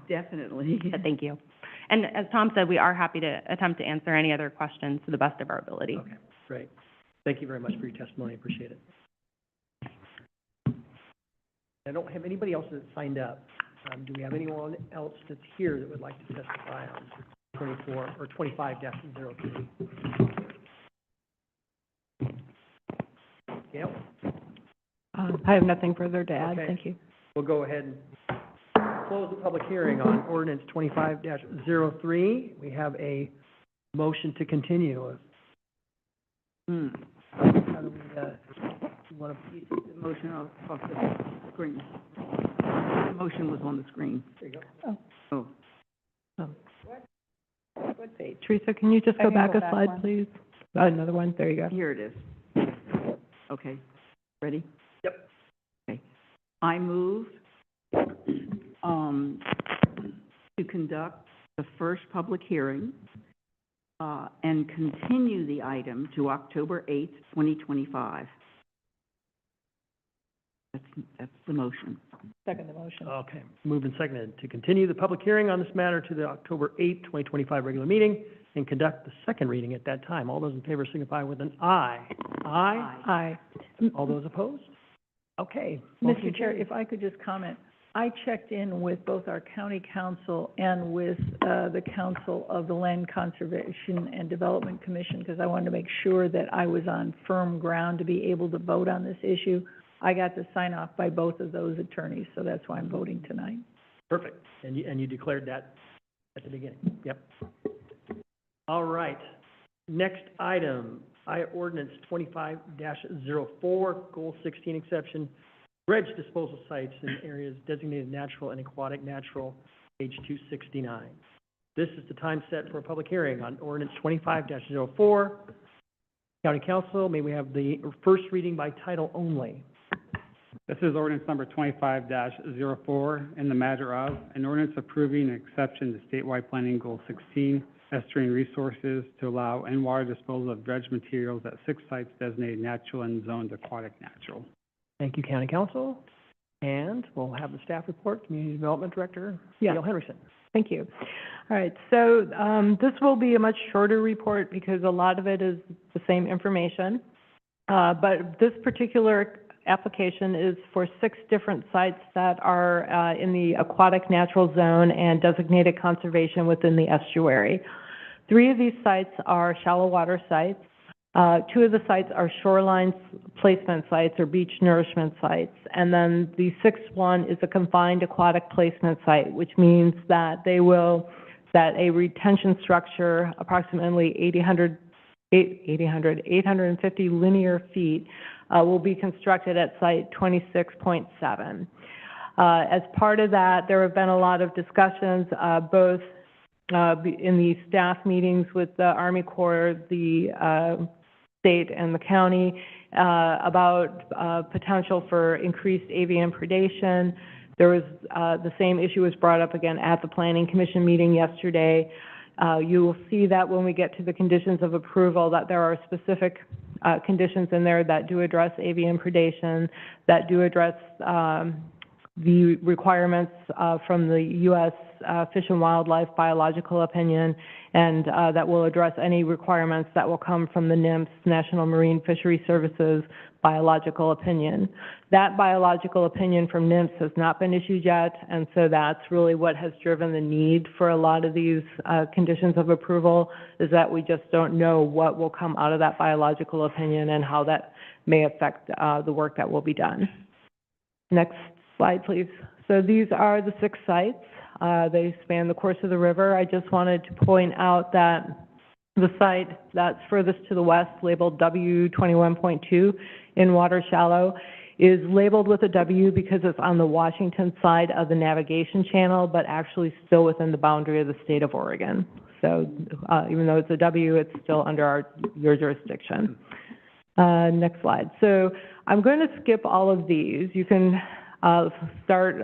O: Definitely.
V: But thank you. And as Tom said, we are happy to attempt to answer any other questions to the best of our ability.
A: Okay, great. Thank you very much for your testimony. Appreciate it. I don't have anybody else that signed up. Do we have anyone else that's here that would like to testify on 24 or 25-03? Gail?
T: I have nothing further to add.
A: Okay.
T: Thank you.
A: We'll go ahead and close the public hearing on ordinance 25-03. We have a motion to continue.
O: how do we, you wanna, you take the motion off the screen? The motion was on the screen.
C: There you go.
O: Oh.
T: What page? Teresa, can you just
R: I
T: go
R: can
T: back
R: go
T: a
R: back
T: slide,
R: one.
T: please? Another one, there you go.
O: Here it is. Okay, ready?
C: Yep.
O: Okay. I move, to conduct the first public hearing, and continue the item to October 8th, 2025. That's the motion.
T: Second the motion.
C: Okay, moved and seconded to continue the public hearing on this matter to the October 8th, 2025 regular meeting and conduct the second reading at that time. All those in favor signify with an aye. Aye.
T: Aye.
C: All those opposed? Okay. motion
T: Mr. Chair,
C: carries.
T: if I could just comment, I checked in with both our county council and with the Council of the Land Conservation and Development Commission, because I wanted to make sure that I was on firm ground to be able to vote on this issue. I got the sign off by both of those attorneys, so that's why I'm voting tonight.
C: Perfect. And you declared that at the beginning. Yep. All right. Next item, ordinance 25-04, Goal 16 exception, dredge disposal sites in areas designated natural and aquatic natural, page 269. This is the time set for a public hearing on ordinance 25-04. County Council, may we have the first reading by title only?
Q: This is ordinance number 25-04 in the matter of an ordinance approving an exception to statewide planning goal 16, estuarine resources to allow in-water disposal of dredge materials at 6 sites designated natural and zoned aquatic natural.
C: Thank you, County Council. And we'll have the staff report, Community Development Director,
R: Yeah.
C: Gail Henderson.
R: Thank you. All right, so this will be a much shorter report because a lot of it is the same information. But this particular application is for 6 different sites that are in the aquatic natural zone and designated conservation within the estuary. 3 of these sites are shallow water sites. 2 of the sites are shoreline placement sites or beach nourishment sites. And then the 6th one is a confined aquatic placement site, which means that that a retention structure, approximately 850 linear feet, will be constructed at site 26.7. As part of that, there have been a lot of discussions, both in the staff meetings with the Army Corps, the state and the county, about potential for increased avian predation. There was, the same issue was brought up again at the Planning Commission meeting yesterday. You will see that when we get to the conditions of approval, that there are specific conditions in there that do address avian predation, that do address the requirements from the U.S. Fish and Wildlife biological opinion, and that will address any requirements that will come from the NMFS, National Marine Fisheries Services biological opinion. That biological opinion from NMFS has not been issued yet, and so that's really what has driven the need for a lot of these conditions of approval, is that we just don't know what will come out of that biological opinion and how that may affect the work that will be done. Next slide, please. So these are the 6 sites. They span the course of the river. I just wanted to point out that the site that's furthest to the west, labeled W21.2 in water shallow, is labeled with a W because it's on the Washington side of the navigation channel, but actually still within the boundary of the state of Oregon. So even though it's a W, it's still under your jurisdiction. Next slide. So I'm going to skip all of these. You can start,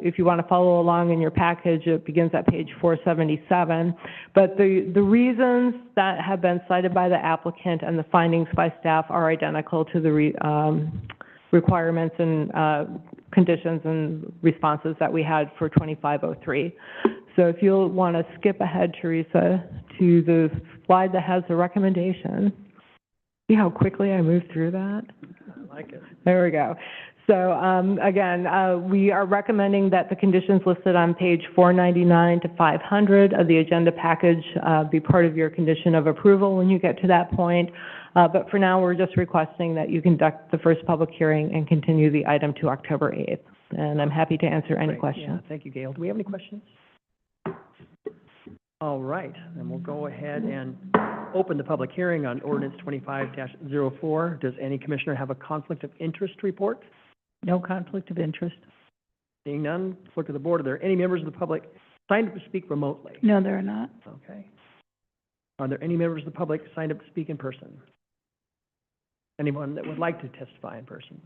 R: if you want to follow along in your package, it begins at page 477. But the reasons that have been cited by the applicant and the findings by staff are identical to the requirements and conditions and responses that we had for 2503. So if you'll want to skip ahead, Teresa, to the slide that has the recommendation. See how quickly I moved through that?
C: I like it.
R: There we go. So again, we are recommending that the conditions listed on page 499 to 500 of the agenda package be part of your condition of approval when you get to that point. But for now, we're just requesting that you conduct the first public hearing and continue the item to October 8th. And I'm happy to answer any
C: Great.
R: questions.
C: Yeah, thank you, Gail. Do we have any questions? All right, then we'll go ahead and open the public hearing on ordinance 25-04. Does any commissioner have a conflict of interest report?
T: No conflict of interest.
C: Seeing none, clerk of the board, are there any members of the public signed up to speak remotely?
T: No, there are not.
C: Okay. Are there any members of the public signed up to speak in person? Anyone that would like to testify in person?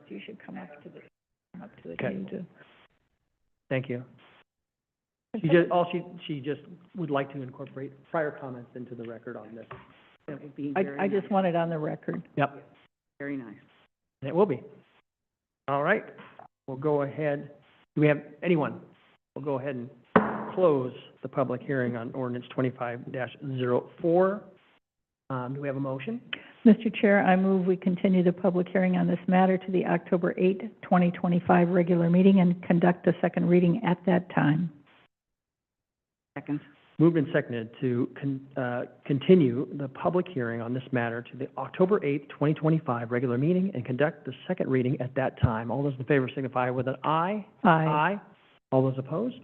T: You should come up to the
C: Okay.
T: team to.
C: Thank you. She just would like to incorporate prior comments into the record on this.
O: That would be
T: I just want it on the record.
C: Yep,
O: very nice.
C: and it will be. All right, we'll go ahead. Do we have anyone? We'll go ahead and close the public hearing on ordinance 25-04. Do we have a motion?
T: Mr. Chair, I move we continue the public hearing on this matter to the October 8, 2025 regular meeting and conduct a second reading at that time.
O: Second.
C: Moved and seconded to continue the public hearing on this matter to the October 8, 2025 regular meeting and conduct the second reading at that time. All those in favor signify with an aye.
T: Aye.
C: All those opposed?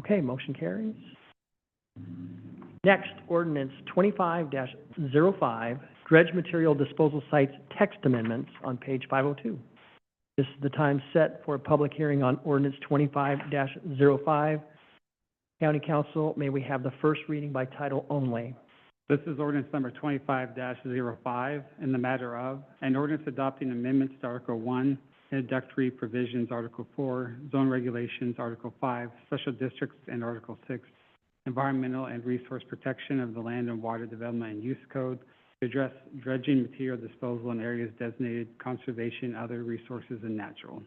C: Okay, motion carries. Next, ordinance 25-05, dredge material disposal sites text amendments on page 502. This is the time set for a public hearing on ordinance 25-05. County Council, may we have the first reading by title only?
Q: This is ordinance number 25-05 in the matter of, an ordinance adopting amendments to Article 1, introductory provisions, Article 4, zone regulations, Article 5, special districts, and Article 6, environmental and resource protection of the land and water development and use code to address dredging material disposal in areas designated conservation, other resources, and natural.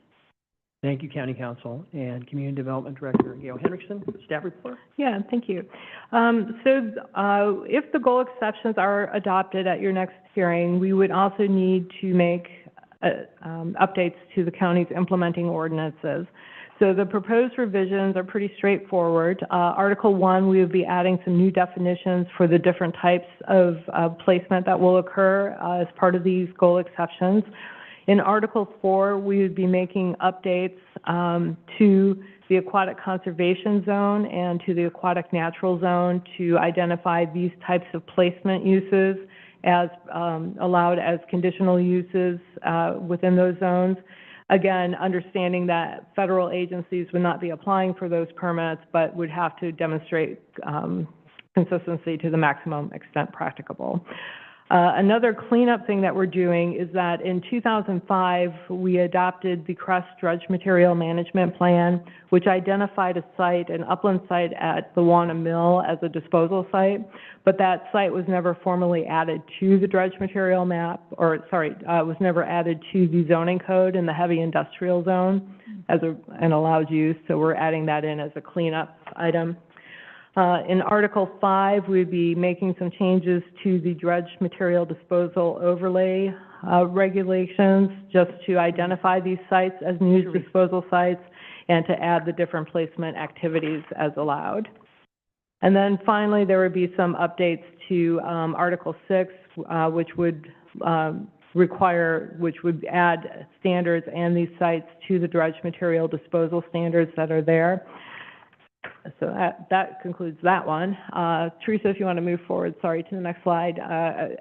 C: Thank you, County Council. And Community Development Director Gail Hendrickson, staff report.
R: Yeah, thank you. If the goal exceptions are adopted at your next hearing, we would also need to make updates to the county's implementing ordinances. So the proposed revisions are pretty straightforward. Article 1, we would be adding some new definitions for the different types of placement that will occur as part of these goal exceptions. In Article 4, we would be making updates to the aquatic conservation zone and to the aquatic natural zone to identify these types of placement uses as allowed as conditional uses within those zones. Again, understanding that federal agencies would not be applying for those permits, but would have to demonstrate consistency to the maximum extent practicable. Another cleanup thing that we're doing is that in 2005, we adopted the Crest Dredge Material Management Plan, which identified a site, an upland site at the Wanna Mill as a disposal site, but that site was never formally added to the dredge material map, was never added to the zoning code in the heavy industrial zone as an allowed use, so we're adding that in as a cleanup item. In Article 5, we'd be making some changes to the dredge material disposal overlay regulations, just to identify these sites as new disposal sites and to add the different placement activities as allowed. And then finally, there would be some updates to Article 6, which would add standards and these sites to the dredge material disposal standards that are there. So that concludes that one. Teresa, if you want to move forward, to the next slide.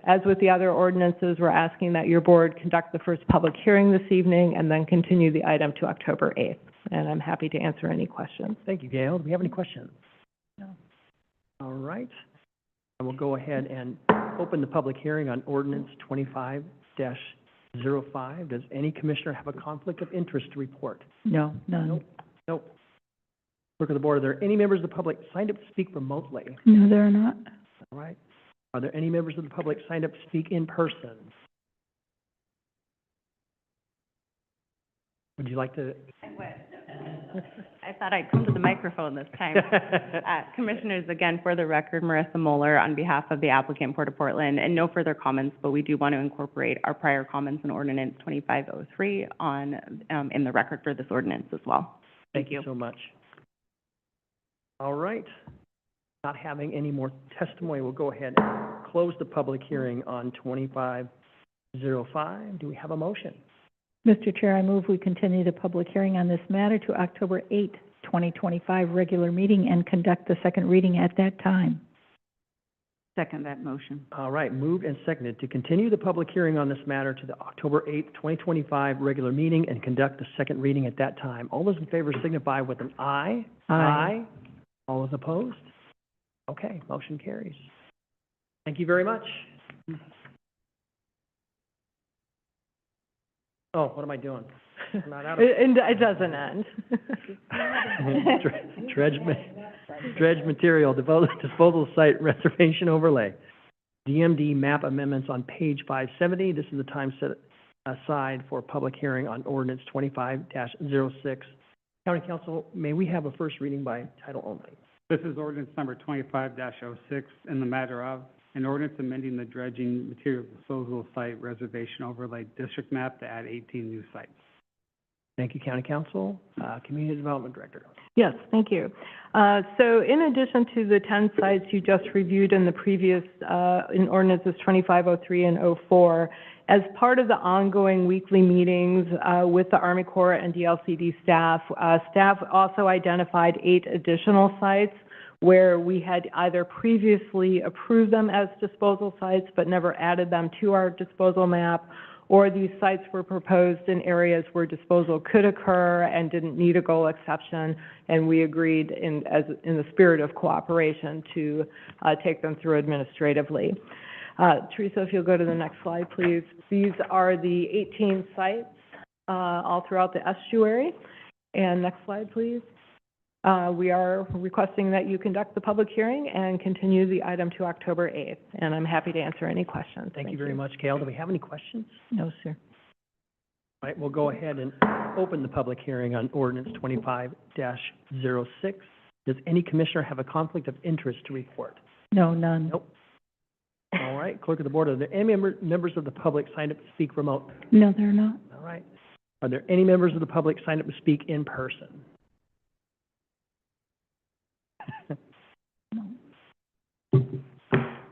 R: As with the other ordinances, we're asking that your board conduct the first public hearing this evening and then continue the item to October 8th. And I'm happy to answer any questions.
C: Thank you, Gail. Do we have any questions?
T: No.
C: All right. I will go ahead and open the public hearing on ordinance 25-05. Does any commissioner have a conflict of interest to report?
T: No, none.
C: Nope. Clerk of the board, are there any members of the public signed up to speak remotely?
T: No, there are not.
C: All right. Are there any members of the public signed up to speak in person? Would you like to?
V: I thought I'd come to the microphone this time. Commissioners, again, for the record, Marissa Moeller on behalf of the applicant, Port of Portland, and no further comments, but we do want to incorporate our prior comments in ordinance 2503 in the record for this ordinance as well.
C: Thank you so much. All right. Not having any more testimony, we'll go ahead and close the public hearing on 25-05. Do we have a motion?
T: Mr. Chair, I move we continue the public hearing on this matter to October 8, 2025, regular meeting and conduct the second reading at that time.
O: Second that motion.
A: All right, moved and seconded to continue the public hearing on this matter to the October 8th, 2025 regular meeting and conduct the second reading at that time. All those in favor signify with an aye.
T: Aye.
A: All those opposed? Okay, motion carries. Thank you very much. Oh, what am I doing? I'm not out of
R: It doesn't end.
A: Dredge material, disposal site reservation overlay. DMD map amendments on page 570. This is the time set aside for public hearing on ordinance 25-06. County Council, may we have a first reading by title only?
Q: This is ordinance number 25-06 in the matter of an ordinance amending the dredging material disposal site reservation overlay district map to add 18 new sites.
A: Thank you, County Council. Community Development Director.
R: Yes, thank you. So in addition to the 10 sites you just reviewed in the previous, in ordinances 2503 and 04, as part of the ongoing weekly meetings with the Army Corps and DLCD staff, staff also identified 8 additional sites where we had either previously approved them as disposal sites but never added them to our disposal map, or these sites were proposed in areas where disposal could occur and didn't need a goal exception, and we agreed in the spirit of cooperation to take them through administratively. Teresa, if you'll go to the next slide, please. These are the 18 sites all throughout the estuary. And next slide, please. We are requesting that you conduct the public hearing and continue the item to October 8th, and I'm happy to answer any questions.
A: Thank you very much, Kale. Do we have any questions?
T: No, sir.
A: All right, we'll go ahead and open the public hearing on ordinance 25-06. Does any commissioner have a conflict of interest to report?
T: No, none.
A: Nope. All right, Clerk of the Board, are there any members of the public signed up to speak remote?
T: No, they're not.
A: All right. Are there any members of the public signed up to speak in person?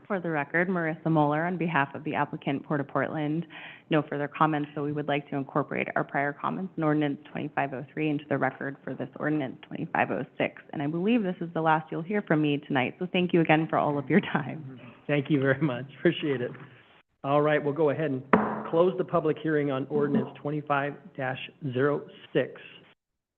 V: For the record, Marissa Moeller on behalf of the applicant, Port of Portland. No further comments, so we would like to incorporate our prior comments in ordinance 2503 into the record for this ordinance 2506. And I believe this is the last you'll hear from me tonight, so thank you again for all of your time.
A: Thank you very much. Appreciate it. All right, we'll go ahead and close the public hearing on ordinance 25-06.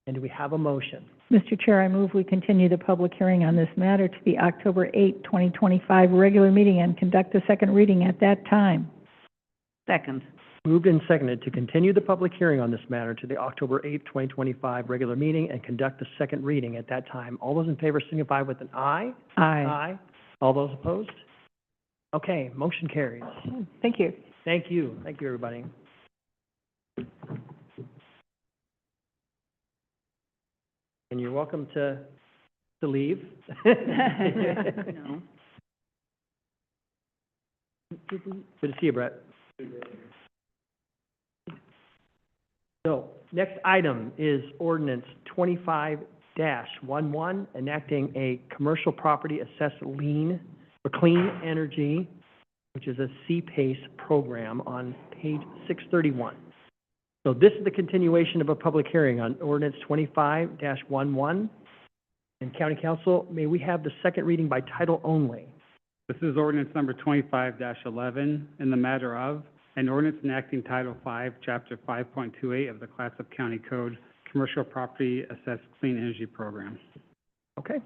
A: And do we have a motion?
T: Mr. Chair, I move we continue the public hearing on this matter to the October 8, 2025 regular meeting and conduct a second reading at that time.
O: Second.
A: Moved and seconded to continue the public hearing on this matter to the October 8, 2025 regular meeting and conduct the second reading at that time. All those in favor signify with an aye.
T: Aye.
A: Aye. All those opposed? Okay, motion carries.
R: Thank you.
A: Thank you. Thank you, everybody. And you're welcome to leave.
O: No.
A: Good to see you, Brett. So, next item is ordinance 25-11, enacting a commercial property assessed lien for clean energy, which is a CPACE program on page 631. So this is the continuation of a public hearing on ordinance 25-11. And County Council, may we have the second reading by title only?
Q: This is ordinance number 25-11 in the matter of an ordinance enacting Title 5, Chapter 5.28 of the Clatsop County Code, Commercial Property Assessed Clean Energy Program.
A: Okay.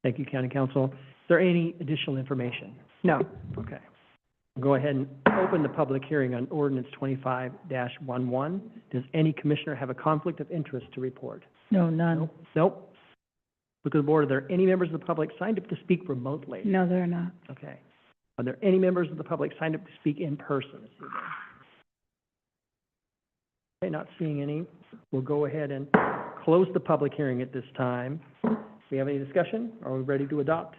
A: Thank you, County Council. Is there any additional information?
R: No.
A: Okay. We'll go ahead and open the public hearing on ordinance 25-11. Does any commissioner have a conflict of interest to report?
T: No, none.
A: Nope. Look at the board. Are there any members of the public signed up to speak remotely?
T: No, they're not.
A: Okay. Are there any members of the public signed up to speak in person this evening? Okay, not seeing any. We'll go ahead and close the public hearing at this time. Do we have any discussion? Are we ready to adopt?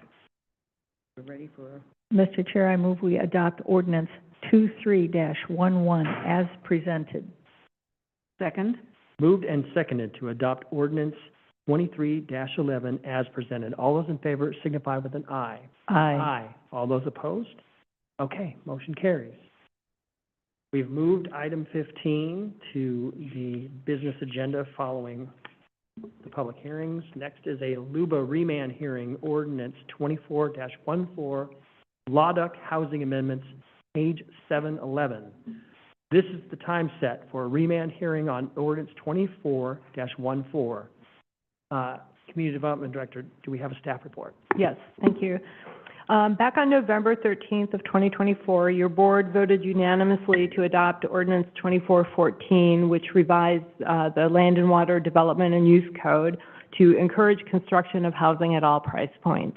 A: We're ready for...
T: Mr. Chair, I move we adopt ordinance 23-11 as presented.
O: Second.
A: Moved and seconded to adopt ordinance 23-11 as presented. All those in favor signify with an aye.
T: Aye.
A: All those opposed? Okay, motion carries.
E: We've moved item 15 to the business agenda following the public hearings. Next is a LUBA remand hearing, ordinance 24-14, Lawduck Housing Amendments, page 711. This is the time set for a remand hearing on ordinance 24-14. Community Development Director, do we have a staff report?
R: Yes, thank you. Back on November 13th of 2024, your board voted unanimously to adopt Ordinance 2414, which revised the Land and Water Development and Use Code to encourage construction of housing at all price points.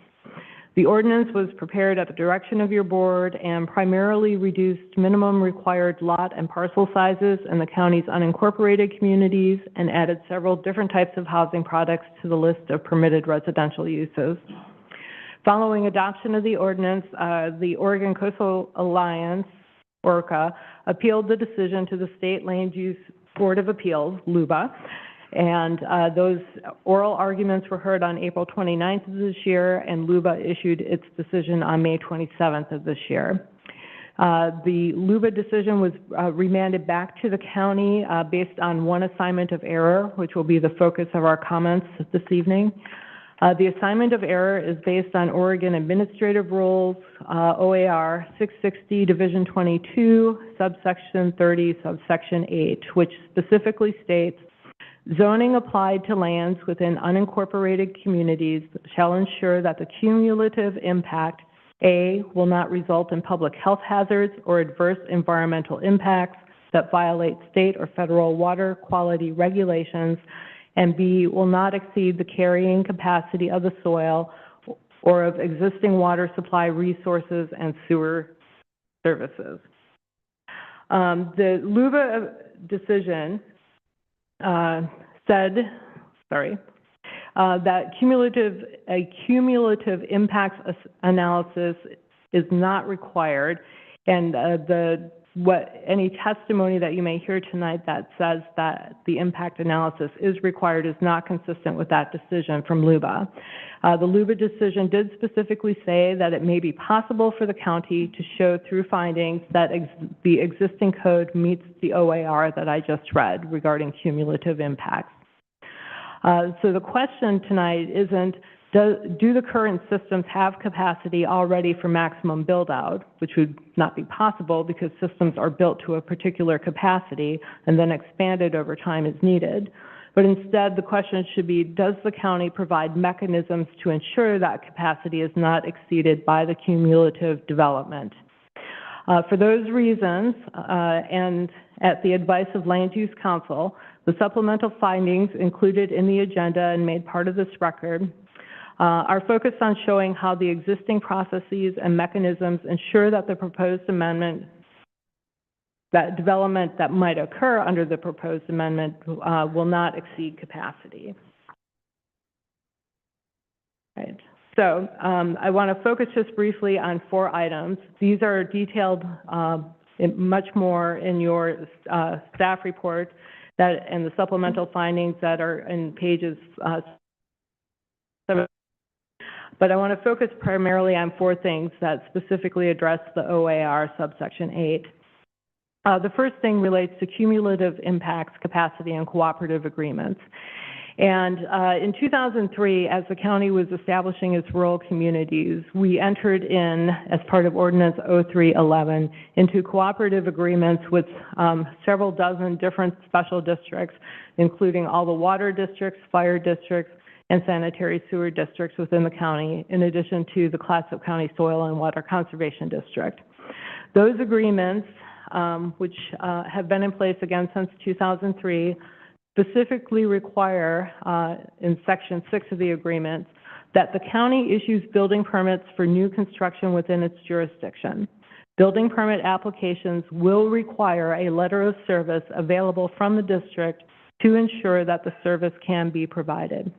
R: The ordinance was prepared at the direction of your board and primarily reduced minimum required lot and parcel sizes in the county's unincorporated communities and added several different types of housing products to the list of permitted residential uses. Following adoption of the ordinance, the Oregon Coastal Alliance, ORCA, appealed the decision to the State Land Use Board of Appeals, LUBA, and those oral arguments were heard on April 29th of this year, and LUBA issued its decision on May 27th of this year. The LUBA decision was remanded back to the county based on one assignment of error, which will be the focus of our comments this evening. The assignment of error is based on Oregon Administrative Rules, OAR 660, Division 22, subsection 30, subsection 8, which specifically states, zoning applied to lands within unincorporated communities shall ensure that the cumulative impact, A, will not result in public health hazards or adverse environmental impacts that violate state or federal water quality regulations, and B, will not exceed the carrying capacity of the soil or of existing water supply resources and sewer services. The LUBA decision said, that a cumulative impacts analysis is not required, and any testimony that you may hear tonight that says that the impact analysis is required is not consistent with that decision from LUBA. The LUBA decision did specifically say that it may be possible for the county to show through findings that the existing code meets the OAR that I just read regarding cumulative impacts. So the question tonight isn't, do the current systems have capacity already for maximum build-out, which would not be possible because systems are built to a particular capacity and then expanded over time as needed. But instead, the question should be, does the county provide mechanisms to ensure that capacity is not exceeded by the cumulative development? For those reasons, and at the advice of Land Use Council, the supplemental findings included in the agenda and made part of this record are focused on showing how the existing processes and mechanisms ensure that the proposed amendment, that development that might occur under the proposed amendment will not exceed capacity. Right. So I want to focus just briefly on 4 items. These are detailed much more in your staff report and the supplemental findings that are in pages 7. But I want to focus primarily on 4 things that specifically address the OAR subsection 8. The first thing relates to cumulative impacts, capacity, and cooperative agreements. And in 2003, as the county was establishing its rural communities, we entered in, as part of Ordinance 0311, into cooperative agreements with several dozen different special districts, including all the water districts, fire districts, and sanitary sewer districts within the county, in addition to the Clatsop County Soil and Water Conservation District. Those agreements, which have been in place again since 2003, specifically require, in Section 6 of the agreement, that the county issues building permits for new construction within its jurisdiction. Building permit applications will require a letter of service available from the district to ensure that the service can be provided.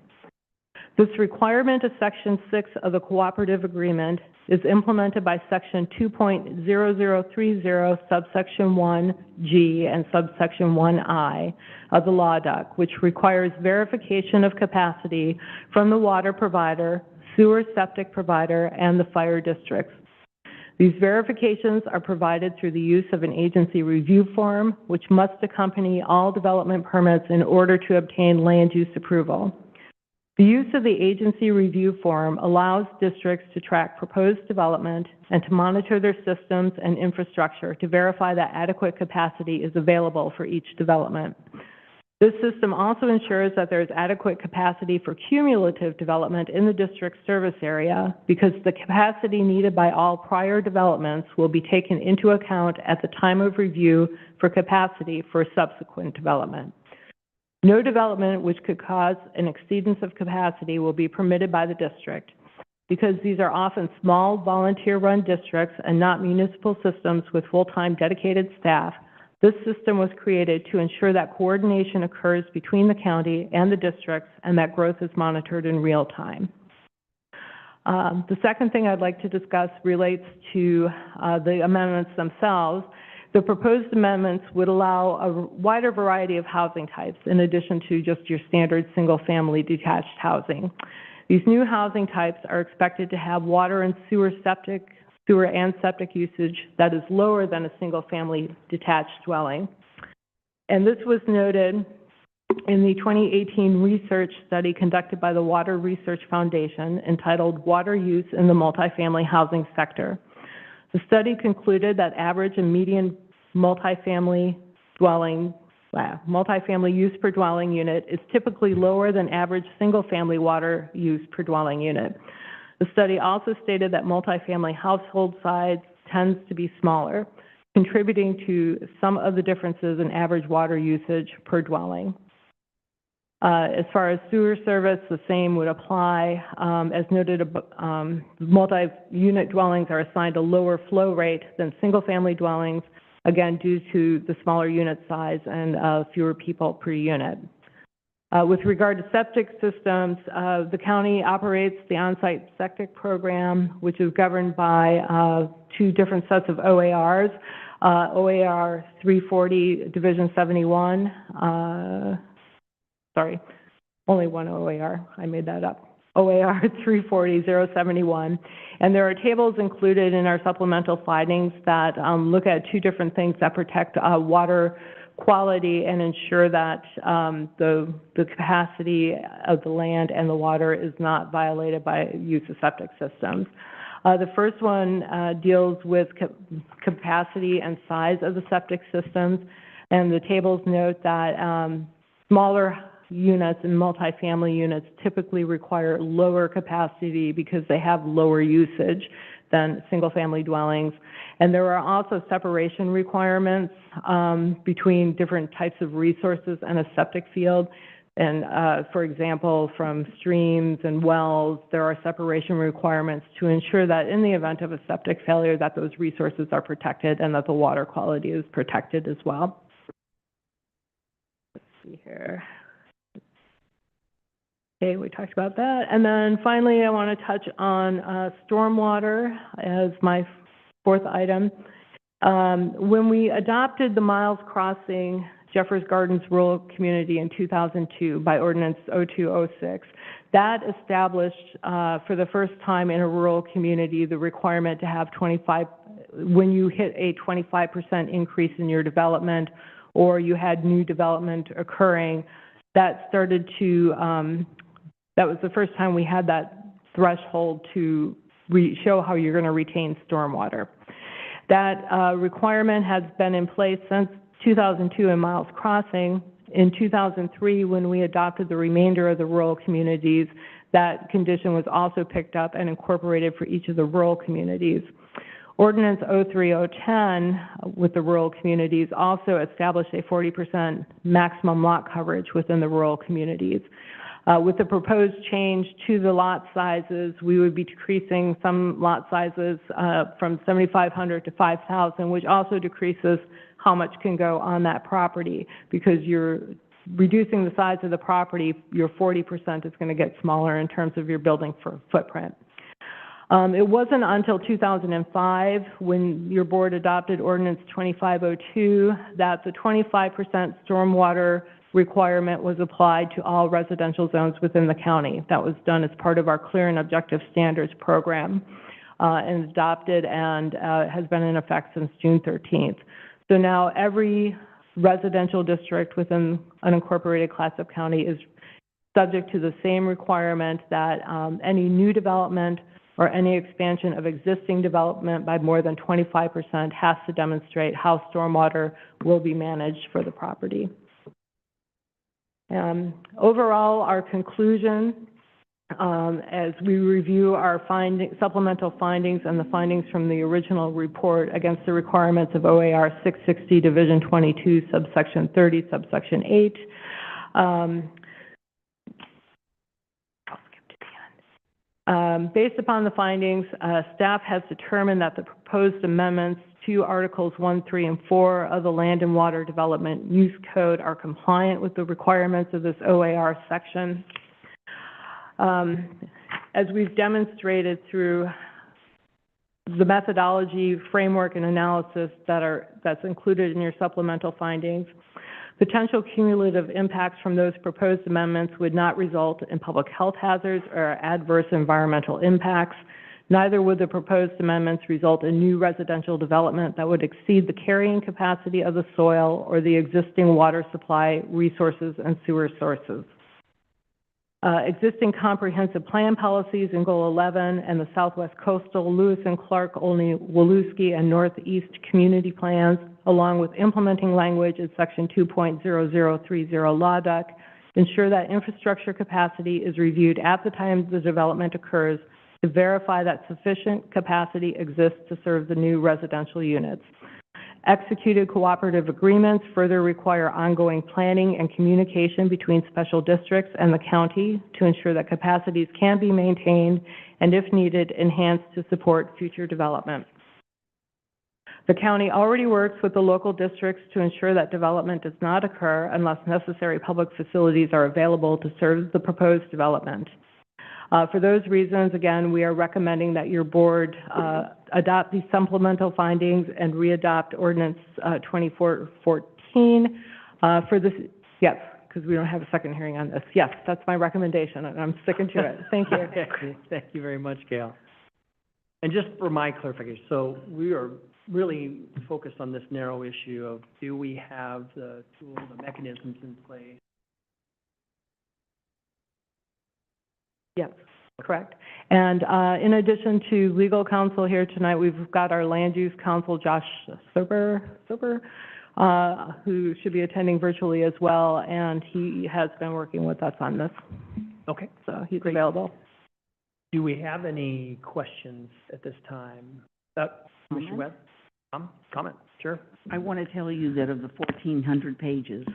R: This requirement of Section 6 of the cooperative agreement is implemented by Section 2.0030, subsection 1G and subsection 1I of the LAWDUC, which requires verification of capacity from the water provider, sewer septic provider, and the fire districts. These verifications are provided through the use of an agency review form, which must accompany all development permits in order to obtain land use approval. The use of the agency review form allows districts to track proposed development and to monitor their systems and infrastructure to verify that adequate capacity is available for each development. This system also ensures that there is adequate capacity for cumulative development in the district service area because the capacity needed by all prior developments will be taken into account at the time of review for capacity for subsequent development. No development which could cause an exceedance of capacity will be permitted by the district. Because these are often small volunteer-run districts and not municipal systems with full-time dedicated staff, this system was created to ensure that coordination occurs between the county and the districts and that growth is monitored in real time. The second thing I'd like to discuss relates to the amendments themselves. The proposed amendments would allow a wider variety of housing types in addition to just your standard single-family detached housing. These new housing types are expected to have water and sewer and septic usage that is lower than a single-family detached dwelling. And this was noted in the 2018 research study conducted by the Water Research Foundation entitled Water Use in the Multifamily Housing Sector. The study concluded that average and median multifamily use per dwelling unit is typically lower than average single-family water use per dwelling unit. The study also stated that multifamily household size tends to be smaller, contributing to some of the differences in average water usage per dwelling. As far as sewer service, the same would apply. As noted, multi-unit dwellings are assigned a lower flow rate than single-family dwellings, again, due to the smaller unit size and fewer people per unit. With regard to septic systems, the county operates the on-site septic program, which is governed by two different sets of OARs. OAR 340, Division 71, sorry, only one OAR, I made that up. OAR 340-071, and there are tables included in our supplemental findings that look at two different things that protect water quality and ensure that the capacity of the land and the water is not violated by use of septic systems. The first one deals with capacity and size of the septic systems, and the tables note that smaller units and multifamily units typically require lower capacity because they have lower usage than single-family dwellings. And there are also separation requirements between different types of resources in a septic field. And for example, from streams and wells, there are separation requirements to ensure that in the event of a septic failure that those resources are protected and that the water quality is protected as well. Let's see here. Okay, we talked about that. And then finally, I want to touch on stormwater as my fourth item. When we adopted the Miles Crossing Jeffers Gardens Rural Community in 2002 by Ordinance 0206, that established for the first time in a rural community the requirement to have when you hit a 25% increase in your development or you had new development occurring, that started to that was the first time we had that threshold to show how you're going to retain stormwater. That requirement has been in place since 2002 in Miles Crossing. In 2003, when we adopted the remainder of the rural communities, that condition was also picked up and incorporated for each of the rural communities. Ordinance 03010 with the rural communities also established a 40% maximum lot coverage within the rural communities. With the proposed change to the lot sizes, we would be decreasing some lot sizes from 7,500 to 5,000, which also decreases how much can go on that property. Because you're reducing the size of the property, your 40% is going to get smaller in terms of your building footprint. It wasn't until 2005, when your board adopted Ordinance 2502, that the 25% stormwater requirement was applied to all residential zones within the county. That was done as part of our Clear and Objective Standards program. and adopted and, has been in effect since June 13th. So now every residential district within an unincorporated Clatsop County is subject to the same requirement that, any new development or any expansion of existing development by more than 25% has to demonstrate how stormwater will be managed for the property. Overall, our conclusion, as we review our supplemental findings and the findings from the original report against the requirements of OAR 660, Division 22, subsection 30, subsection 8, based upon the findings, staff has determined that the proposed amendments to Articles 1, 3, and 4 of the Land and Water Development Use Code are compliant with the requirements of this OAR section. As we've demonstrated through the methodology, framework, and analysis that's included in your supplemental findings, potential cumulative impacts from those proposed amendments would not result in public health hazards or adverse environmental impacts. Neither would the proposed amendments result in new residential development that would exceed the carrying capacity of the soil or the existing water supply, resources, and sewer sources. Existing comprehensive plan policies in Goal 11 and the Southwest Coastal, Lewis and Clark, Olney, Woluski, and Northeast community plans, along with implementing language in Section 2.0030 LAWDUC, ensure that infrastructure capacity is reviewed at the time the development occurs to verify that sufficient capacity exists to serve the new residential units. Executed cooperative agreements further require ongoing planning and communication between special districts and the county to ensure that capacities can be maintained and, if needed, enhanced to support future development. The county already works with the local districts to ensure that development does not occur unless necessary public facilities are available to serve the proposed development. For those reasons, again, we are recommending that your board adopt these supplemental findings and readopt Ordinance 2414 for this. Yes, because we don't have a second hearing on this. Yes, that's my recommendation, and I'm sticking to it. Thank you.
E: Thank you very much, Gail. And just for my clarification, so we are really focused on this narrow issue of, do we have the tools, the mechanisms in place?
R: Yes, correct. And in addition to legal counsel here tonight, we've got our land use counsel, Josh Sober, who should be attending virtually as well, and he has been working with us on this.
E: Okay.
R: So he's available.
E: Do we have any questions at this time? Commissioner Webb? Comment, sure.
O: I want to tell you that of the 1,400 pages,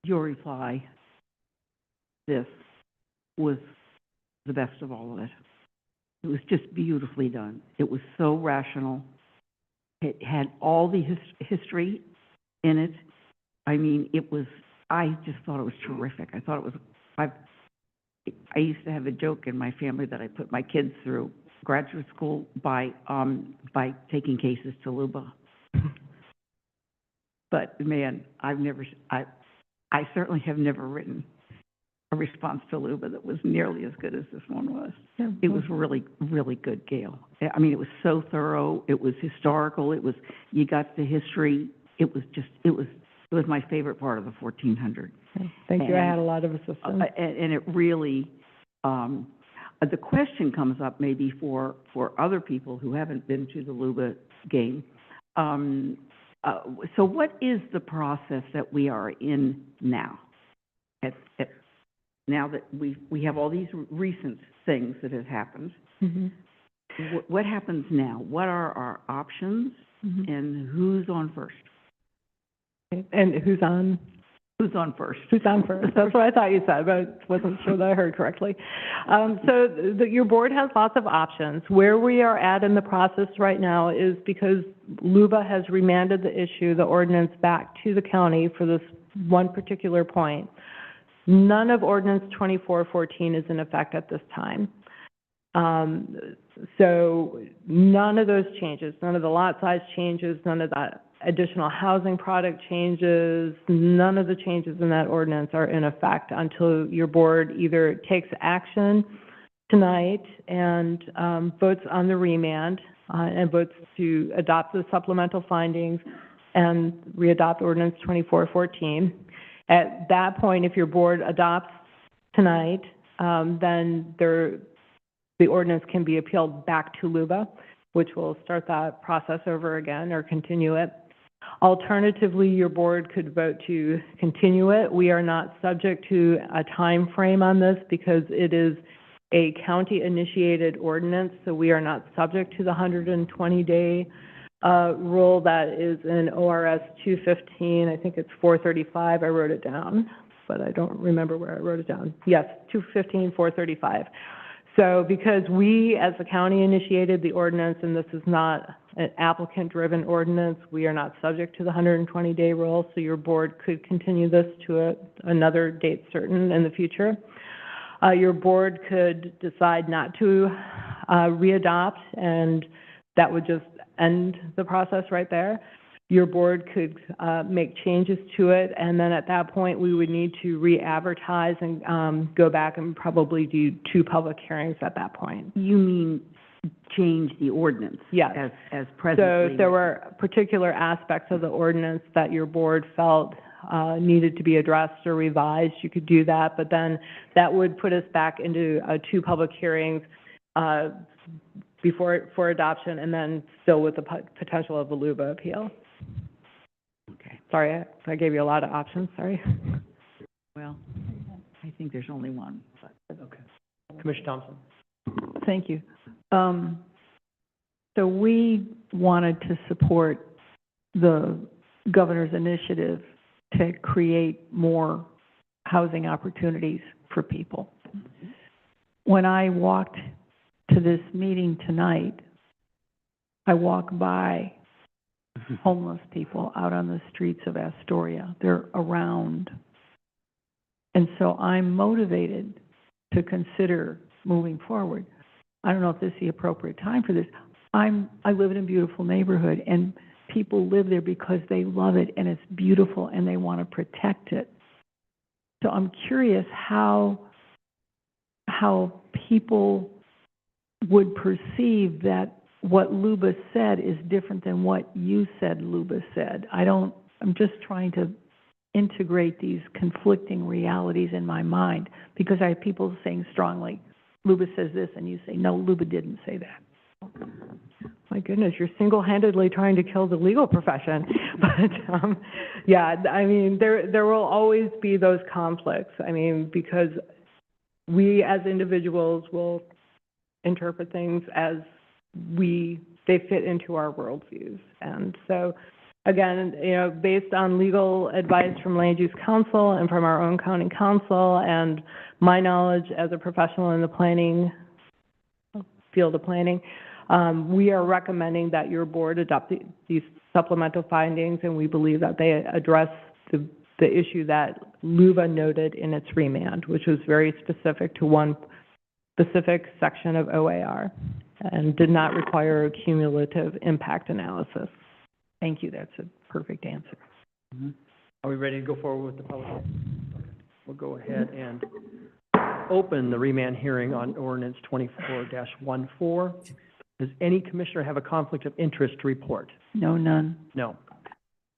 O: your reply, this was the best of all of it. It was just beautifully done. It was so rational. It had all the history in it. I mean, I just thought it was terrific. I thought it was, I used to have a joke in my family that I put my kids through graduate school by taking cases to LUBA. But man, I certainly have never written a response to LUBA that was nearly as good as this one was.
R: Yeah.
O: It was really, really good, Gail. I mean, it was so thorough. It was historical. You got the history. It was my favorite part of the 1,400.
R: Thank you. I had a lot of assistance.
O: And it really, the question comes up maybe for other people who haven't been to the LUBA game. So what is the process that we are in now? Now that we have all these recent things that have happened, what happens now? What are our options, and who's on first?
R: And who's on?
O: Who's on first?
R: Who's on first? That's what I thought you said, but I wasn't sure that I heard correctly. Your board has lots of options. Where we are at in the process right now is because LUBA has remanded the issue, the ordinance, back to the county for this one particular point. None of Ordinance 2414 is in effect at this time. So none of those changes, none of the lot size changes, none of that additional housing product changes, none of the changes in that ordinance are in effect until your board either takes action tonight and votes on the remand and votes to adopt the supplemental findings and readopt ordinance 2414. At that point, if your board adopts tonight, then the ordinance can be appealed back to LUBA, which will start that process over again or continue it. Alternatively, your board could vote to continue it. We are not subject to a time frame on this because it is a county-initiated ordinance, so we are not subject to the 120-day rule that is in ORS 215. I think it's 435. I wrote it down, but I don't remember where I wrote it down. Yes, 215, 435. So because we, as the county, initiated the ordinance, and this is not an applicant-driven ordinance, we are not subject to the 120-day rule, so your board could continue this to another date certain in the future. Your board could decide not to readopt, and that would just end the process right there. Your board could make changes to it, and then at that point, we would need to re-advertise and go back and probably do 2 public hearings at that point.
O: You mean change the ordinance?
R: Yes.
O: As presently?
R: So there were particular aspects of the ordinance that your board felt needed to be addressed or revised. You could do that, but then that would put us back into 2 public hearings for adoption, and then still with the potential of a LUBA appeal.
O: Okay.
R: Sorry, I gave you a lot of options, sorry.
O: Well, I think there's only one, but.
E: Okay. Commissioner Thompson.
T: Thank you. So we wanted to support the governor's initiative to create more housing opportunities for people. When I walked to this meeting tonight, I walked by homeless people out on the streets of Astoria. They're around. And so I'm motivated to consider moving forward. I don't know if this is the appropriate time for this. I live in a beautiful neighborhood, and people live there because they love it and it's beautiful and they want to protect it. So I'm curious how people would perceive that what Luba said is different than what you said Luba said. I'm just trying to integrate these conflicting realities in my mind because I have people saying strongly, Luba says this, and you say, no, Luba didn't say that.
R: My goodness, you're single-handedly trying to kill the legal profession. But, yeah, I mean, there will always be those conflicts. I mean, because we as individuals will interpret things as they fit into our worldviews. And so, again, you know, based on legal advice from Land Use Council and from our own county council and my knowledge as a professional in the field of planning, we are recommending that your board adopt these supplemental findings, and we believe that they address the issue that LUBA noted in its remand, which was very specific to one specific section of OAR and did not require a cumulative impact analysis.
T: Thank you. That's a perfect answer.
E: Are we ready to go forward with the public hearing? Okay. We'll go ahead and open the remand hearing on ordinance 24-14. Does any commissioner have a conflict of interest to report?
T: No, none.
E: No.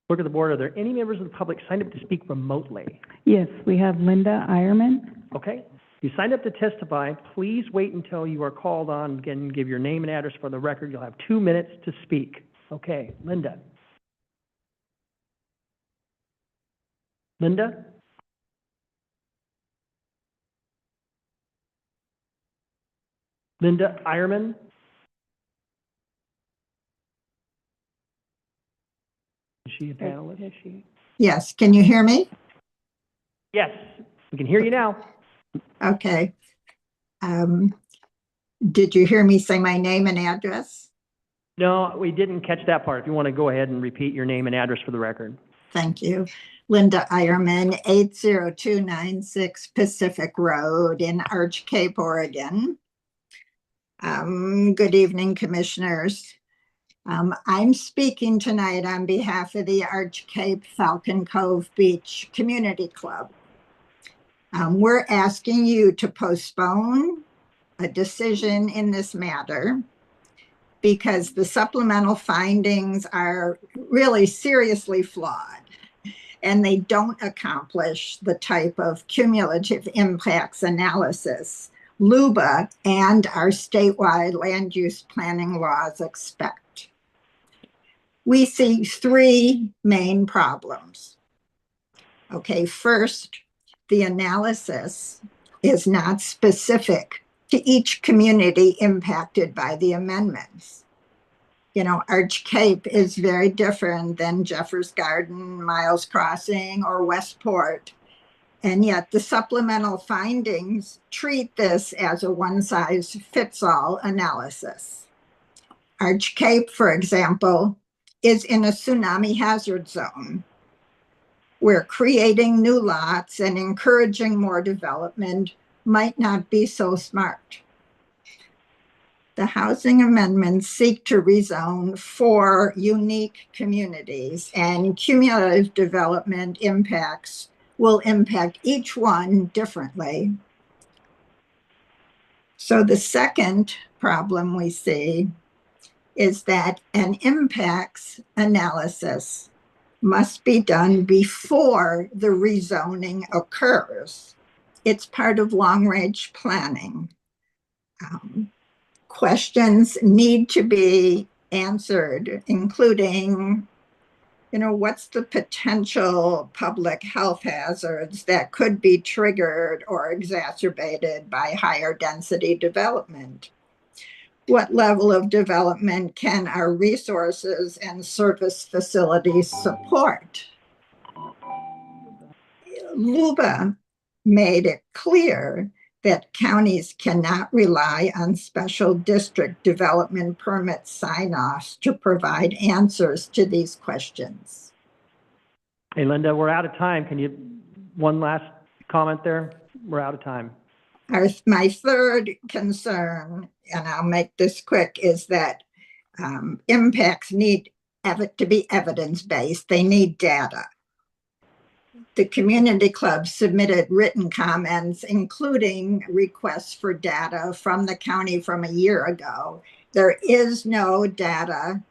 E: Look at the board. Are there any members of the public signed up to speak remotely?
T: Yes, we have Linda Ironman.
E: Okay. If you signed up to testify, please wait until you are called on. Again, give your name and address for the record. You'll have 2 minutes to speak. Okay, Linda. Linda? Linda Ironman? Is she a panelist?
B: Yes, can you hear me?
E: Yes, we can hear you now.
B: Okay. Did you hear me say my name and address?
E: No, we didn't catch that part. If you want to go ahead and repeat your name and address for the record.
B: Thank you. Linda Ironman, 80296 Pacific Road in Arch Cape, Oregon. Good evening, Commissioners. I'm speaking tonight on behalf of the Arch Cape Falcon Cove Beach Community Club. We're asking you to postpone a decision in this matter because the supplemental findings are really seriously flawed and they don't accomplish the type of cumulative impacts analysis LUBA and our statewide land use planning laws expect. We see three main problems. Okay, first, the analysis is not specific to each community impacted by the amendments. You know, Arch Cape is very different than Jeffers Garden, Miles Crossing, or Westport. And yet the supplemental findings treat this as a one-size-fits-all analysis. Arch Cape, for example, is in a tsunami hazard zone. Where creating new lots and encouraging more development might not be so smart. The housing amendments seek to rezone 4 unique communities, and cumulative development impacts will impact each one differently. So the second problem we see is that an impacts analysis must be done before the rezoning occurs. It's part of long-range planning. Questions need to be answered, including, you know, what's the potential public health hazards that could be triggered or exacerbated by higher density development? What level of development can our resources and service facilities support? LUBA made it clear that counties cannot rely on special district development permit sign-offs to provide answers to these questions.
E: Hey, Linda, we're out of time. Can you, one last comment there? We're out of time.
B: My third concern, and I'll make this quick, is that impacts need to be evidence-based. They need data. The community club submitted written comments, including requests for data from the county from a year ago. There is no data,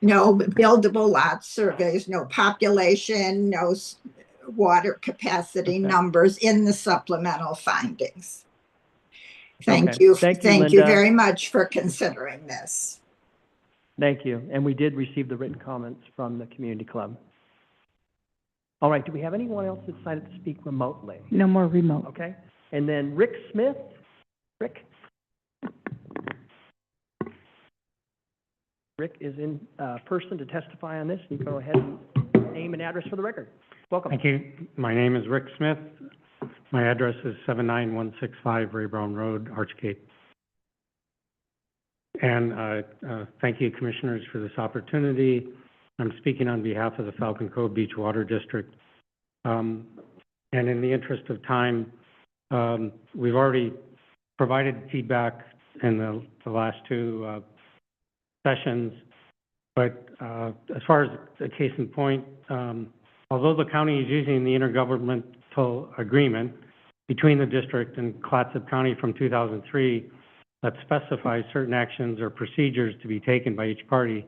B: no buildable lot surveys, no population, no water capacity numbers in the supplemental findings. Thank you. Thank you very much for considering this.
E: Thank you. And we did receive the written comments from the community club. All right, do we have anyone else that decided to speak remotely?
T: No more remote.
E: Okay. And then Rick Smith. Rick? Rick is in person to testify on this. You go ahead and name and address for the record. Welcome.
I: Thank you. My name is Rick Smith. My address is 79165 Ray Brown Road, Arch Cape. And thank you, Commissioners, for this opportunity. I'm speaking on behalf of the Falcon Cove Beach Water District. And in the interest of time, we've already provided feedback in the last two sessions. But as far as the case in point, although the county is using the intergovernmental agreement between the district and Clatsop County from 2003 that specifies certain actions or procedures to be taken by each party,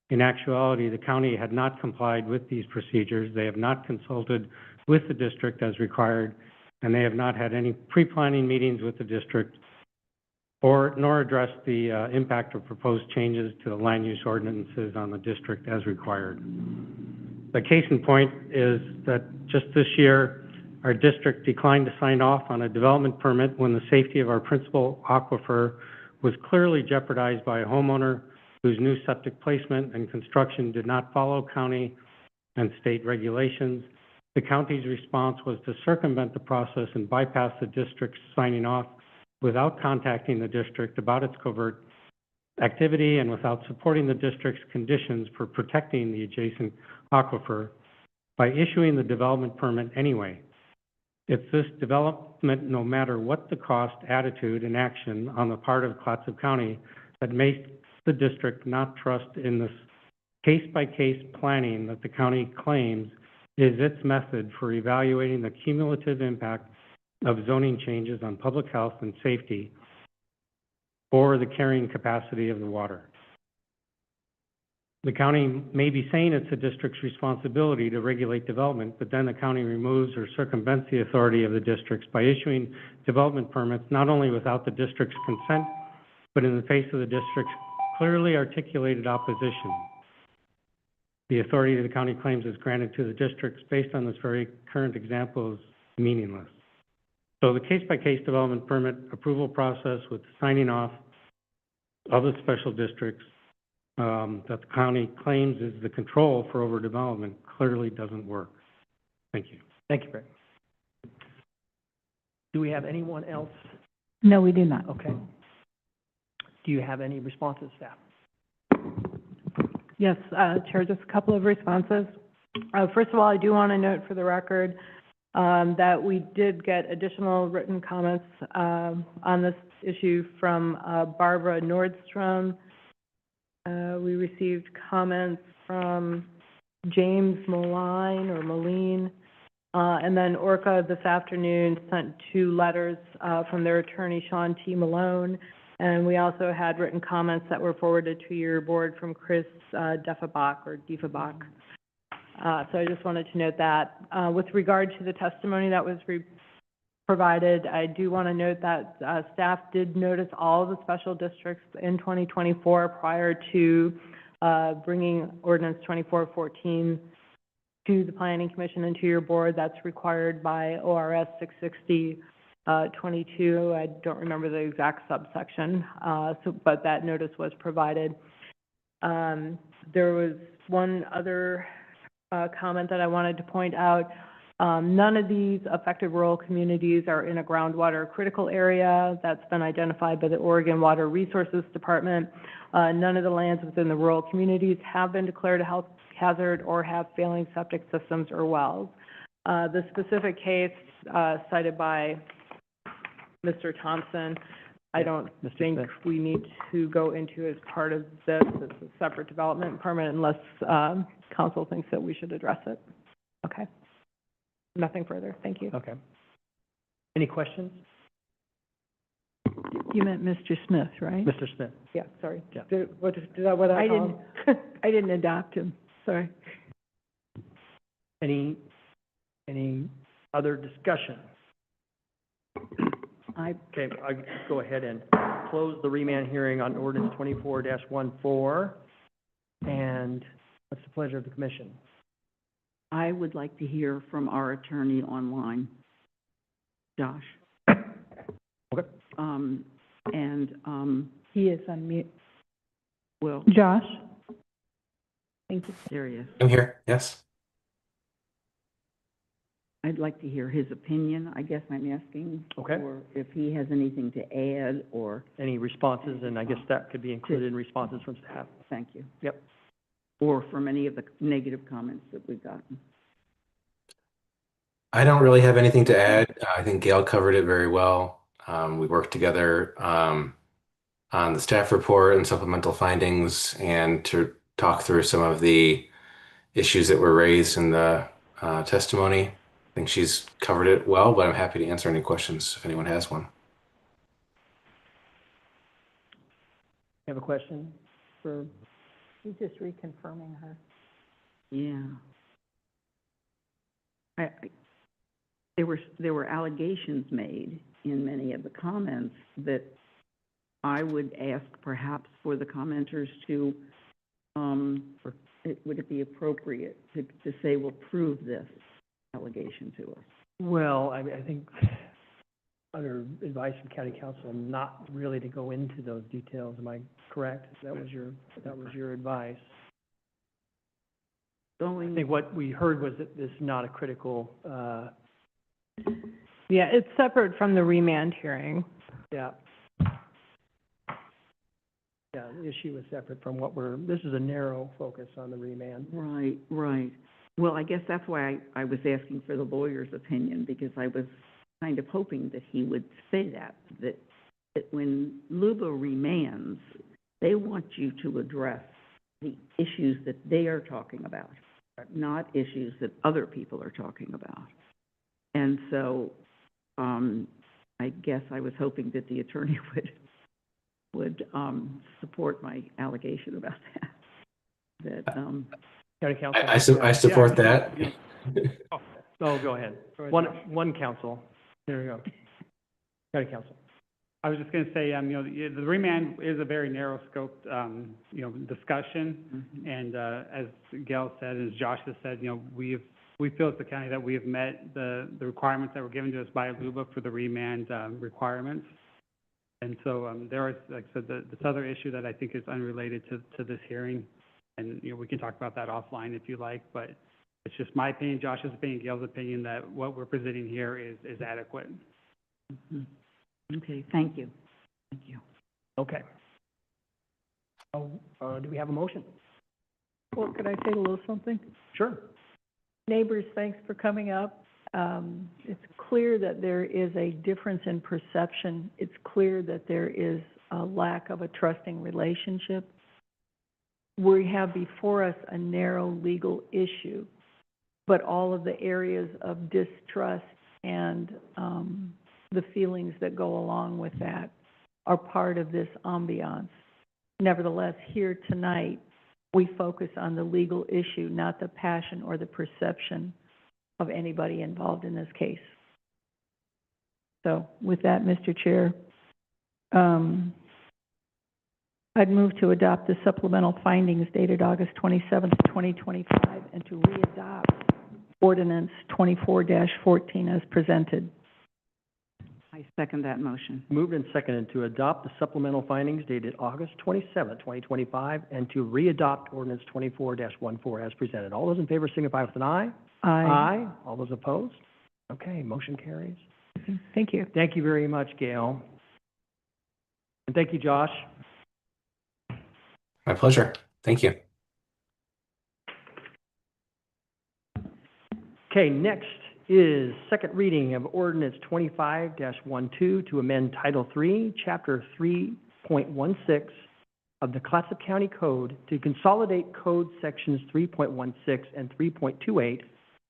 I: in actuality, the county had not complied with these procedures. They have not consulted with the district as required, and they have not had any pre-planning meetings with the district nor addressed the impact of proposed changes to the land use ordinances on the district as required. The case in point is that just this year, our district declined to sign off on a development permit when the safety of our principal aquifer was clearly jeopardized by a homeowner whose new septic placement and construction did not follow county and state regulations. The county's response was to circumvent the process and bypass the district's signing off without contacting the district about its covert activity and without supporting the district's conditions for protecting the adjacent aquifer by issuing the development permit anyway. It's this development, no matter what the cost, attitude, and action on the part of Clatsop County, that makes the district not trust in this case-by-case planning that the county claims is its method for evaluating the cumulative impact of zoning changes on public health and safety or the carrying capacity of the water. The county may be saying it's the district's responsibility to regulate development, but then the county removes or circumvents the authority of the districts by issuing development permits not only without the district's consent, but in the face of the district's clearly articulated opposition. The authority the county claims is granted to the districts based on this very current example is meaningless. So the case-by-case development permit approval process with signing off of the special districts that the county claims is the control for overdevelopment clearly doesn't work. Thank you.
E: Thank you, Greg. Do we have anyone else?
T: No, we do not.
E: Okay. Do you have any responses, staff?
R: Yes, Chair, just a couple of responses. First of all, I do want to note for the record that we did get additional written comments on this issue from Barbara Nordstrom. We received comments from James Moline, and then Orca this afternoon sent 2 letters from their attorney, Sean T. Malone. And we also had written comments that were forwarded to your board from Chris Defabach. So I just wanted to note that. With regard to the testimony that was provided, I do want to note that staff did notice all of the special districts in 2024 prior to bringing Ordinance 2414 to the Planning Commission and to your board. That's required by ORS 660-22. I don't remember the exact subsection, but that notice was provided. There was one other comment that I wanted to point out. None of these affected rural communities are in a groundwater critical area that's been identified by the Oregon Water Resources Department. None of the lands within the rural communities have been declared a health hazard or have failing septic systems or wells. The specific case cited by Mr. Thompson, I don't think we need to go into as part of this. It's a separate development permit unless council thinks that we should address it. Okay. Nothing further. Thank you.
E: Okay. Any questions?
T: You meant Mr. Smith, right?
E: Mr. Smith?
R: Yeah, sorry.
E: Yeah.
R: What I call him?
T: I didn't adopt him, sorry.
E: Any other discussion? Okay, I'll go ahead and close the remand hearing on ordinance 24-14. And what's the pleasure of the commission?
O: I would like to hear from our attorney online, Josh.
E: Okay.
T: He is on mute.
O: Well,
T: Josh?
O: thank you. There he is.
H: I'm here, yes.
O: I'd like to hear his opinion, I guess I'm asking.
E: Okay.
O: Or if he has anything to add or.
E: Any responses, and I guess that could be included in responses from staff.
O: Thank you.
E: Yep.
O: Or from any of the negative comments that we've gotten.
H: I don't really have anything to add. I think Gail covered it very well. We worked together on the staff report and supplemental findings and to talk through some of the issues that were raised in the testimony. I think she's covered it well, but I'm happy to answer any questions if anyone has one.
E: You have a question for?
T: He's just reconfirming her.
O: Yeah. There were allegations made in many of the comments that I would ask perhaps for the commenters to, would it be appropriate to say, well, prove this allegation to us?
E: Well, I think under advice from county council, not really to go into those details. Am I correct? That was your advice. I think what we heard was that this is not a critical,
R: Yeah, it's separate from the remand hearing.
E: yeah. Yeah, the issue is separate from what this is a narrow focus on the remand.
O: Right, right. Well, I guess that's why I was asking for the lawyer's opinion, because I was kind of hoping that he would say that when LUBA remands, they want you to address the issues that they are talking about, not issues that other people are talking about. And so, I guess I was hoping that the attorney would support my allegation about that.
E: County Council?
H: I support that.
E: Oh, go ahead. One council. There you go. County Council.
Q: I was just gonna say, you know, the remand is a very narrow scoped, you know, discussion. And, as Gail said, and as Josh has said, you know, we feel as the county that we have met the requirements that were given to us by LUBA for the remand, requirements. And so, there is, like I said, this other issue that I think is unrelated to this hearing. And, you know, we can talk about that offline if you like, but it's just my opinion, Josh's opinion, Gail's opinion, that what we're presenting here is adequate.
O: Okay, thank you. Thank you.
E: Okay. Oh, do we have a motion?
T: Well, could I say a little something?
E: Sure.
T: Neighbors, thanks for coming up. It's clear that there is a difference in perception. It's clear that there is a lack of a trusting relationship. We have before us a narrow legal issue, but all of the areas of distrust and the feelings that go along with that are part of this ambiance. Nevertheless, here tonight, we focus on the legal issue, not the passion or the perception of anybody involved in this case. So with that, Mr. Chair, I'd move to adopt the supplemental findings dated August 27th, 2025, and to readopt ordinance 24-14 as presented.
O: I second that motion.
E: Moved and seconded to adopt the supplemental findings dated August 27th, 2025, and to readopt ordinance 24-14 as presented. All those in favor signify with an aye.
T: Aye.
E: Aye. All those opposed? Okay, motion carries.
T: Thank you.
E: Thank you very much, Gail. And thank you, Josh.
H: My pleasure. Thank you.
E: Okay, next is second reading of ordinance 25-12 to amend Title III, Chapter 3.16 of the Clatsop County Code to consolidate code sections 3.16 and 3.28,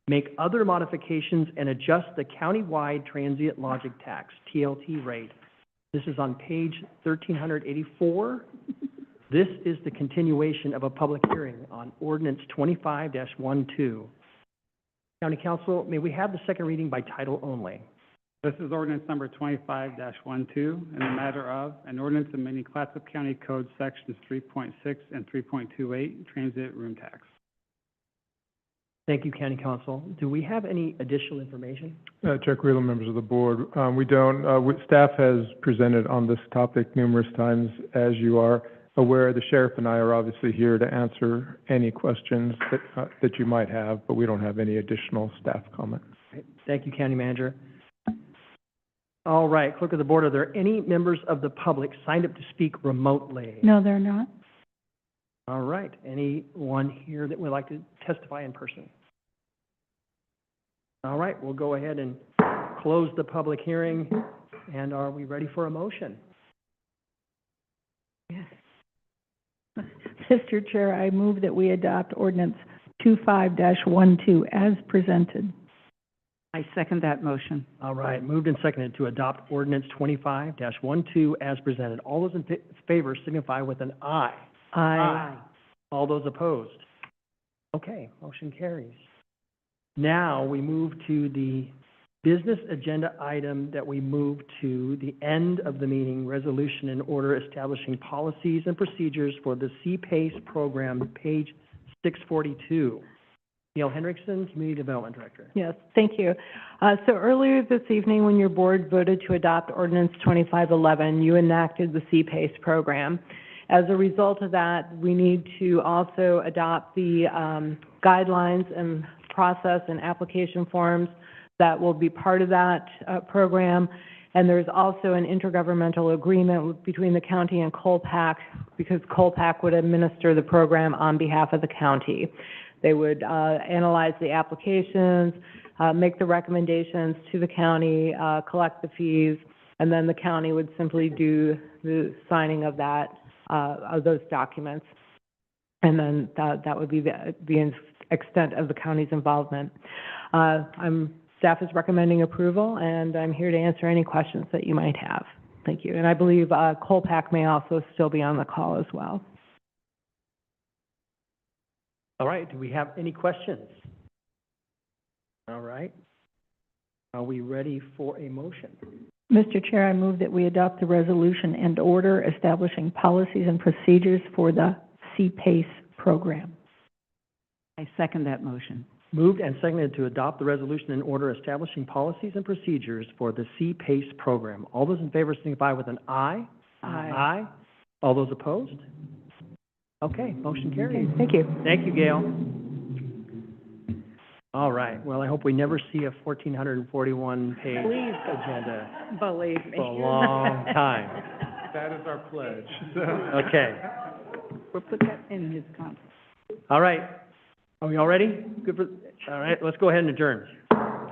E: make other modifications, and adjust the countywide transient lodging tax, TLT rate. This is on page 1384. This is the continuation of a public hearing on ordinance 25-12. County Council, may we have the second reading by title only?
Q: This is ordinance number 25-12, in the matter of an ordinance amending Clatsop County Code sections 3.6 and 3.28, transit room tax.
E: Thank you, County Council. Do we have any additional information?
K: Chuck Wheeler, members of the board. We don't, staff has presented on this topic numerous times. As you are aware, the sheriff and I are obviously here to answer any questions that you might have, but we don't have any additional staff comment.
E: Thank you, County Manager. All right, Clerk of the Board, are there any members of the public signed up to speak remotely?
T: No, they're not.
E: All right, anyone here that would like to testify in person? All right, we'll go ahead and close the public hearing. And are we ready for a motion?
T: Yes. Mr. Chair, I move that we adopt ordinance 25-12 as presented.
O: I second that motion.
E: All right, moved and seconded to adopt ordinance 25-12 as presented. All those in favor signify with an aye.
T: Aye.
E: All those opposed? Okay, motion carries. Now we move to the business agenda item that we move to the end of the meeting, resolution in order establishing policies and procedures for the CPACE program, page 642. Gail Henriksen, Community Development Director.
R: Yes, thank you. So earlier this evening, when your board voted to adopt ordinance 2511, you enacted the CPACE program. As a result of that, we need to also adopt the guidelines and process and application forms that will be part of that program. And there's also an intergovernmental agreement between the county and COLPAC, because COLPAC would administer the program on behalf of the county. They would analyze the applications, make the recommendations to the county, collect the fees, and then the county would simply do the signing of that, of those documents. And then that would be the extent of the county's involvement. Staff is recommending approval, and I'm here to answer any questions that you might have. Thank you. And I believe Colpack may also still be on the call as well.
E: All right, do we have any questions? All right. Are we ready for a motion?
T: Mr. Chair, I move that we adopt the resolution and order establishing policies and procedures for the CPACE program.
O: I second that motion.
E: Moved and seconded to adopt the resolution and order establishing policies and procedures for the CPACE program. All those in favor signify with an aye.
T: Aye.
E: Aye. All those opposed? Okay, motion carries.
R: Okay, thank you.
E: Thank you, Gail. All right, well, I hope we never see a 1,441-page
R: Please.
E: agenda
R: Believe me.
E: for a long time.
K: That is our pledge.
E: Okay,
O: We'll put that in his contract.
E: all right. Are we all ready? Good for, all right, let's go ahead and adjourn.